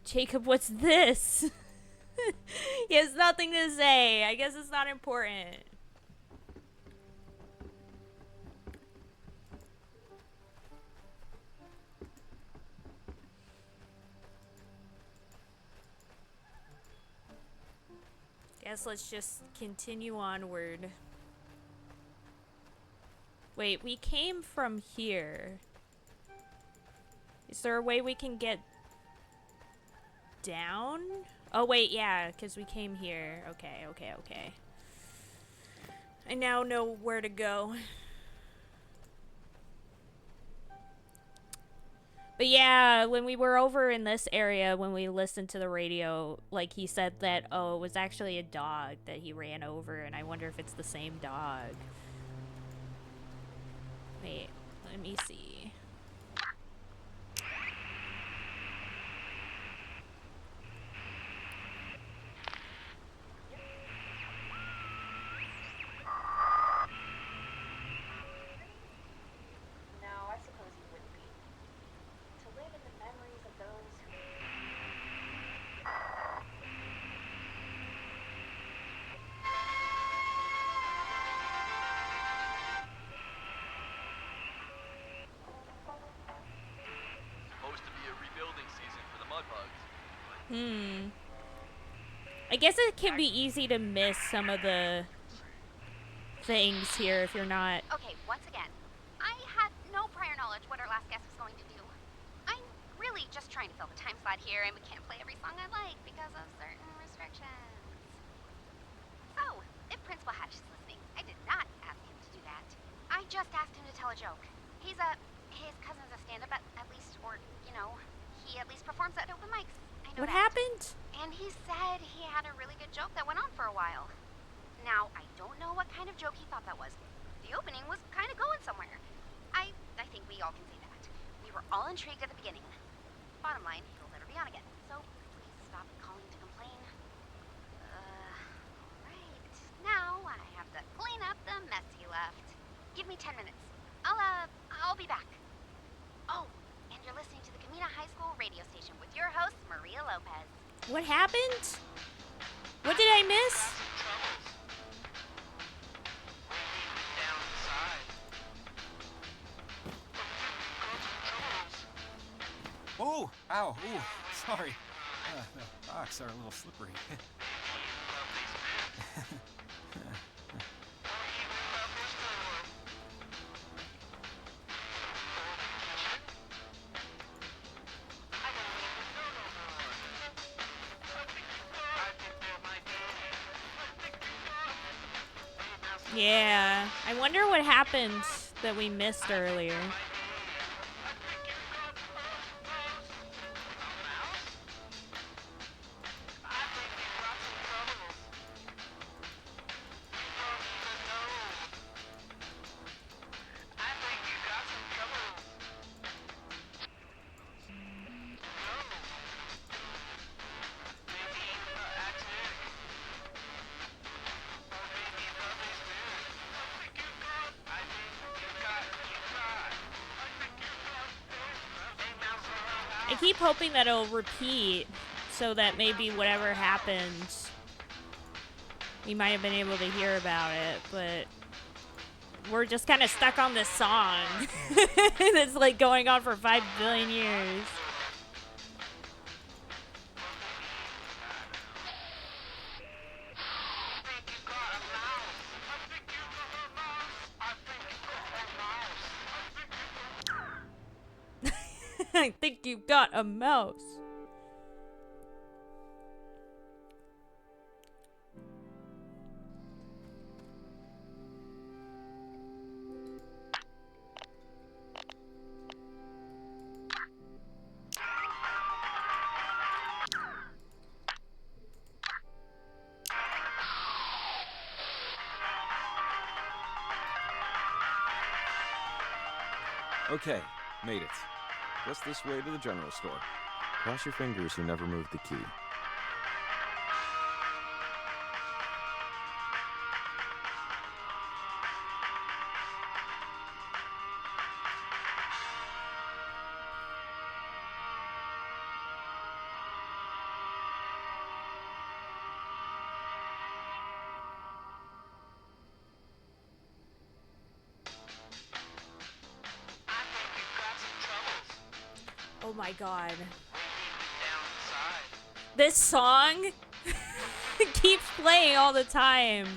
Speaker 2: Jacob, what's this? He has nothing to say. I guess it's not important. Guess let's just continue onward. Wait, we came from here. Is there a way we can get down? Oh wait, yeah, because we came here. Okay. I now know where to go. But yeah, when we were over in this area, when we listened to the radio, like he said that, oh, it was actually a dog that he ran over, and I wonder if it's the same dog. Wait, let me see.
Speaker 14: No, I suppose you wouldn't be. To live in the memories of those who...
Speaker 11: Supposed to be a rebuilding season for the Mudbugs.
Speaker 2: I guess it can be easy to miss some of the things here if you're not...
Speaker 8: Okay, once again, I had no prior knowledge what our last guest was going to do. I'm really just trying to fill the time slot here, and we can't play every song I like because of certain restrictions. So, if Principal Hatch is listening, I did not ask him to do that. I just asked him to tell a joke. His cousin's a stand-up at least, or, you know, he at least performs at open mics. I know
Speaker 2: What
Speaker 8: that.
Speaker 2: happened?
Speaker 8: And he said he had a really good joke that went on for a while. Now, I don't know what kind of joke he thought that was. The opening was kind of going somewhere. I think we all can say that. We were all intrigued at the beginning. Bottom line, he'll never be on again. So, please up the mess he left. Give me 10 minutes. I'll be back. Oh, and you're listening to the Camina High School radio station with your host, Maria Lopez.
Speaker 2: What happened? What did I miss?
Speaker 10: Oh, ow, ooh, sorry. The rocks are a little slippery.
Speaker 2: Yeah, I wonder what happened that we missed earlier. I keep hoping that it'll repeat so that maybe whatever happens, we might have been able to hear about it, but we're just kind of stuck on this song that's like going on for 5 billion years. I think you've got a mouse.
Speaker 9: Okay, made it. Just this way to the general store. Cross your fingers you never moved the key.
Speaker 2: Oh my god. This song keeps playing all the time.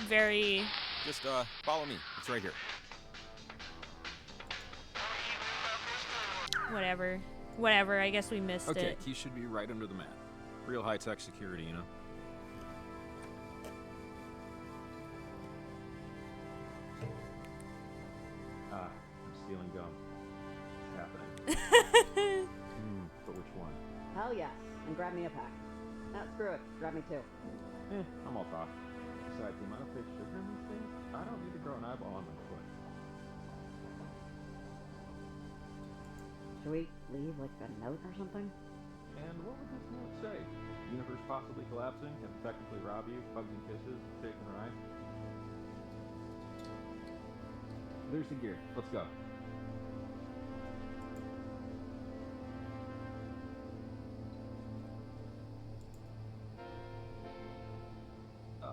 Speaker 2: Very...
Speaker 9: Just, follow me. It's right here.
Speaker 2: Whatever. Whatever, I guess we missed
Speaker 9: Okay,
Speaker 2: it.
Speaker 9: key should be right under the mat. Real high-tech security, you know? Ah, I'm stealing gum. It's happening. But which one?
Speaker 5: Hell yes, and grab me a pack. Screw it, grab me two.
Speaker 9: I'm all talk. Besides, the amount of fake sugar in these things, I don't need to grow an eyeball on my foot.
Speaker 5: Should we leave, like, a note or something?
Speaker 9: And what would this note say? Universe possibly collapsing, and technically rob you, hugs and kisses, taking a ride? There's the gear. Let's go.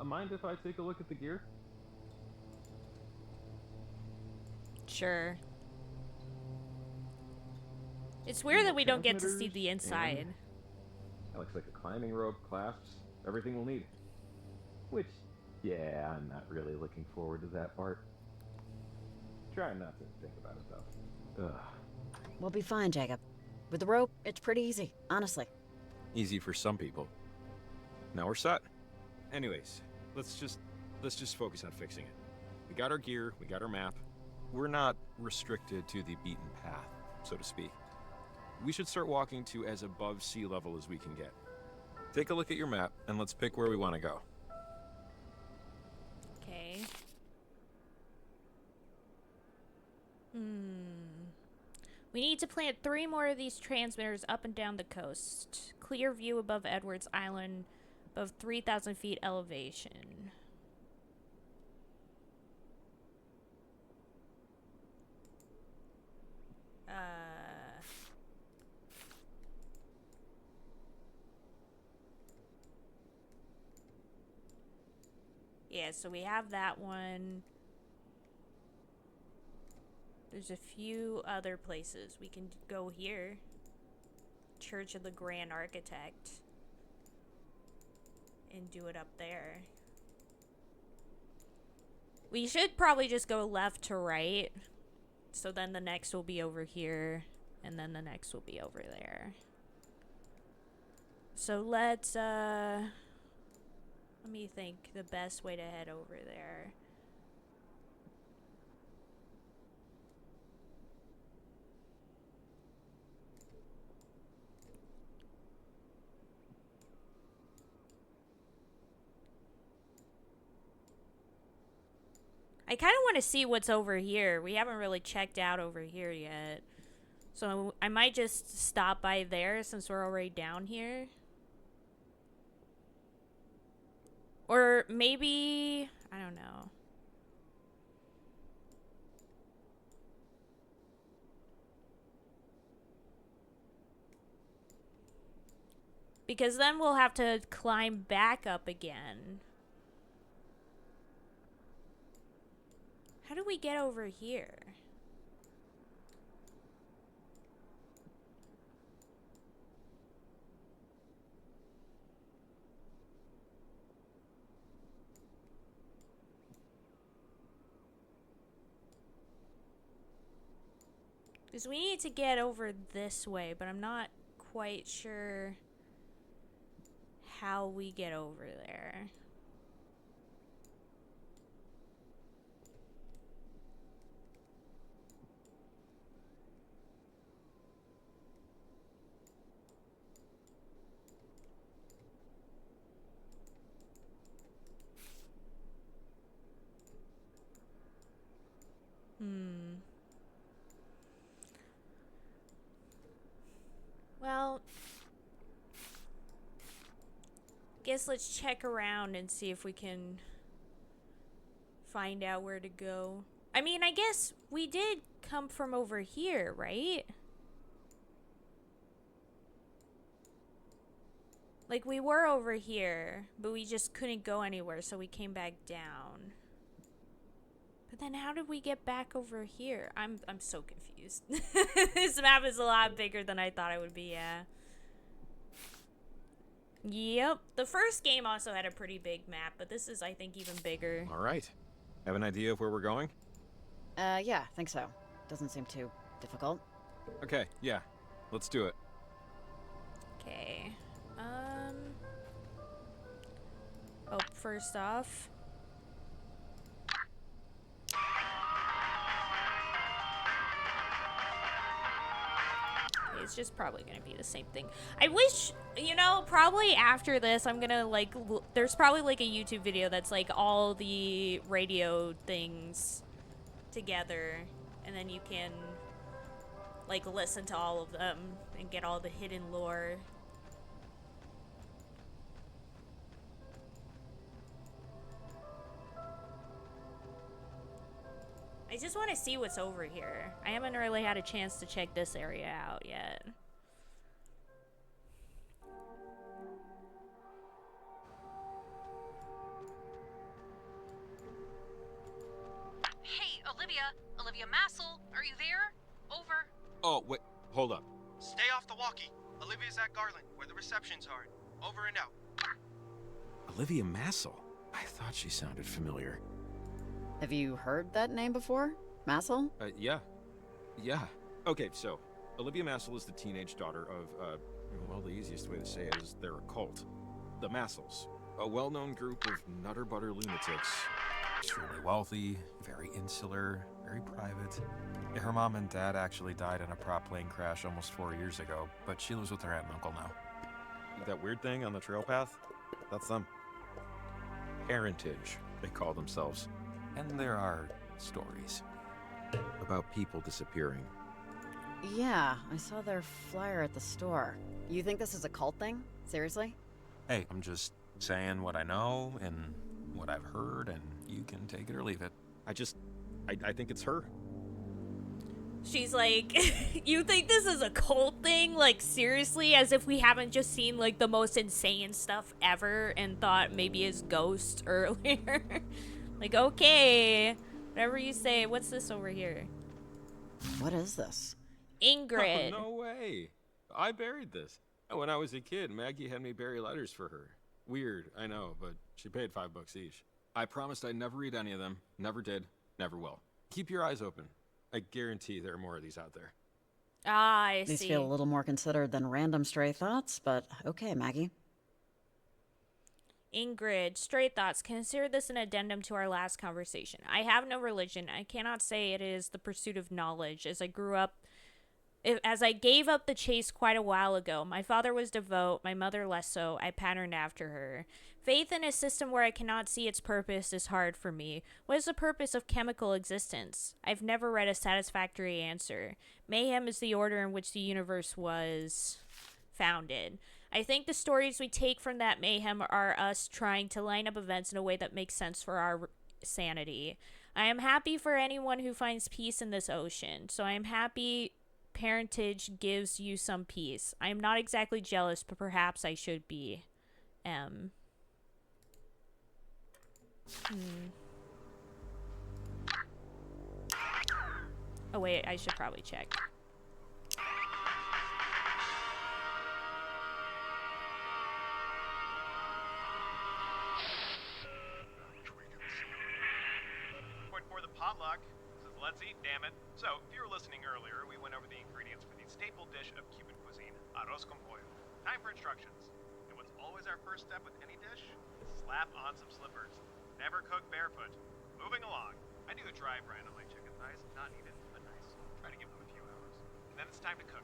Speaker 9: Mind if I take a look at the gear?
Speaker 2: Sure. It's weird that we don't get to see the inside.
Speaker 9: That looks like a climbing rope, clasps, everything we'll need. Which, yeah, I'm not really looking forward to that part. Try not to think about it, though. Ugh.
Speaker 5: We'll be fine, Jacob. With the rope, it's pretty easy, honestly.
Speaker 9: Easy for some people. Now we're set. Anyways, let's just focus on fixing it. We got our gear, we got our map. We're not restricted to the beaten path, so to speak. We should start walking to as above sea level as we can get. Take a look at your map, and let's pick where we want to go.
Speaker 2: Okay. We need to plant 3 more of these transmitters up and down the coast. Clear view above Edwards Island. Above 3,000 feet elevation. Yeah, so we have that one. There's a few other places. We can go here. Church of the Grand Architect. And do it up there. We should probably just go left to right. So then the next will be over here. And then the next will be over there. So let's, let me think the best way to head over there. I kind of want to see what's over here. We haven't really checked out over here yet. So I might just stop by there since we're already down here. Or maybe, I don't know. Because then we'll have to climb back up again. How do we get over here? Because we need to get over this way, but I'm not quite sure how we get over there. Well, guess let's check around and see if we can find out where to go. I mean, I guess we did come from over here, right? Like, we were over here, but we just couldn't go anywhere, so we came back down. But then how did we get back over here? I'm so confused. This map is a lot bigger than I thought it would be, yeah. Yep. The first game also had a pretty big map, but this is, I think, even bigger.
Speaker 9: All right. Have an idea of where we're going?
Speaker 5: Yeah, think so. Doesn't seem too difficult.
Speaker 9: Okay, yeah. Let's do it.
Speaker 2: Okay. Oh, first off. It's just probably gonna be the same thing. I wish, you know, probably after this I'm gonna like there's probably like a YouTube video that's like all the radio things together, and then you can like listen to all of them and get all the hidden lore. I just want to see what's over here. I haven't really had a chance to check this area out yet.
Speaker 3: Hey, Olivia Massel, are you there? Over.
Speaker 9: Oh, wait, hold up.
Speaker 18: Stay off the walkie. Olivia's at Garland, where the reception's are. Over and out.
Speaker 9: Olivia Massel? I thought she sounded familiar.
Speaker 5: Have you heard that name before? Massel?
Speaker 9: Yeah. Yeah. Okay, so, Olivia Massel is the teenage daughter of, well, the easiest way to say it is they're a cult. The Massels. A well-known group of nutter-butter lunatics.
Speaker 10: Extremely wealthy, very insular, very private. Her mom and dad actually died in a prop plane crash almost 4 years ago, but she lives with her aunt and uncle now.
Speaker 9: That weird thing on the trail path? That's them. Parentage, they call themselves.
Speaker 10: And there are stories.
Speaker 9: About people disappearing.
Speaker 5: Yeah, I saw their flyer at the store. You think this is a cult thing? Seriously?
Speaker 10: Hey, I'm just saying what I know and what I've heard, and you can take it or leave it.
Speaker 9: I think it's her.
Speaker 2: She's like, you think this is a cult thing? Like, seriously? As if we haven't just seen, like, the most insane stuff ever and thought maybe it's ghost earlier. Like, okay. Whatever you say. What's this over here?
Speaker 5: What is this?
Speaker 2: Ingrid.
Speaker 9: Oh, no way. I buried this. When I was a kid, Maggie had me bury letters for her. Weird, I know, but she paid $5 each. I promised I'd never read any of them. Never did. Never will. Keep your eyes open. I guarantee there are more of these out there.
Speaker 2: Ah, I see.
Speaker 5: These feel a little more considered than random stray thoughts, but okay, Maggie.
Speaker 2: Ingrid, stray thoughts. Consider this an addendum to our last conversation. I have no religion. I cannot say it is the pursuit of knowledge. As I gave up the chase quite a while ago, my father was devout, my mother less so. I patterned after her. Faith in a system where I cannot see its purpose is hard for me. What is the purpose of chemical existence? I've never read a satisfactory answer. Mayhem is the order in which the universe was founded. I think the stories we take from that mayhem are us trying to line up events in a way that makes sense for our sanity. I am happy for anyone who finds peace in this ocean, so I am happy parentage gives you some peace. I am not exactly jealous, but perhaps I should be. Oh wait, I should probably check.
Speaker 12: Point for the potluck. This is Let's Eat, damn it. So, if you were listening earlier, we went over the ingredients for the staple dish of Cuban cuisine, arroz con pollo. Time for instructions. And what's always our first step with any dish? Slap on some slippers. Never cook barefoot. Moving along. I do a dry brine on my chicken thighs. Not needed, but nice. Try to give them a few hours. And then it's time to cook.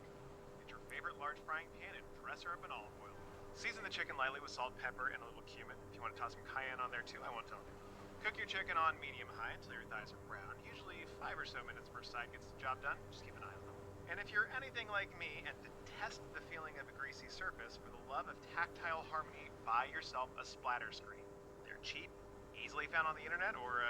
Speaker 12: Get your favorite large frying pan and dress her up in olive oil. Season the chicken lightly with salt, pepper, and a little cumin. If you want to toss some cayenne on there too, I won't tell you. Cook your chicken on medium-high until your thighs are brown. Usually 5 or so minutes per side gets the job done. Just keep an eye on them. And if you're anything like me and detest the feeling of a greasy surface, for the love of tactile harmony, buy yourself a splatter screen. They're cheap, easily found on the internet or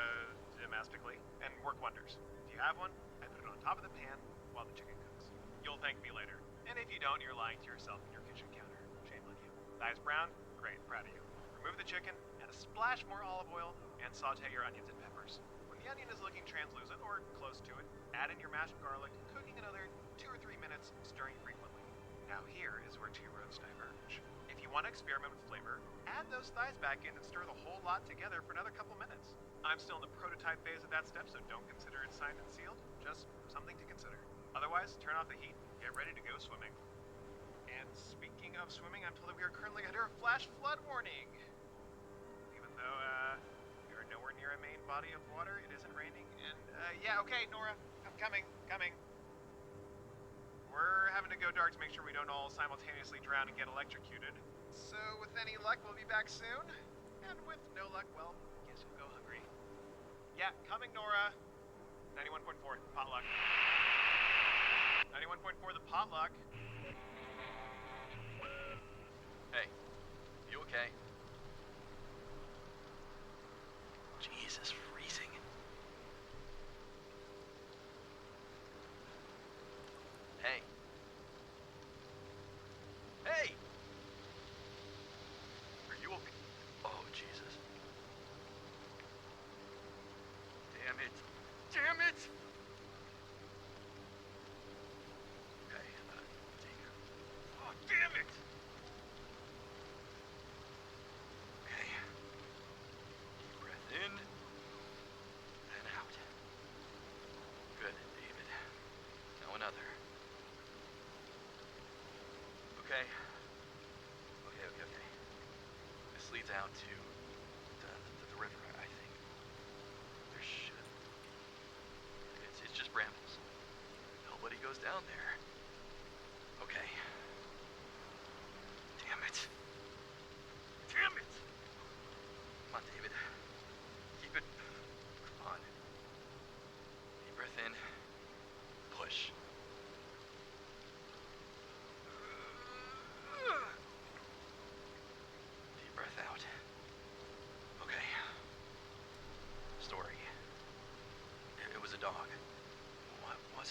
Speaker 12: domestically, and work wonders. If you have one, I put it on top of the pan while the chicken cooks. You'll thank me later. And if you don't, you're lying to yourself in your kitchen counter. Shame on you. Thighs brown? Great, proud of you. Remove the chicken, add a splash more olive oil, and saute your onions and peppers. When the onion is looking translucent or close to it, add in your mashed garlic, cooking another 2 or 3 minutes, stirring frequently. Now here is where two roads diverge. If you want to experiment with flavor, add those thighs back in and stir the whole lot together for another couple minutes. I'm still in the prototype phase of that step, so don't consider it signed and sealed. Just something to consider. Otherwise, turn off the heat, get ready to go swimming. And speaking of swimming, I'm told that we are currently under a flash flood warning. Even though, we are nowhere near a main body of water, it isn't raining, and, yeah, okay, Nora, I'm coming. We're having to go dark to make sure we don't all simultaneously drown and get electrocuted. So, with any luck, we'll be back soon. And with no luck, well, guess you'll go hungry. Yeah, coming, Nora. 91.4, potluck. 91.4, the potluck.
Speaker 11: Hey, you okay? Jesus, freezing. Hey. Hey! Are you okay? Oh, Jesus. Damn it. Damn it! Okay, take her. Oh, damn it! Okay. Deep breath in, then out. Good, David. Now another. Okay. Okay. This leads out to the river, I think. There should. It's just brambles. Nobody goes down there. Okay. Damn it. Damn it! Come on, David. Keep it. Come on. Deep breath in. Push. Deep breath out.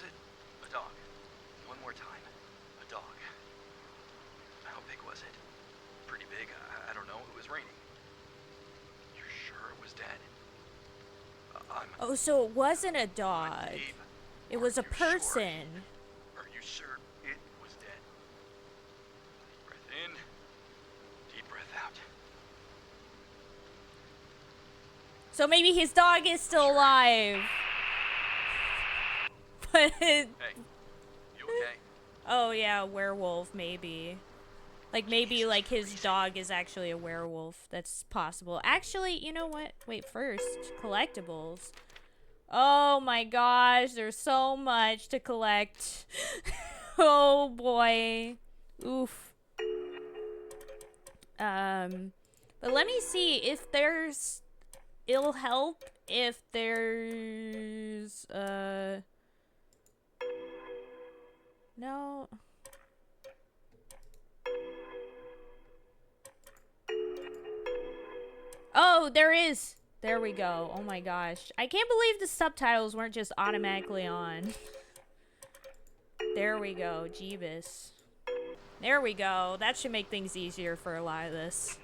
Speaker 11: was it? A dog. One more time. A dog. How big was it? Pretty big. I don't know. It was raining. You're sure it was dead?
Speaker 2: Oh, so it wasn't a dog. It was a person.
Speaker 11: Are you sure it was dead? Deep breath in. Deep breath out.
Speaker 2: So maybe his dog is still alive. But
Speaker 11: Hey, you okay?
Speaker 2: oh yeah, werewolf maybe. Like maybe like his dog is actually a werewolf. That's possible. Actually, you know what? Wait, first, collectibles. Oh my gosh, there's so much to collect. Oh boy. Oof. But let me see if there's it'll help if there's no. Oh, there is. There we go. Oh my gosh. I can't believe the subtitles weren't just automatically on. There we go. Jeebus. There we go. That should make things easier for a lot of this.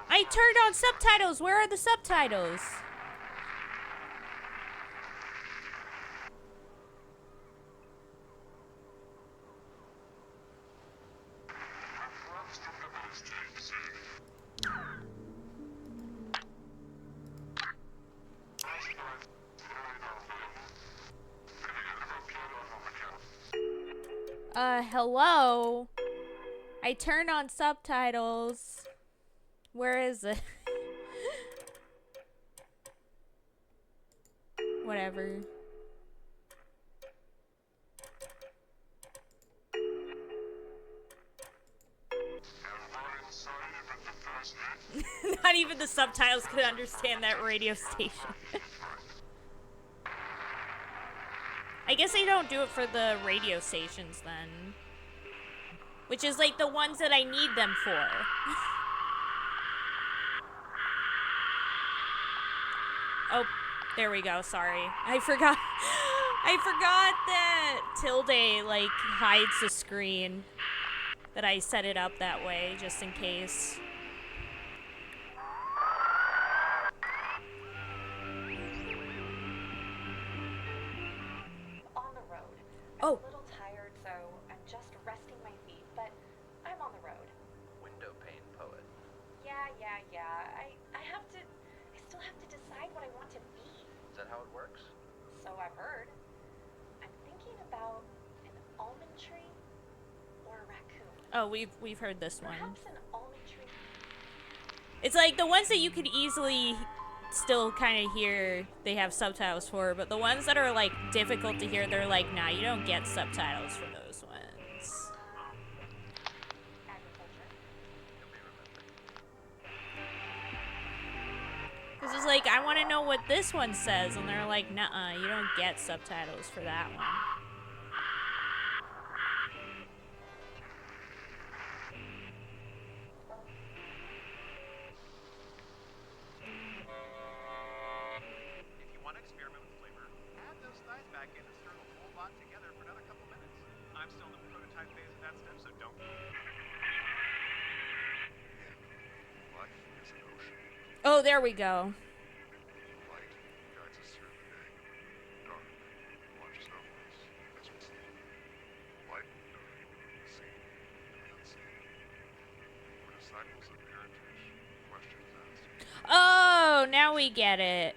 Speaker 2: I turned on subtitles. Where are the subtitles? Hello? I turned on subtitles. Where is it? Whatever. Not even the subtitles could understand that radio station. I guess they don't do it for the radio stations then. Which is like the ones that I need them for. Oh, there we go. Sorry. I forgot that tilde like hides the screen. That I set it up that way just in case.
Speaker 14: On the road.
Speaker 2: Oh.
Speaker 14: I'm a little tired, so I'm just resting my feet, but I'm on the road.
Speaker 13: Window pane poet.
Speaker 14: Yeah. I still have to decide what I want to be.
Speaker 13: Is that how it works?
Speaker 14: So I've heard. I'm thinking about an almond tree or a raccoon.
Speaker 2: Oh, we've heard this one.
Speaker 14: Perhaps an almond tree.
Speaker 2: It's like the ones that you could easily still kind of hear they have subtitles for, but the ones that are like difficult to hear, they're like, nah, you don't get subtitles for those ones. Because it's like, I want to know what this one says, and they're like, nuh-uh, you don't get subtitles for that one.
Speaker 12: If you want to experiment with flavor, add those thighs back in and stir the whole lot together for another couple minutes. I'm still in the prototype phase of that step, so don't.
Speaker 6: Life is an ocean.
Speaker 2: Oh, there we go.
Speaker 6: Light guides us through the day. Dark watches over us as we sleep. Light and dark, the seen and the unseen. We're disciples of parentage. Questions asked.
Speaker 2: Oh, now we get it.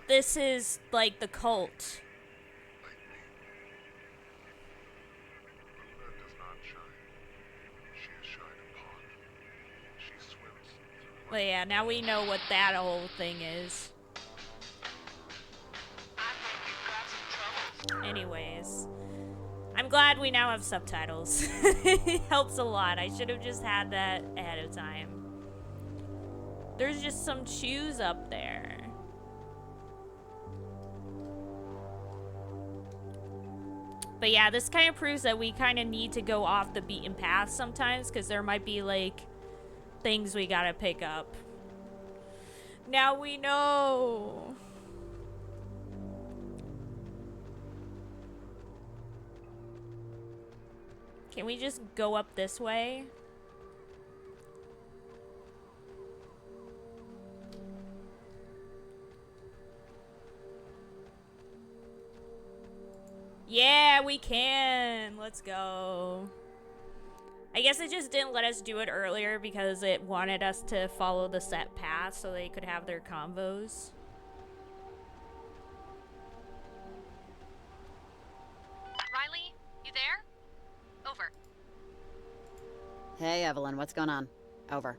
Speaker 2: This is like the cult.
Speaker 6: Luna does not shine. She is shined upon. She swims through
Speaker 2: But yeah, now we know what that whole thing is. Anyways, I'm glad we now have subtitles. It helps a lot. I should have just had that ahead of time. There's just some shoes up there. But yeah, this kind of proves that we kind of need to go off the beaten path sometimes, because there might be, like, things we gotta pick up. Now we know. Can we just go up this way? Yeah, we can. Let's go. I guess it just didn't let us do it earlier because it wanted us to follow the set path so they could have their convos.
Speaker 3: Riley, you there? Over.
Speaker 5: Hey, Evelyn, what's going on? Over.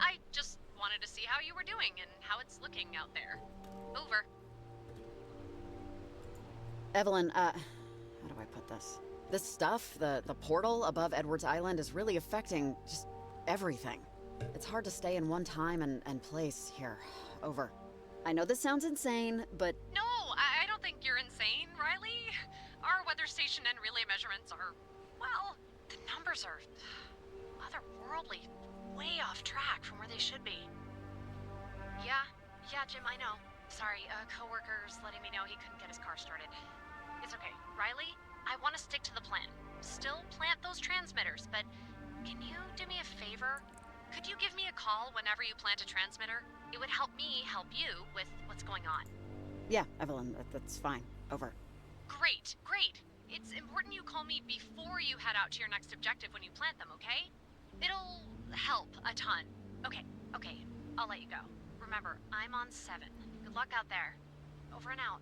Speaker 3: I just wanted to see how you were doing and how it's looking out there. Over.
Speaker 5: Evelyn, how do I put this? This stuff, the portal above Edwards Island is really affecting just everything. It's hard to stay in one time and place here. Over. I know this sounds insane, but...
Speaker 3: No, I don't think you're insane, Riley. Our weather station and relay measurements are, well, the numbers are otherworldly, way off track from where they should be. Yeah, Jim, I know. Sorry, a coworker's letting me know he couldn't get his car started. It's okay. Riley, I want to stick to the plan. Still plant those transmitters, but can you do me a favor? Could you give me a call whenever you plant a transmitter? It would help me help you with what's going on.
Speaker 5: Yeah, Evelyn, that's fine. Over.
Speaker 3: Great, great. It's important you call me before you head out to your next objective when you plant them, okay? It'll help a ton. Okay, I'll let you go. Remember, I'm on 7. Good luck out there. Over and out.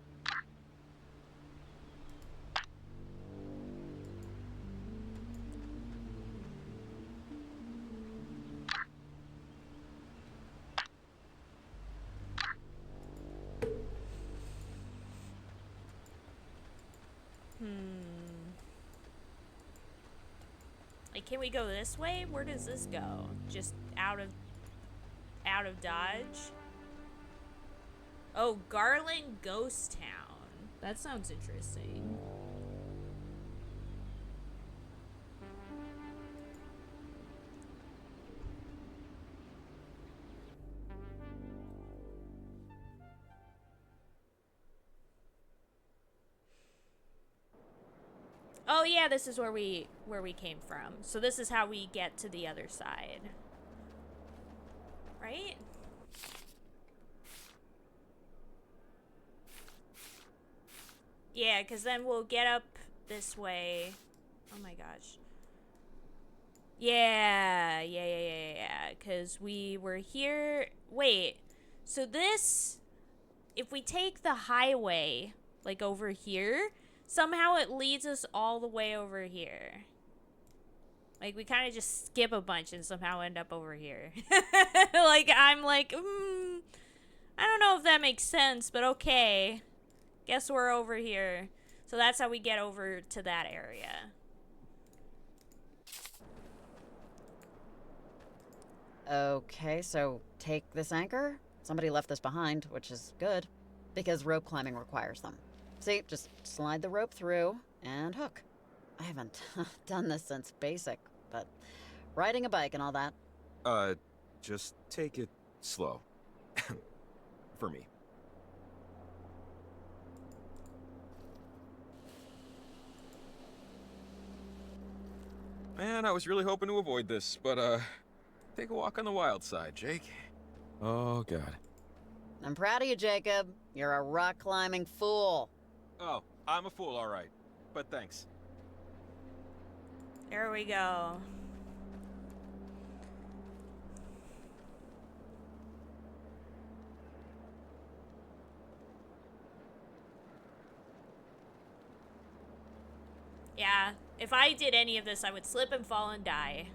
Speaker 2: Like, can we go this way? Where does this go? Just out of Dodge? Oh, Garland Ghost Town. That sounds interesting. Oh yeah, this is where we came from. So this is how we get to the other side. Right? Yeah, because then we'll get up this way. Oh my gosh. Yeah. Because we were here. Wait. So this, if we take the highway, like over here, somehow it leads us all the way over here. Like, we kind of just skip a bunch and somehow end up over here. Like, I'm like, I don't know if that makes sense, but okay. Guess we're over here. So that's how we get over to that area.
Speaker 5: Okay, so take this anchor. Somebody left this behind, which is good, because rope climbing requires them. See, just slide the rope through and hook. I haven't done this since basic, but riding a bike and all that.
Speaker 9: Just take it slow. For me. Man, I was really hoping to avoid this, but, take a walk on the wild side, Jake. Oh, God.
Speaker 5: I'm proud of you, Jacob. You're a rock climbing fool.
Speaker 9: Oh, I'm a fool, all right. But thanks.
Speaker 2: There we go. Yeah, if I did any of this, I would slip and fall and die.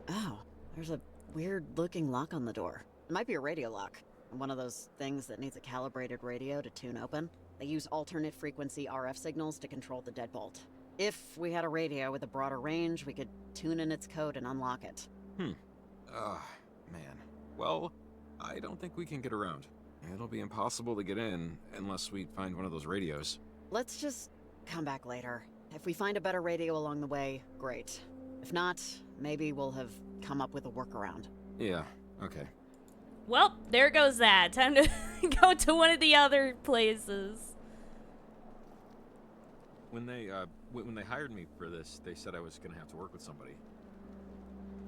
Speaker 5: Oh, there's a weird-looking lock on the door. It might be a radio lock. One of those things that needs a calibrated radio to tune open. They use alternate frequency RF signals to control the deadbolt. If we had a radio with a broader range, we could tune in its code and unlock it.
Speaker 9: Oh, man. Well, I don't think we can get around. It'll be impossible to get in unless we find one of those radios.
Speaker 5: Let's just come back later. If we find a better radio along the way, great. If not, maybe we'll have come up with a workaround.
Speaker 9: Yeah, okay.
Speaker 2: Well, there goes that. Time to go to one of the other places.
Speaker 9: When they hired me for this, they said I was gonna have to work with somebody.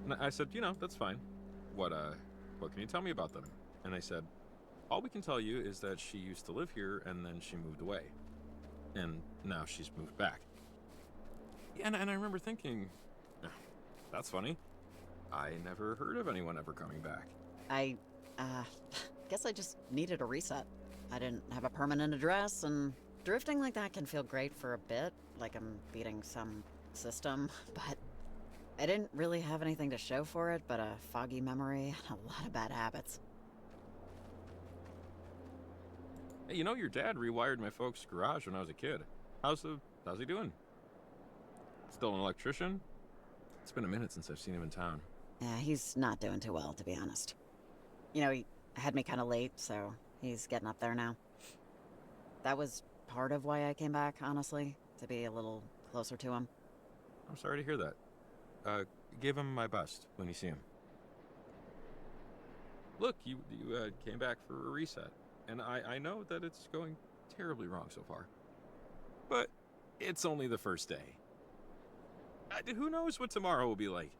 Speaker 9: And I said, you know, that's fine. What can you tell me about them? And they said, all we can tell you is that she used to live here and then she moved away. And now she's moved back. And I remember thinking, that's funny. I never heard of anyone ever coming back.
Speaker 5: I guess I just needed a reset. I didn't have a permanent address, and drifting like that can feel great for a bit, like I'm beating some system, but I didn't really have anything to show for it but a foggy memory and a lot of bad habits.
Speaker 9: Hey, you know, your dad rewired my folks' garage when I was a kid. How's he doing? Still an electrician? It's been a minute since I've seen him in town.
Speaker 5: Yeah, he's not doing too well, to be honest. You know, he had me kind of late, so he's getting up there now. That was part of why I came back, honestly, to be a little closer to him.
Speaker 9: I'm sorry to hear that. Give him my best when you see him. Look, you came back for a reset, and I know that it's going terribly wrong so far. But it's only the first day. Who knows what tomorrow will be like?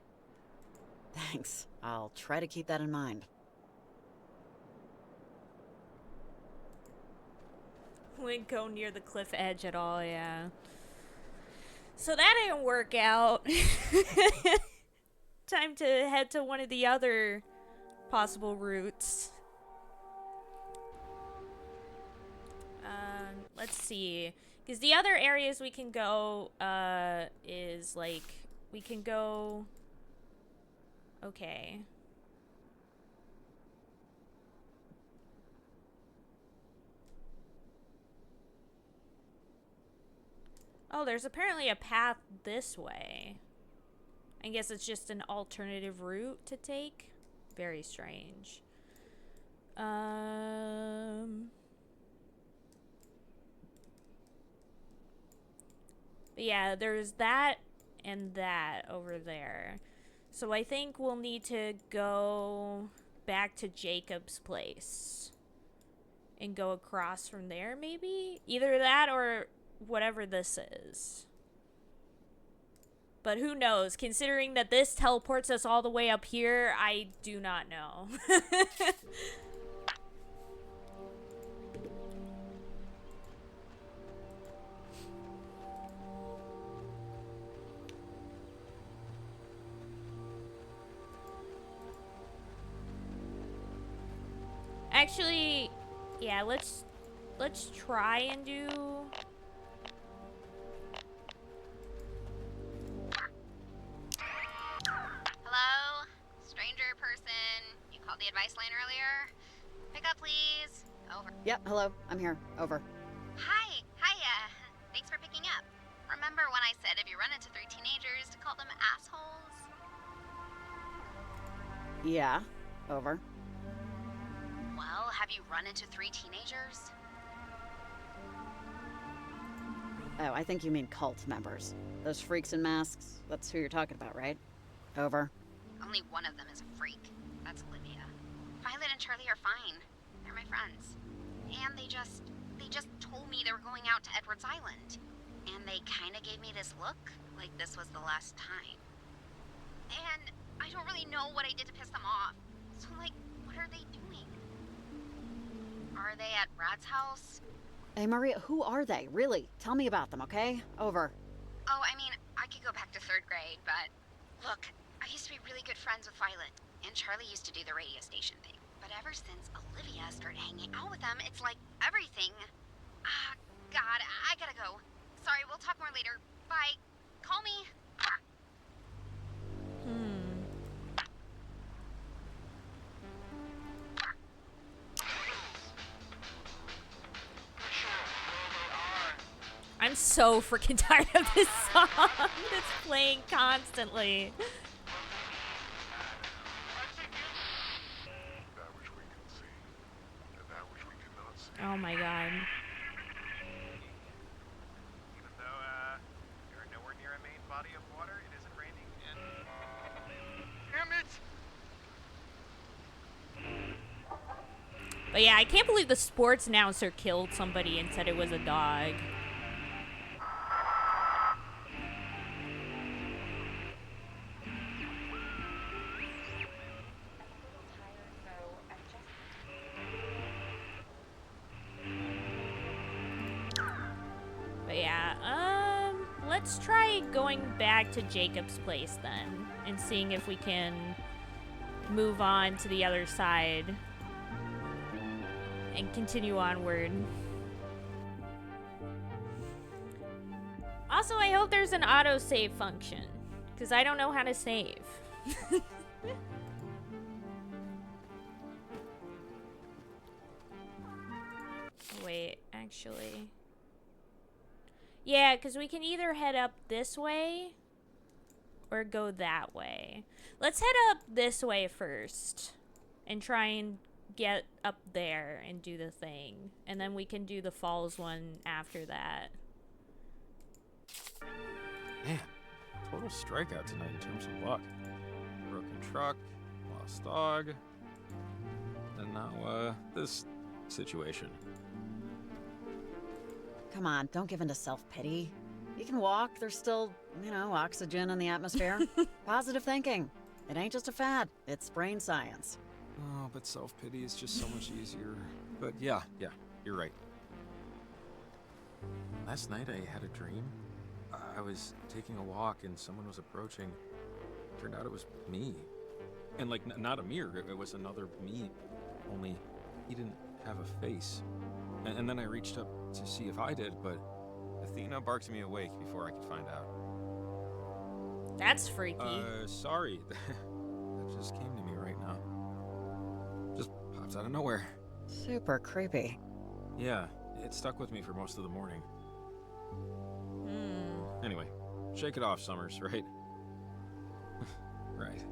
Speaker 5: Thanks. I'll try to keep that in mind.
Speaker 2: Wouldn't go near the cliff edge at all, yeah. So that didn't work out. Time to head to one of the other possible routes. Let's see. Because the other areas we can go, is like, we can go... Okay. Oh, there's apparently a path this way. I guess it's just an alternative route to take. Very strange. Yeah, there's that and that over there. So I think we'll need to go back to Jacob's place. And go across from there, maybe? Either that or whatever this is. But who knows? Considering that this teleports us all the way up here, I do not know. Actually, yeah, let's try and do...
Speaker 8: Hello? Stranger person. You called the advice line earlier? Pick up, please. Over.
Speaker 5: Yep, hello. I'm here. Over.
Speaker 8: Hi. Hiya. Thanks for picking up. Remember when I said if you run into 3 teenagers to call them assholes?
Speaker 5: Yeah. Over.
Speaker 8: Well, have you run into 3 teenagers?
Speaker 5: Oh, I think you mean cult members. Those freaks in masks. That's who you're talking about, right? Over.
Speaker 8: Only one of them is a freak. That's Olivia. Violet and Charlie are fine. They're my friends. And they just told me they were going out to Edwards Island. And they kinda gave me this look, like this was the last time. And I don't really know what I did to piss them off. So like, what are they doing? Are they at Brad's house?
Speaker 5: Hey, Maria, who are they? Really? Tell me about them, okay? Over.
Speaker 8: Oh, I mean, I could go back to 3rd grade, but look, I used to be really good friends with Violet, and Charlie used to do the radio station thing. But ever since Olivia started hanging out with them, it's like everything... Ah, God, I gotta go. Sorry, we'll talk more later. Bye. Call me.
Speaker 2: I'm so freaking tired of this song that's playing constantly.
Speaker 6: That which we can
Speaker 2: Oh my god.
Speaker 12: Even though you're nowhere near a main body of water, it isn't raining, and damn it!
Speaker 2: But yeah, I can't believe the sports announcer killed somebody and said it was a dog. But yeah, let's try going back to Jacob's place then and seeing if we can move on to the other side and continue onward. Also, I hope there's an autosave function, because I don't know how to save. Wait, actually... Yeah, because we can either head up this way or go that way. Let's head up this way first and try and get up there and do the thing. And then we can do the falls one after that.
Speaker 9: Man, total strikeout tonight in terms of luck. Broken truck, lost dog, and now, this situation.
Speaker 5: Come on, don't give in to self-pity. You can walk, there's still, you know, oxygen in the atmosphere. Positive thinking. It ain't just a fad, it's brain science.
Speaker 9: Oh, but self-pity is just so much easier. But yeah, you're right. Last night I had a dream. I was taking a walk and someone was approaching. Turned out it was me. And like, not a mirror, it was another me. Only he didn't have a face. And then I reached up to see if I did, but Athena barked me awake before I could find out.
Speaker 2: That's freaky.
Speaker 9: Sorry. That just came to me right now. Just pops out of nowhere.
Speaker 5: Super creepy.
Speaker 9: Yeah, it stuck with me for most of the morning. Anyway, shake it off, Summers, right? Right.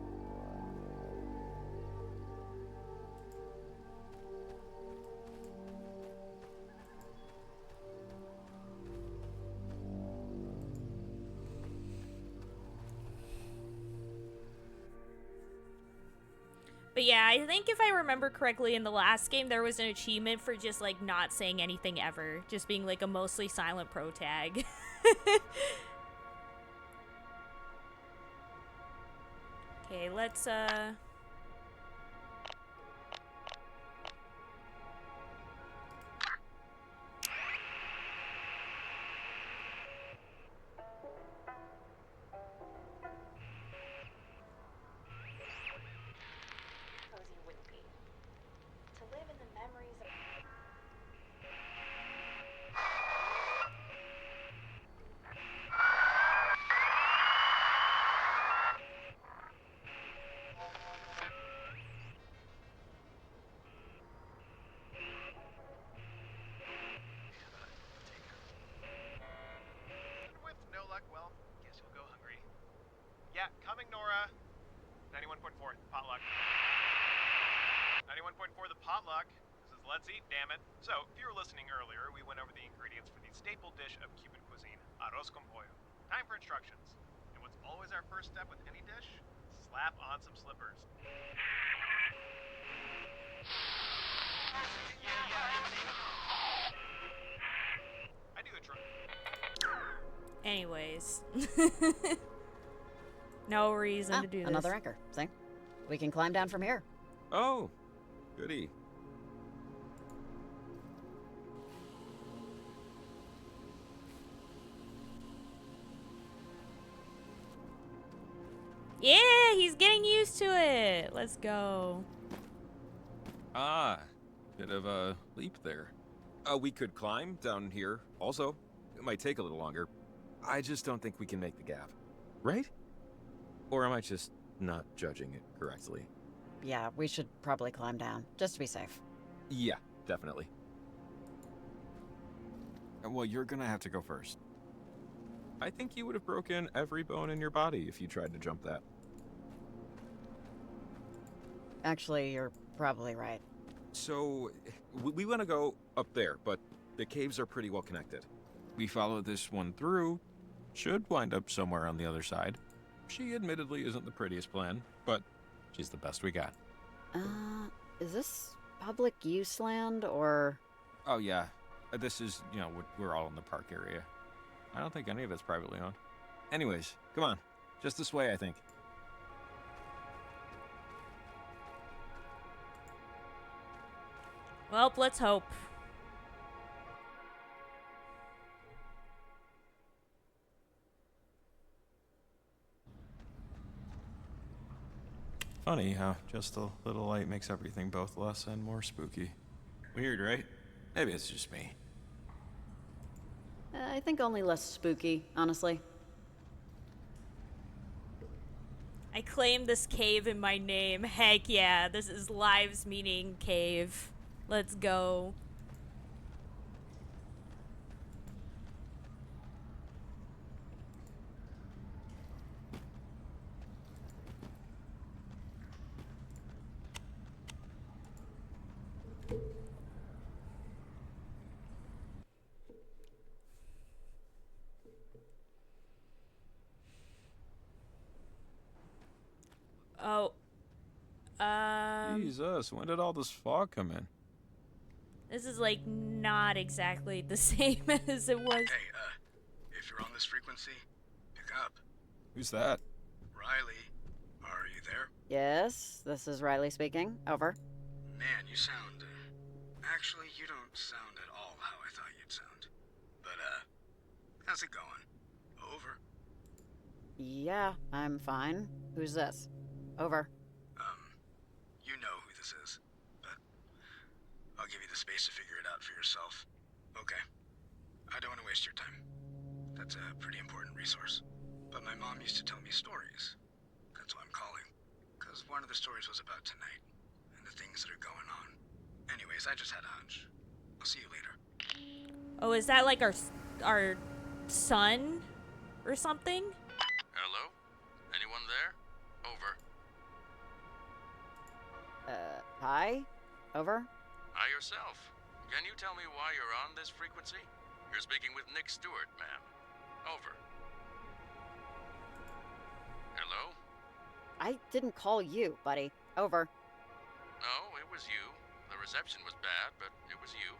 Speaker 2: But yeah, I think if I remember correctly, in the last game, there was an achievement for just, like, not saying anything ever. Just being, like, a mostly silent pro tag. Okay, let's,
Speaker 12: With no luck, well, guess you'll go hungry. Yeah, coming, Nora. 91.4, potluck. 91.4, the potluck. This is Let's Eat, damn it. So, if you were listening earlier, we went over the ingredients for the staple dish of Cuban cuisine, arroz con pollo. Time for instructions. And what's always our first step with any dish? Slap on some slippers. I do a try.
Speaker 2: anyways. No reason to do this.
Speaker 5: Another anchor. See? We can climb down from here.
Speaker 9: Oh, goody.
Speaker 2: Yeah, he's getting used to it. Let's go.
Speaker 9: Ah, bit of a leap there. We could climb down here. Also, it might take a little longer. I just don't think we can make the gap. Right? Or am I just not judging it correctly?
Speaker 5: Yeah, we should probably climb down, just to be safe.
Speaker 9: Yeah, definitely. Well, you're gonna have to go first. I think you would have broken every bone in your body if you tried to jump that.
Speaker 5: Actually, you're probably right.
Speaker 9: So, we want to go up there, but the caves are pretty well connected. We follow this one through, should wind up somewhere on the other side. She admittedly isn't the prettiest plan, but she's the best we got.
Speaker 5: Is this public use land, or...?
Speaker 9: Oh, yeah. This is, we're all in the park area. I don't think any of it's privately owned. Anyways, come on. Just this way, I think.
Speaker 2: Well, let's hope.
Speaker 9: Funny how just a little light makes everything both less and more spooky. Weird, right? Maybe it's just me.
Speaker 5: I think only less spooky, honestly.
Speaker 2: I claim this cave in my name. Heck yeah, this is Lives Meaning Cave. Let's go. Oh.
Speaker 9: Jesus, when did all this fog come in?
Speaker 2: This is like not exactly the same as it was.
Speaker 21: Hey, if you're on this frequency, pick up.
Speaker 9: Who's that?
Speaker 21: Riley, are you there?
Speaker 5: Yes, this is Riley speaking. Over.
Speaker 21: Man, you sound... actually, you don't sound at all how I thought you'd sound. But, how's it going? Over.
Speaker 5: Yeah, I'm fine. Who's this? Over.
Speaker 21: You know who this is, but I'll give you the space to figure it out for yourself. Okay. I don't want to waste your time. That's a pretty important resource. But my mom used to tell me stories. That's why I'm calling. Because one of the stories was about tonight, and the things that are going on. Anyways, I just had a hunch. I'll see you later.
Speaker 2: Oh, is that like our son or something?
Speaker 22: Hello? Anyone there? Over.
Speaker 5: Hi? Over?
Speaker 22: Hi yourself. Can you tell me why you're on this frequency? You're speaking with Nick Stewart, ma'am. Over. Hello?
Speaker 5: I didn't call you, buddy. Over.
Speaker 22: No, it was you. The reception was bad, but it was you.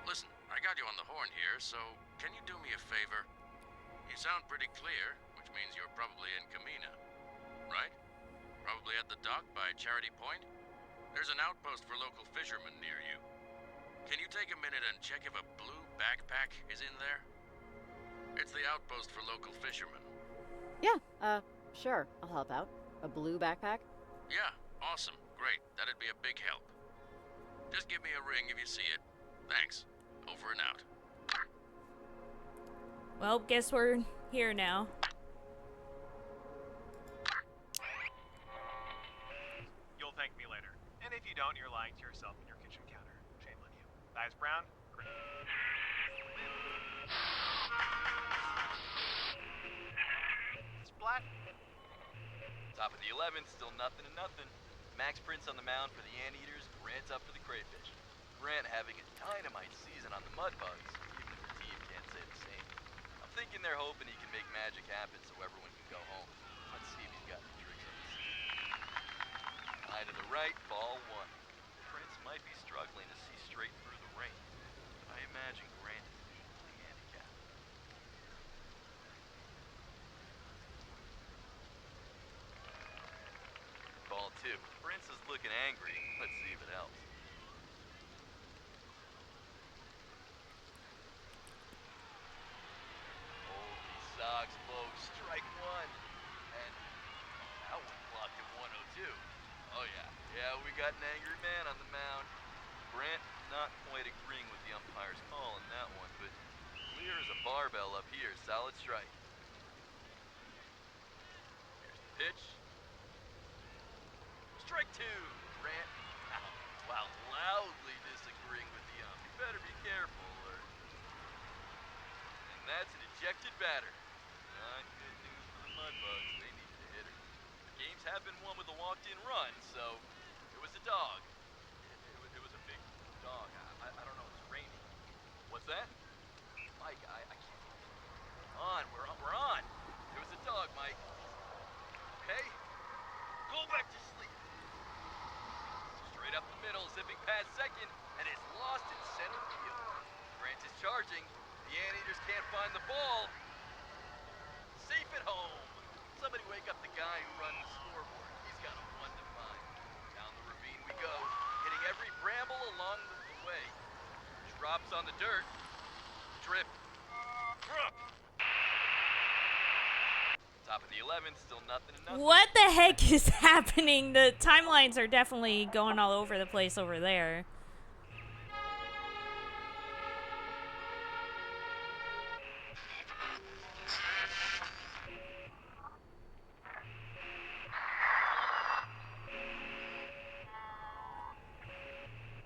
Speaker 22: Listen, I got you on the horn here, so can you do me a favor? You sound pretty clear, which means you're probably in Camina, right? Probably at the dock by Charity Point? There's an outpost for local fishermen near you. Can you take a minute and check if a blue backpack is in there? It's the outpost for local fishermen.
Speaker 5: Yeah, sure. I'll help out. A blue backpack?
Speaker 22: Yeah, awesome. Great. That'd be a big help. Just give me a ring if you see it. Thanks. Over and out.
Speaker 2: Well, guess we're here now.
Speaker 12: You'll thank me later. And if you don't, you're lying to yourself in your kitchen counter. Shame on you. Eyes brown? Great.
Speaker 11: Splat. Top of the 11th, still nothing to nothing. Max Prince on the mound for the Anteaters, Grant's up for the Crayfish. Grant having a dynamite season on the Mudbugs, even if the team can't say the same. I'm thinking they're hoping he can make magic happen so everyone can go home. Let's see if he's got any tricks up his sleeve. High to the right, ball one. Prince might be struggling to see straight through the rain. I imagine Grant is visually handicapped. Ball two. Prince is looking angry. Let's see if it helps. Holy socks, folks. Strike one. And that one clocked at 102. Oh yeah. Yeah, we got an angry man on the mound. Grant not quite agreeing with the umpire's call on that one, but clear as a barbell up here. Solid strike. Here's the pitch. Strike two, Grant. While loudly disagreeing with the ump. You better be careful, or... And that's an ejected batter. Not good news for the Mudbugs. They needed a hitter. The games have been won with a walked-in run, so it was a dog. It was a big dog. I don't know. It's raining. What's that? Mike, I can't. We're on. It was a dog, Mike. Okay? Go back to sleep. Straight up the middle, zipping past second, and it's lost in center field. Grant is charging. The Anteaters can't find the ball. Safe at home. Somebody wake up the guy who runs the scoreboard. He's got a one to find. Down the ravine we go, hitting every bramble along the way. Drops on the dirt. Drip. Drop. Top of the 11th, still nothing and nothing.
Speaker 2: What the heck is happening? The timelines are definitely going all over the place over there.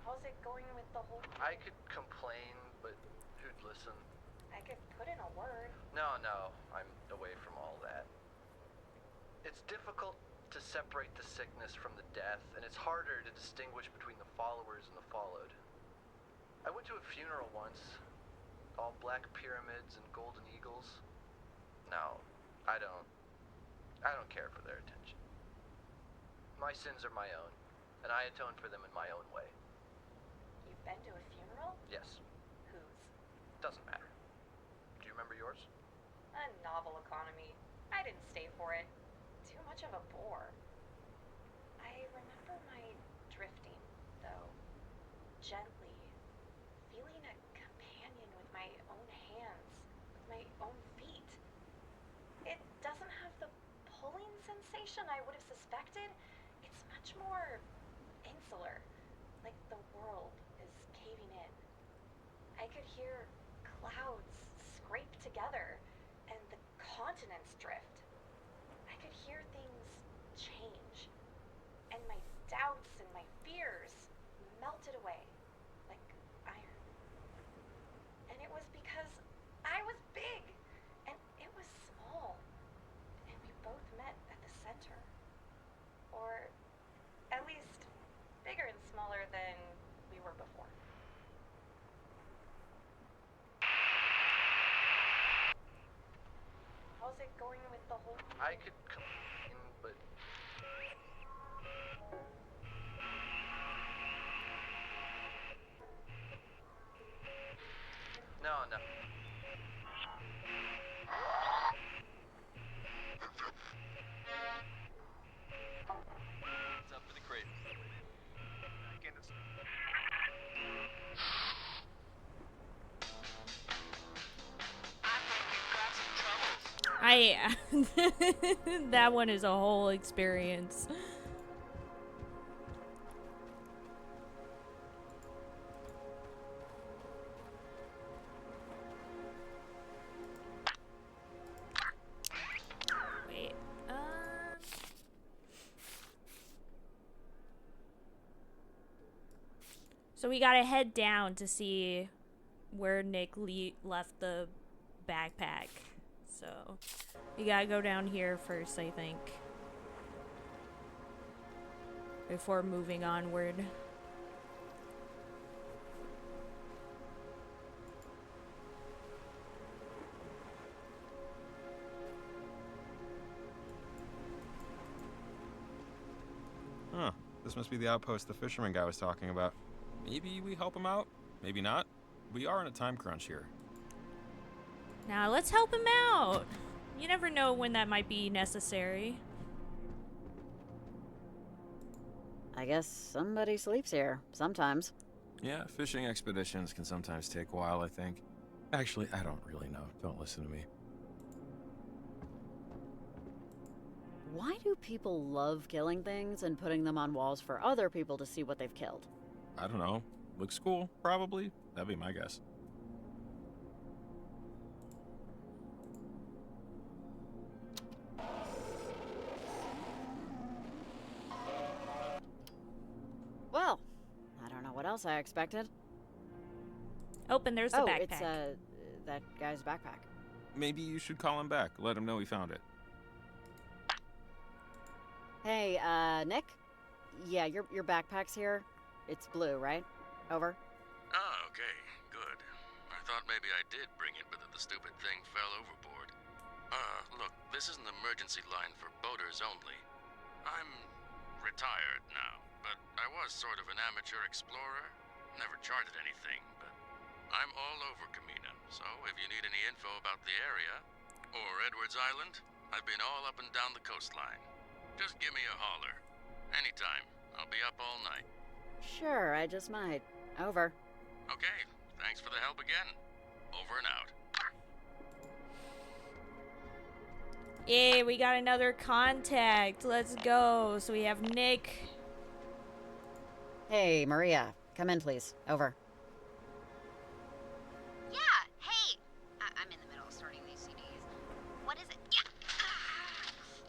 Speaker 14: How's it going with the whole...
Speaker 13: I could complain, but who'd listen?
Speaker 14: I could put in a word.
Speaker 13: No, I'm away from all that. It's difficult to separate the sickness from the death, and it's harder to distinguish between the followers and the followed. I went to a funeral once, all black pyramids and golden eagles. No, I don't care for their attention. My sins are my own, and I atone for them in my own way.
Speaker 14: You've been to a funeral?
Speaker 13: Yes.
Speaker 14: Whose?
Speaker 13: Doesn't matter. Do you remember yours?
Speaker 14: A novel economy. I didn't stay for it. Too much of a bore. I remember my drifting, though. Gently. Feeling a companion with my own hands. With my own feet. It doesn't have the pulling sensation I would have suspected. It's much more insular. Like the world is caving in. I could hear clouds scrape together and the continents drift. I could hear things change. And my doubts and my fears melted away like iron. And it was because I was big and it was small. And we both met at the center. Or at least bigger and smaller than we were before. How's it going with the whole...
Speaker 13: I could complain, but... No.
Speaker 11: It's up for the crate. Again, it's...
Speaker 2: That one is a whole experience. Wait, so we gotta head down to see where Nick left the backpack. So we gotta go down here first, I think, before moving onward.
Speaker 9: Huh. This must be the outpost the fisherman guy was talking about. Maybe we help him out? Maybe not. We are in a time crunch here.
Speaker 2: Now let's help him out. You never know when that might be necessary.
Speaker 5: I guess somebody sleeps here, sometimes.
Speaker 9: Yeah, fishing expeditions can sometimes take a while, I think. Actually, I don't really know. Don't listen to me.
Speaker 5: Why do people love killing things and putting them on walls for other people to see what they've killed?
Speaker 9: I don't know. Looks cool, probably. That'd be my guess.
Speaker 5: Well, I don't know what else I expected.
Speaker 2: Oh, and there's the backpack.
Speaker 5: It's that guy's backpack.
Speaker 9: Maybe you should call him back. Let him know we found it.
Speaker 5: Hey, Nick? Yeah, your backpack's here. It's blue, right? Over.
Speaker 10: Okay, good. I thought maybe I did bring it, but that the stupid thing fell overboard. Look, this is an emergency line for boaters only. I'm retired now, but I was sort of an amateur explorer. Never charted anything, but I'm all over Kamina, so if you need any info about the area, or Edwards Island, I've been all up and down the coastline. Just give me a holler. Anytime. I'll be up all night.
Speaker 5: Sure, I just might. Over.
Speaker 10: Okay, thanks for the help again. Over and out.
Speaker 2: Yay, we got another contact. Let's go. So we have Nick.
Speaker 5: Hey, Maria. Come in, please. Over.
Speaker 8: Yeah, hey! I'm in the middle of sorting these CDs. What is it? Yeah!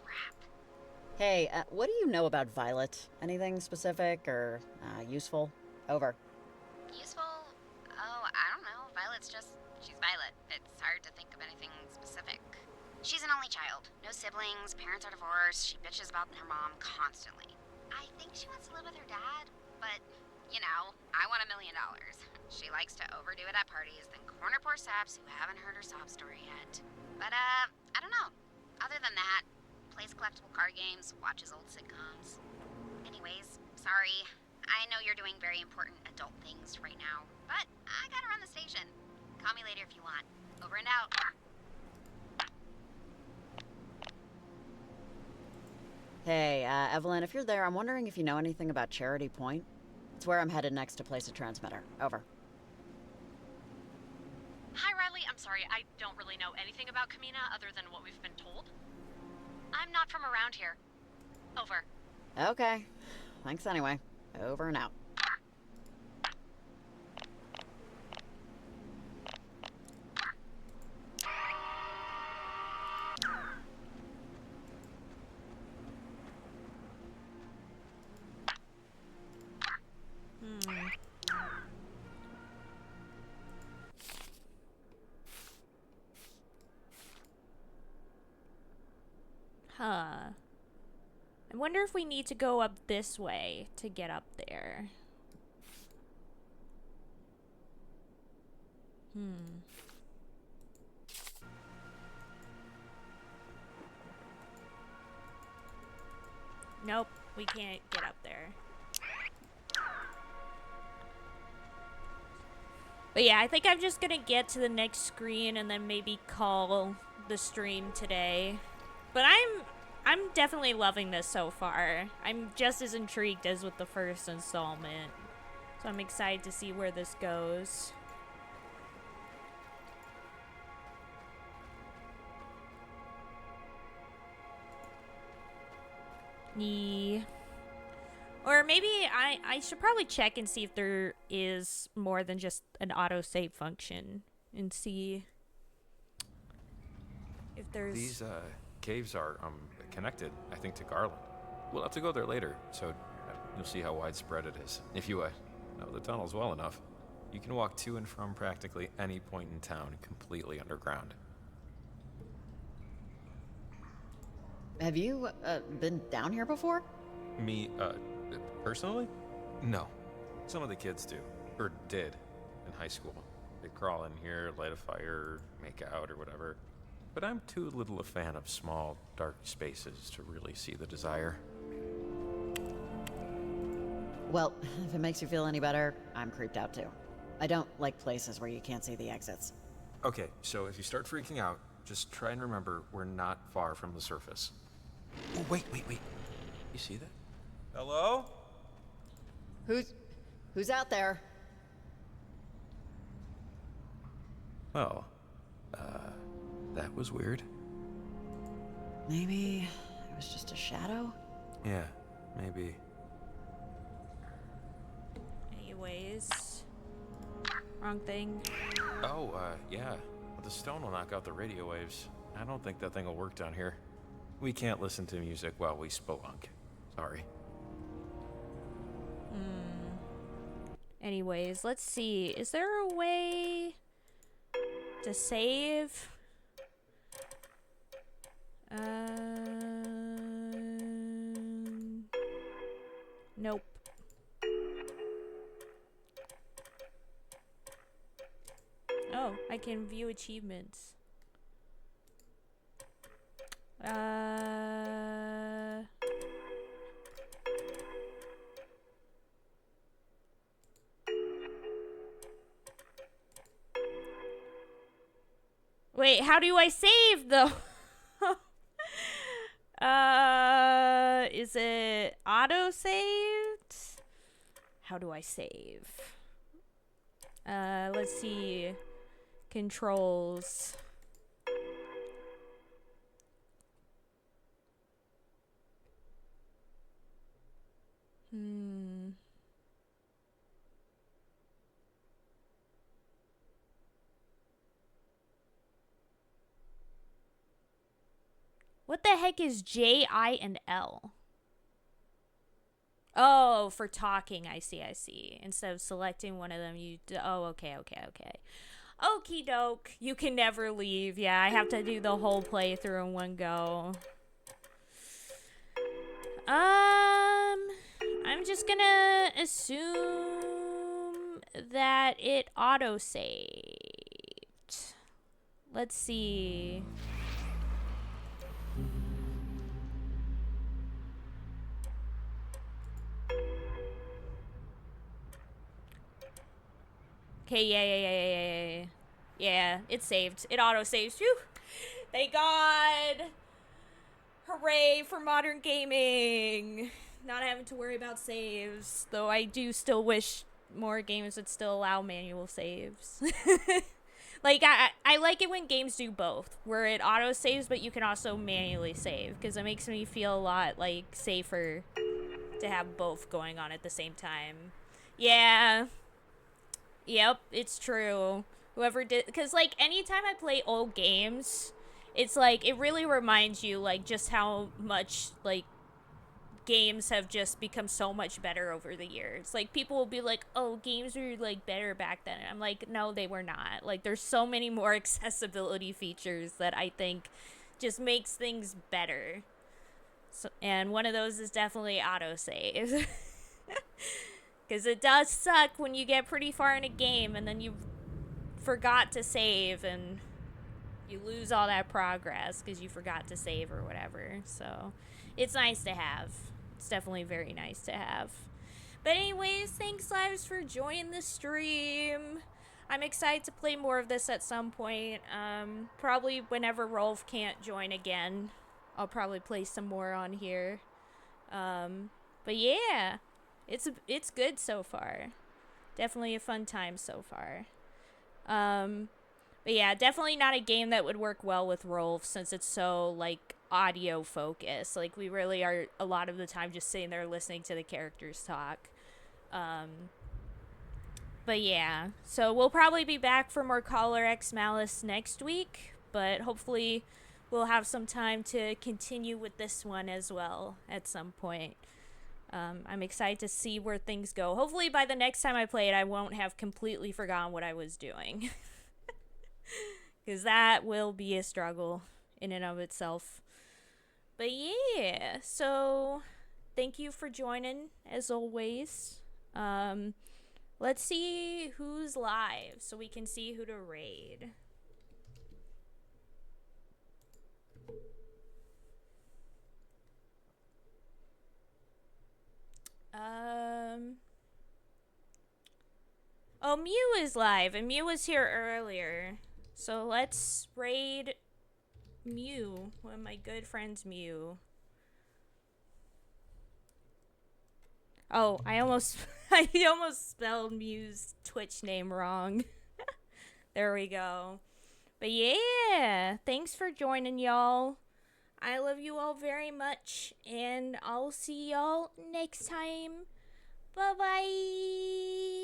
Speaker 8: Crap.
Speaker 5: Hey, what do you know about Violet? Anything specific or useful? Over.
Speaker 8: Useful? Oh, I don't know. Violet's just... she's Violet. It's hard to think of anything specific. She's an only child. No siblings, parents are divorced, she bitches about her mom constantly. I think she wants to live with her dad, but, you know, I want $1 million. She likes to overdo it at parties, then corner poor saps who haven't heard her sob story yet. But, I don't know. Other than that, plays collectible card games, watches old sitcoms. Anyways, sorry. I know you're doing very important adult things right now, but I gotta run the station. Call me later if you want. Over and out.
Speaker 5: Hey, Evelyn, if you're there, I'm wondering if you know anything about Charity Point. It's where I'm headed next to place a transmitter. Over.
Speaker 3: Hi, Riley. I'm sorry. I don't really know anything about Kamina other than what we've been told. I'm not from around here. Over.
Speaker 5: Okay. Thanks anyway. Over and out.
Speaker 2: Huh. I wonder if we need to go up this way to get up there. Nope, we can't get up there. But yeah, I think I'm just gonna get to the next screen and then maybe call the stream today. But I'm definitely loving this so far. I'm just as intrigued as with the first installment. So I'm excited to see where this goes. Or maybe I should probably check and see if there is more than just an autosave function and see if there's...
Speaker 1: These caves are connected, I think, to Garland. We'll have to go there later, so you'll see how widespread it is. If you know the tunnels well enough, you can walk to and from practically any point in town completely underground.
Speaker 5: Have you been down here before?
Speaker 1: Me, personally? No. Some of the kids do, or did, in high school. They crawl in here, light a fire, make out, or whatever. But I'm too little a fan of small, dark spaces to really see the desire.
Speaker 5: Well, if it makes you feel any better, I'm creeped out too. I don't like places where you can't see the exits.
Speaker 1: Okay, so if you start freaking out, just try and remember we're not far from the surface. Oh, wait. You see that? Hello?
Speaker 5: Who's out there?
Speaker 1: Well, that was weird.
Speaker 5: Maybe it was just a shadow?
Speaker 1: Yeah, maybe.
Speaker 2: Anyways. Wrong thing.
Speaker 1: Oh, yeah. The stone will knock out the radio waves. I don't think that thing will work down here. We can't listen to music while we spelunk. Sorry.
Speaker 2: Anyways, let's see. Is there a way to save? Nope. can view achievements. Wait, how do I save though? Is it auto saved? How do I save? Let's see. Controls. What the heck is J, I, and L? Oh, for talking. I see. Instead of selecting one of them, okay. Okie doke. You can never leave. Yeah, I have to do the whole playthrough in one go. I'm just gonna assume that it auto-saved. Let's see. Okay, yeah. Yeah, it's saved. It auto-saves. Phew! Thank God! Hooray for modern gaming! Not having to worry about saves. Though I do still wish more games would still allow manual saves. Like, I like it when games do both. Where it auto-saves, but you can also manually save. Because it makes me feel a lot, like, safer to have both going on at the same time. Yeah. Yep, it's true. Whoever did, because like anytime I play old games, it's like it really reminds you like just how much like games have just become so much better over the years. Like people will be like, "Oh, games were like better back then." And I'm like, "No, they were not." Like there's so many more accessibility features that I think just makes things better. So, and one of those is definitely autosave. Because it does suck when you get pretty far in a game and then you forgot to save and you lose all that progress because you forgot to save or whatever. So it's nice to have. It's definitely very nice to have. But anyways, thanks lives for joining the stream. I'm excited to play more of this at some point. Probably whenever Rolf can't join again, I'll probably play some more on here. But yeah. It's good so far. Definitely a fun time so far. But yeah, definitely not a game that would work well with Rolf since it's so like audio focused. Like we really are a lot of the time just sitting there listening to the characters talk. But yeah, so we'll probably be back for more Caller X Malice next week, but hopefully we'll have some time to continue with this one as well at some point. I'm excited to see where things go. Hopefully by the next time I play it, I won't have completely forgotten what I was doing. Because that will be a struggle in and of itself. But yeah, so thank you for joining, as always. Let's see who's live so we can see who to raid. Oh, Mew is live, and Mew was here earlier. So let's raid Mew, one of my good friends, Mew. Oh, I almost spelled Mew's Twitch name wrong. There we go. But yeah, thanks for joining, y'all. I love you all very much, and I'll see y'all next time. Bye-bye.